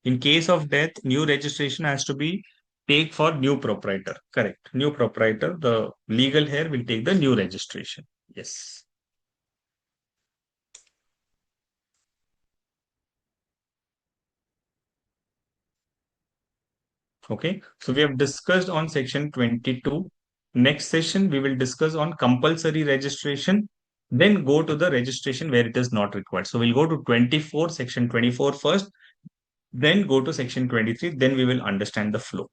In case of death, new registration has to be take for new proprietor. Correct. New proprietor, the legal heir will take the new registration. Yes. Okay. So we have discussed on section 22. Next session, we will discuss on compulsory registration, then go to the registration where it is not required. So we'll go to 24, section 24 first, then go to section 23, then we will understand the flow.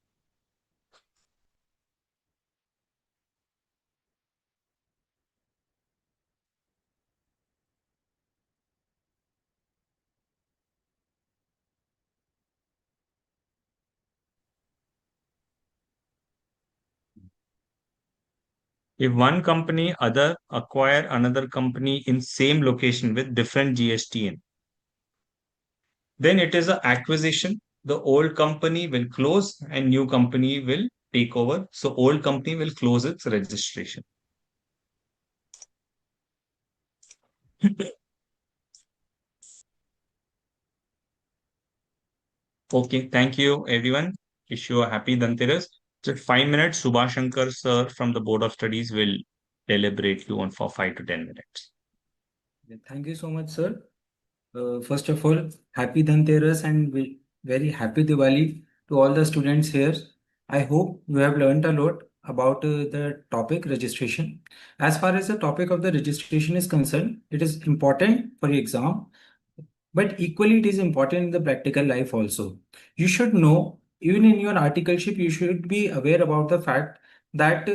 If one company other acquire another company in same location with different GST in, Then it is an acquisition. The old company will close and new company will take over. So old company will close its registration. Okay, thank you everyone. Wish you a happy Dhanteras. Just 5 minutes, Subhashankar sir from the Board of Studies will deliberate you on for 5 to 10 minutes. Thank you so much, sir. First of all, happy Dhanteras and very happy Diwali to all the students here. I hope you have learned a lot about the topic registration. As far as the topic of the registration is concerned, it is important for your exam, but equally it is important in the practical life also. You should know, even in your articleship, you should be aware about the fact that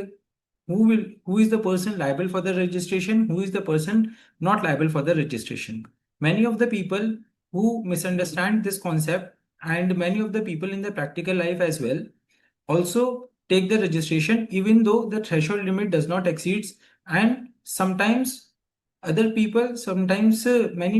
who is the person liable for the registration, who is the person not liable for the registration. Many of the people who misunderstand this concept, and many of the people in the practical life as well, also take the registration even though the threshold limit does not exceeds, and sometimes many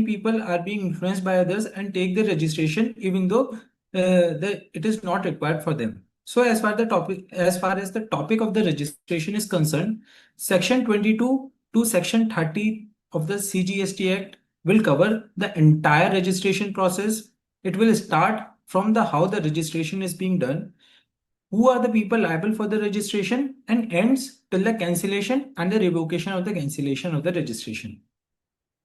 people are being influenced by others and take the registration even though it is not required for them. So as far as the topic of the registration is concerned, section 22 to section 30 of the CGST Act will cover the entire registration process. It will start from the how the registration is being done, who are the people liable for the registration, and ends till the cancellation and the revocation of the cancellation of the registration.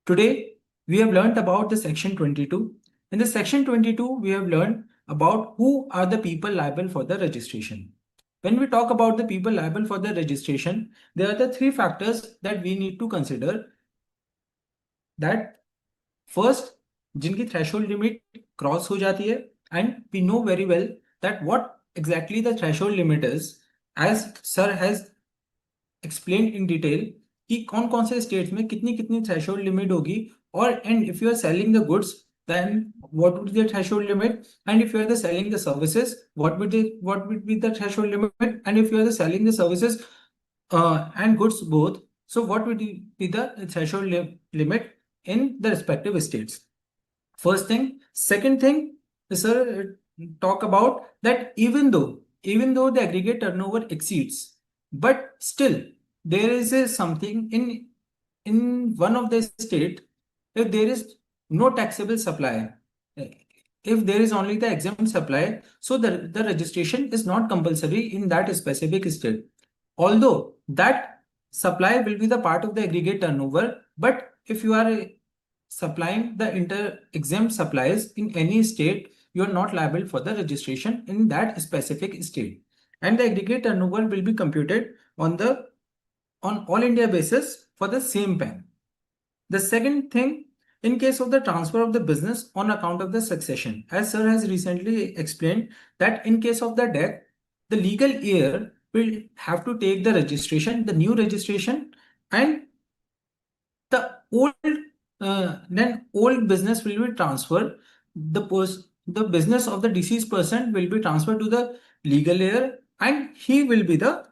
Today, we have learned about the section 22. In the section 22, we have learned about who are the people liable for the registration. When we talk about the people liable for the registration, there are the three factors that we need to consider. That first, जिनकी threshold limit cross हो जाती है, and we know very well that what exactly the threshold limit is, as sir has explained in detail कि कौन कौन से states में कितनी कितनी threshold limit होगी, और and if you are selling the goods, then what would be the threshold limit, and if you are selling the services, what would be the threshold limit, and if you are selling the services and goods both, so what would be the threshold limit in the respective states. First thing. Second thing, sir, talk about that even though the aggregate turnover exceeds, but still there is something in one of the state, if there is no taxable supply, if there is only the exempt supply, so the registration is not compulsory in that specific state. Although that supply will be the part of the aggregate turnover, but if you are supplying the exempt supplies in any state, you are not liable for the registration in that specific state. And the aggregate turnover will be computed on all India basis for the same PAN. The second thing, in case of the transfer of the business on account of the succession, as sir has recently explained, that in case of the death, the legal heir will have to take the registration, the new registration, and the old business will be transferred. The business of the deceased person will be transferred to the legal heir, and he will be the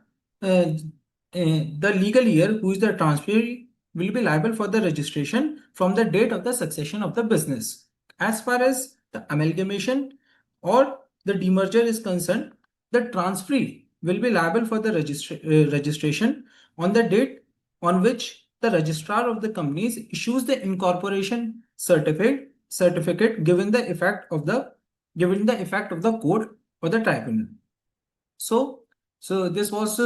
legal heir who is the transferee will be liable for the registration from the date of the succession of the business. As far as the amalgamation or the demerger is concerned, the transferee will be liable for the registration on the date on which the registrar of the companies issues the incorporation certificate given the effect of the court or the tribunal. So this was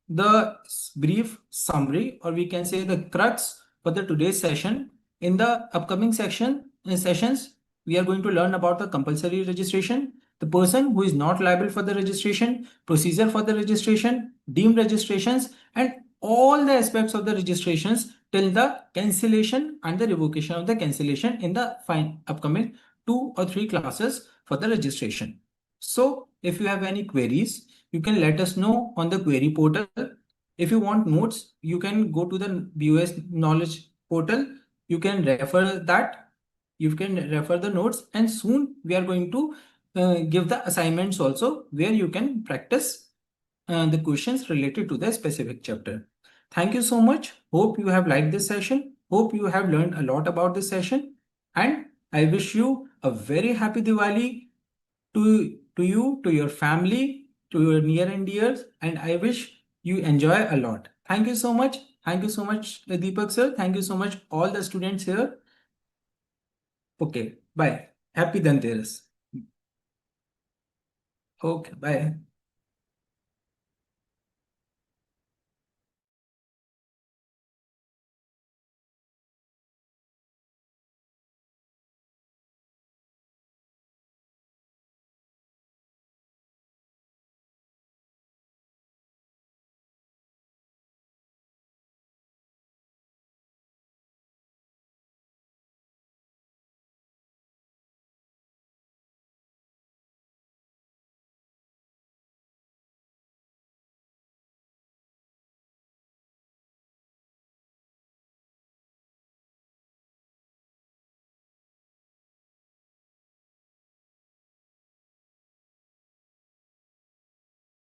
the brief summary, or we can say the crux for the today's session. In the upcoming sessions, we are going to learn about the compulsory registration, the person who is not liable for the registration, procedure for the registration, deemed registrations, and all the aspects of the registrations till the cancellation and the revocation of the cancellation in the upcoming 2 or 3 classes for the registration. So if you have any queries, you can let us know on the query portal. If you want notes, you can go to the BOS knowledge portal. You can refer that. You can refer the notes, and soon we are going to give the assignments also, where you can practice the questions related to the specific chapter. Thank you so much. Hope you have liked this session. Hope you have learned a lot about this session, and I wish you a a very happy Diwali to you, to your family, to your near and dears, and I wish you enjoy a lot. Thank you so much. Thank you so much, Deepak sir. Thank you so much, all the students here. Okay, bye. Happy Dhanteras. Okay, bye.